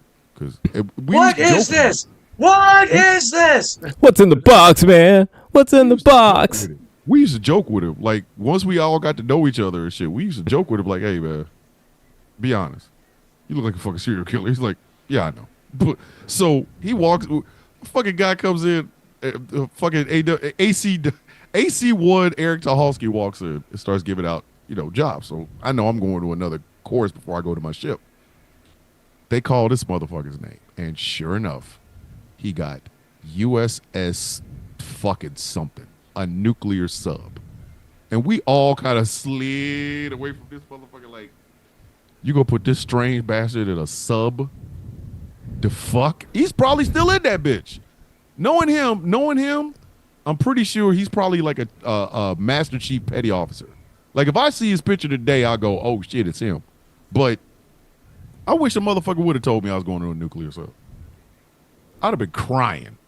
What is this? What is this? What's in the box, man? What's in the box? We used to joke with him. Like, once we all got to know each other and shit, we used to joke with him like, hey, man, be honest. You look like a fucking serial killer. He's like, yeah, I know. But so he walks, a fucking guy comes in, fucking AC1 Eric Tucholsky walks in and starts giving out, jobs. So I know I'm going to another course before I go to my ship. They call this motherfucker's name. And sure enough, he got USS fucking something, a nuclear sub. And we all kind of slid away from this motherfucker like, you gonna put this strange bastard in a sub? The fuck? He's probably still in that bitch. Knowing him, I'm pretty sure he's probably like a Master Chief Petty Officer. Like if I see his picture today, I'll go, oh shit, it's him. But I wish a motherfucker would have told me I was going to a nuclear sub. I'd have been crying.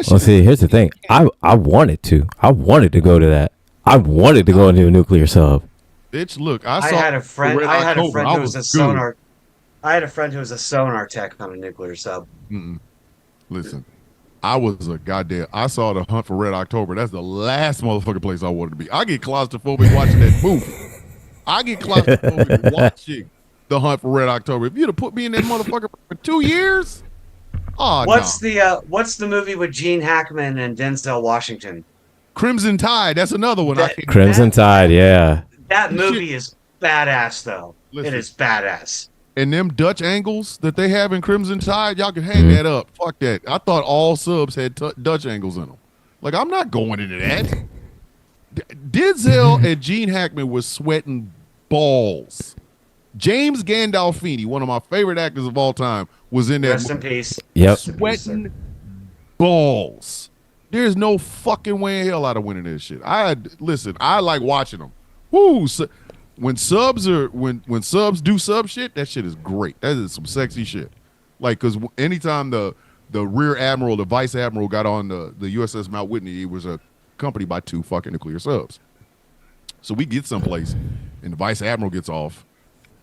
Well, see, here's the thing. I wanted to. I wanted to go to that. I wanted to go into a nuclear sub. Bitch, look, I I saw had a friend. Red I had a October. friend I who was a good. sonar. I had a friend who was a sonar tech on a nuclear sub. Listen, I was a goddamn. I saw the Hunt for Red October. That's the last motherfucking place I wanted to be. I get claustrophobic watching that movie. I get claustrophobic watching the Hunt for Red October. If you'd have put me in that motherfucker for 2 years, What's the movie with Gene Hackman and Denzel Washington? Crimson Tide. That's another one. That- Crimson Tide, yeah. That movie is badass, though. Listen. It is badass. And them Dutch angles that they have in Crimson Tide, y'all can hang that up. Fuck that. I thought all subs had Dutch angles in them. Like, I'm not going into that. Denzel and Gene Hackman was sweating balls. James Gandolfini, one of my favorite actors of all time, was in that Rest in movie. peace. Yep. Sweating balls. There's no fucking way in hell I'd have winning this shit. Listen, I like watching them. Woo! When subs do sub shit, that shit is great. That is some sexy shit. Like, cause anytime the rear admiral, the vice admiral got on the USS Mount Whitney, it was accompanied by 2 fucking nuclear subs. So we get someplace, and the vice admiral gets off,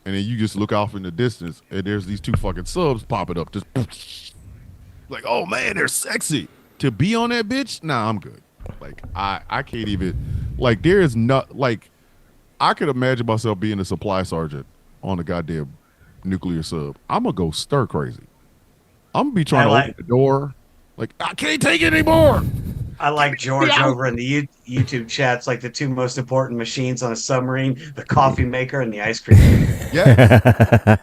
and then you just look off in the distance, and there's these 2 fucking subs popping up, just like, oh man, they're sexy. To be on that bitch, nah, I'm good. Like, I can't even, like, there is not, like, I could imagine myself being a supply sergeant on a goddamn nuclear sub. I'm gonna go stir crazy. I'm gonna be trying to open the door. Like, I can't take it anymore. I like George over in the YouTube chats, like the 2 most important machines on a submarine: the coffee maker and the ice cream maker. Yes.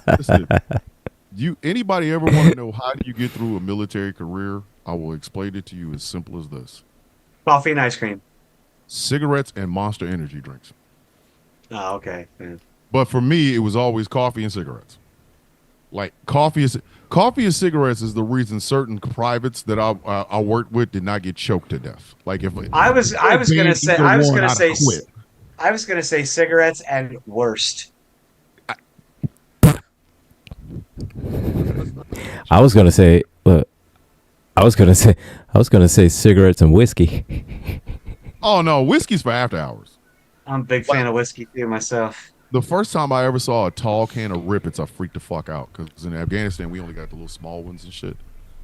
Listen, anybody ever want to know how do you get through a military career? I will explain it to you as simple as this: Coffee and ice cream. cigarettes and Monster energy drinks. Oh, okay. Yeah. But for me, it was always coffee and cigarettes. Like, coffee and cigarettes is the reason certain privates that I worked with did not get choked to death. Like, if I was gonna say cigarettes and worst. I was gonna say cigarettes and whiskey. Oh no, whiskey's for after hours. I'm a big fan of whiskey too myself. The first time I ever saw a tall can of Rippets, I freaked the fuck out because in Afghanistan we only got the little small ones and shit.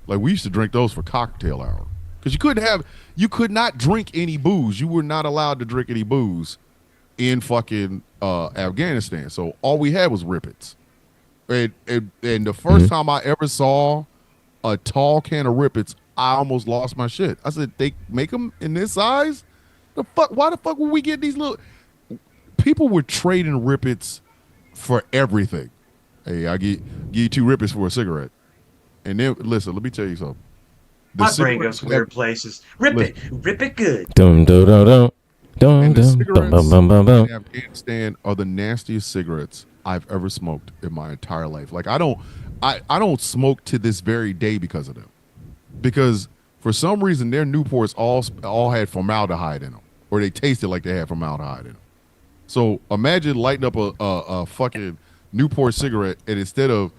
Like, we used to drink those for cocktail hour because you could not drink any booze. You were not allowed to drink any booze in fucking Afghanistan. So all we had was Rippets. And the first time I ever saw a tall can of Rippets, I almost lost my shit. I said, they make them in this size? The fuck? Why the fuck would we get these little? People were trading Rippets for everything. Hey, I give you 2 Rippets for a cigarette. And then, listen, let me tell you something. My brain goes weird places. Rip it good. Dum dum dum dum dum And the dum cigarettes bum bum bum bum. in Afghanistan are the nastiest cigarettes I've ever smoked in my entire life. Like, I don't smoke to this very day because of them. Because for some reason their Newports all had formaldehyde in them, or they tasted like they had formaldehyde in them. So imagine lighting up a fucking Newport cigarette, and instead of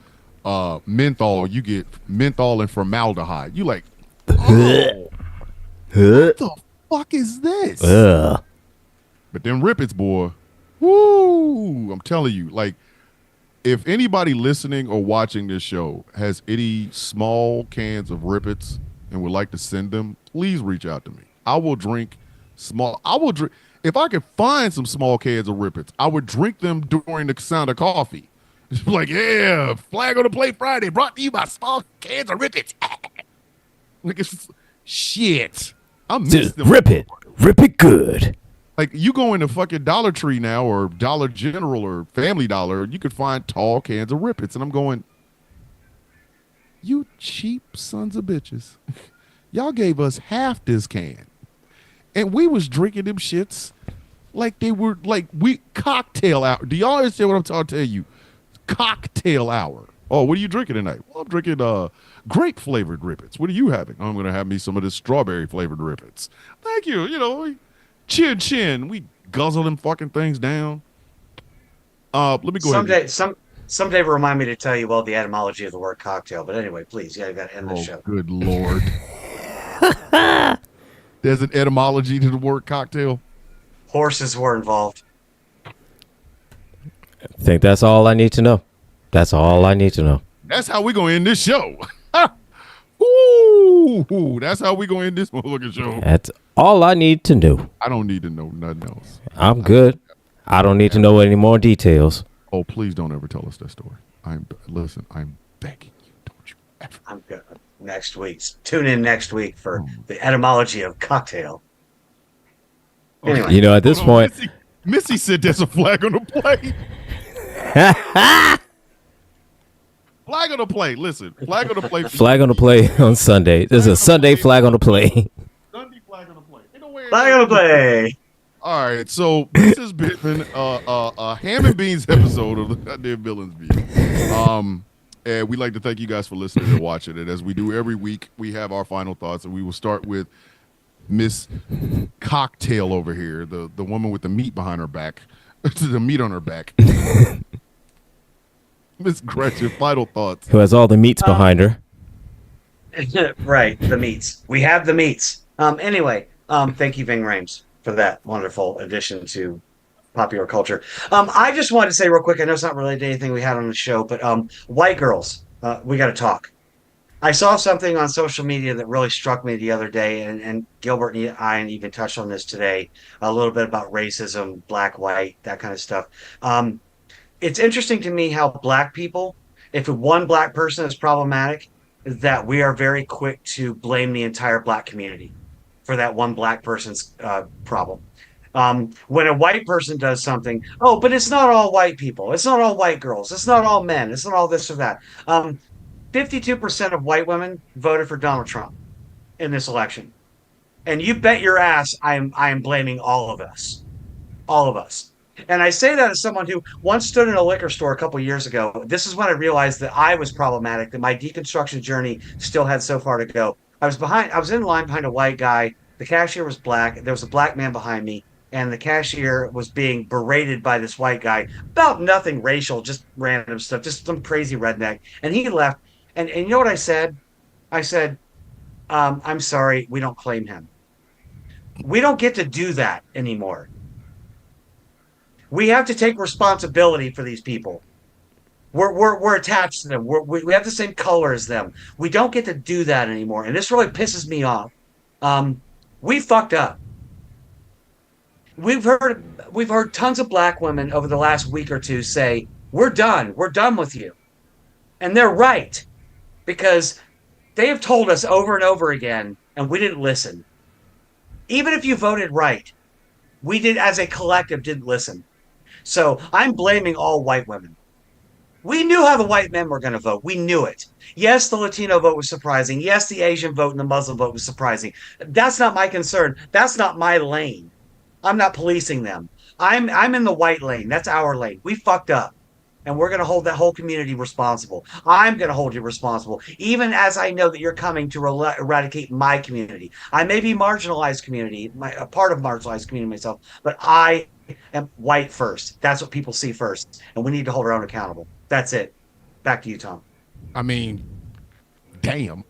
menthol, you get menthol and formaldehyde. You like, oh, what the fuck is this? Ugh. But then Rippets, boy, woo! I'm telling you, like, if anybody listening or watching this show has any small cans of Rippets and would like to send them, please reach out to me. I will drink. If I could find some small cans of Rippets, I would drink them during the sound of coffee. It's like, yeah, Flag on the Plate Friday brought to you by small cans of Rippets. Like, it's shit. I miss them. Rip it good. Like, you go into fucking Dollar Tree now or Dollar General or Family Dollar, you could find tall cans of Rippets. And I'm going, you cheap sons of bitches. Y'all gave us half this can. And we was drinking them shits like they were, like, we cocktail hour. Do y'all understand what I'm trying to tell you? Cocktail hour. Oh, what are you drinking tonight? Well, I'm drinking grape flavored Rippets. What are you having? I'm going to have me some of this strawberry flavored Rippets. Thank you. You know, chin. We guzzle them fucking things down. Let me go ahead. Someday remind me to tell you the etymology of the word cocktail. But anyway, please, yeah, I got to end the show. Good Lord. There's an etymology to the word cocktail. Horses were involved. I think that's all I need to know. That's all I need to know. That's how we gonna end this show. Ooh, that's how we gonna end this motherfucking show. That's all I need to know. I don't need to know nothing else. I'm good. I don't need to know any more details. Oh, please don't ever tell us that story. I'm begging you. Don't you ever. I'm good. Next week. Tune in next week for the etymology of cocktail. Anyway. You know, at this point, Missy said there's a flag on the plate. Flag on the plate. Listen, flag on the plate. flag on the play on Sunday. There's a Sunday flag on the play. Sunday flag on the plate. Ain't no way. Flag on the play. All right, so this has been a ham and beans episode of the Goddamn Villains View. And we'd like to thank you guys for listening and watching it. As we do every week, we have our final thoughts, and we will start with Miss Cocktail over here, the woman with the meat behind her back, the meat on her back. Miss Gretchen, final thoughts. Who has all the meats behind her. Right, the meats. We have the meats. Anyway, thank you, Ving Rhames, for that wonderful addition to popular culture. I just wanted to say real quick, I know it's not related to anything we had on the show, but white girls, we got to talk. I saw something on social media that really struck me the other day, and Gilbert and I even touched on this today, a little bit about racism, black, white, that kind of stuff. It's interesting to me how black people, if one black person is problematic, that we are very quick to blame the entire black community for that one black person's problem. When a white person does something, oh, but it's not all white people. It's not all white girls. It's not all men. It's not all this or that. 52% of white women voted for Donald Trump in this election. And you bet your ass I am blaming all of us. All of us. And I say that as someone who once stood in a liquor store a couple years ago. This is when I realized that I was problematic, that my deconstruction journey still had so far to go. I was in line behind a white guy. The cashier was black. There was a black man behind me, and the cashier was being berated by this white guy about nothing racial, just random stuff, just some crazy redneck. And he left. And you know what I said? I said, I'm sorry, we don't claim him. We don't get to do that anymore. We have to take responsibility for these people. We're attached to them. We have the same color as them. We don't get to do that anymore. And this really pisses me off. We fucked up. We've heard tons of black women over the last week or two say, we're done with you. And they're right, because they have told us over and over again, and we didn't listen. Even if you voted right, we did, as a collective, didn't listen. So I'm blaming all white women. We knew how the white men were going to vote. We knew it. Yes, the Latino vote was surprising. Yes, the Asian vote and the Muslim vote was surprising. That's not my concern. That's not my lane. I'm not policing them. I'm in the white lane. That's our lane. We fucked up. And we're going to hold that whole community responsible. I'm going to hold you responsible, even as I know that you're coming to eradicate my community. I may be marginalized community, a part of marginalized community myself, but I am white first. That's what people see first. And we need to hold our own accountable. That's it. Back to you, Tom. I mean, damn.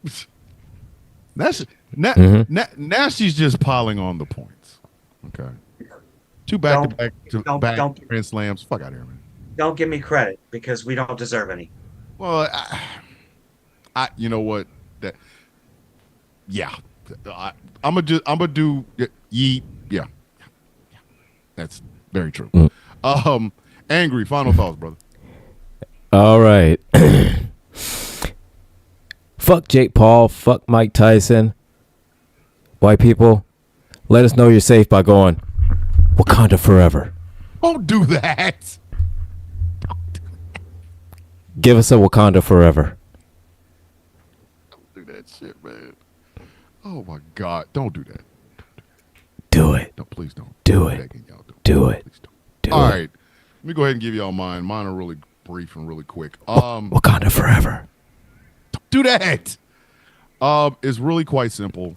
That's now she's just piling on the points. Okay. Two back-to-back Grand Slams. Fuck out of here, man. Don't give me credit because we don't deserve any. Well, I you know what? I'm gonna do yeah. That's very true. Angry, final thoughts, brother. All right. Fuck Jake Paul. Fuck Mike Tyson. White people, let us know you're safe by going Wakanda forever. Don't do that. Give us a Wakanda forever. Don't do that shit, man. Oh my God! Don't do that. Do it. No, please don't. Do it. Do it. Please don't. Do All it. right. Let me go ahead and give y'all mine. Mine are really brief and really quick. Wakanda forever. Don't do that. It's really quite simple.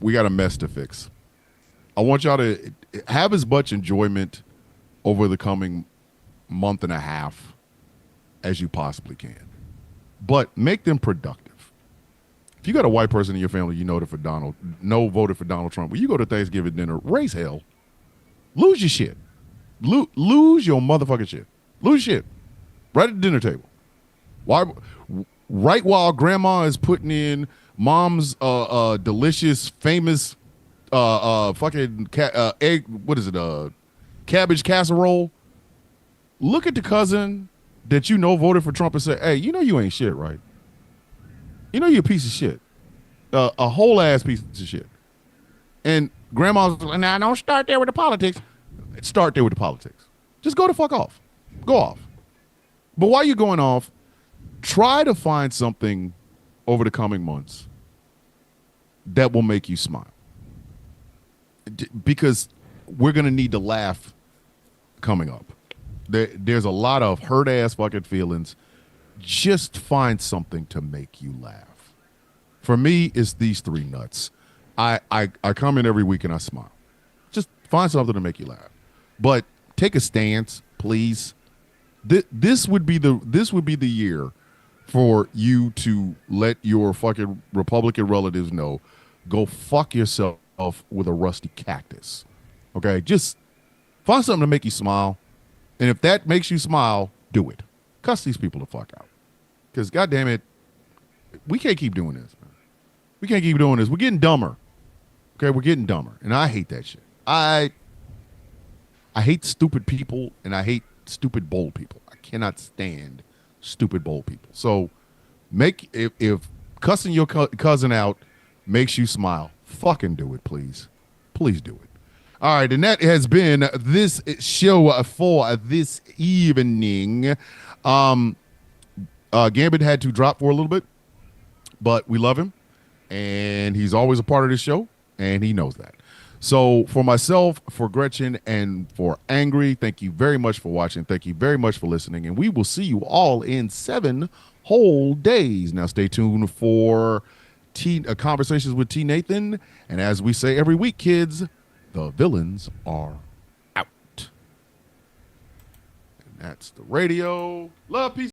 We got a mess to fix. I want y'all to have as much enjoyment over the coming month and a half as you possibly can, but make them productive. If you got a white person in your family, you know voted for Donald Trump. When you go to Thanksgiving dinner, raise hell, lose your shit, lose your motherfucking shit, lose your shit, right at the dinner table. Why? Right while grandma is putting in mom's delicious, famous fucking egg. What is it? Cabbage casserole. Look at the cousin that you know voted for Trump and say, "Hey, you know you ain't shit, right? You know you're a piece of shit, a whole ass piece of shit." And grandma's like, "Now don't start there with the politics. Start there with the politics. Just go the fuck off. Go off. But while you're going off, try to find something over the coming months that will make you smile. Because we're going to need to laugh coming up. There's a lot of hurt ass fucking feelings. Just find something to make you laugh. For me, it's these three nuts. I come in every week and I smile. Just find something to make you laugh. But take a stance, please. This would be the year for you to let your fucking Republican relatives know, go fuck yourself with a rusty cactus. Okay? Just find something to make you smile. And if that makes you smile, do it. Cuss these people the fuck out. Because, goddamn it, we can't keep doing this, man. We can't keep doing this. We're getting dumber. Okay? We're getting dumber. And I hate that shit. I hate stupid people, and I hate stupid bold people. I cannot stand stupid bold people. So if cussing your cousin out makes you smile, fucking do it, please. Please do it. All right, and that has been this show for this evening. Gambit had to drop for a little bit, but we love him, and he's always a part of this show, and he knows that. So for myself, for Gretchen, and for Angry, thank you very much for watching. Thank you very much for listening, and we will see you all in 7 whole days. Now stay tuned for Conversations with T. Nathan, and as we say every week, kids, the villains are out. And that's the radio. Love, peace.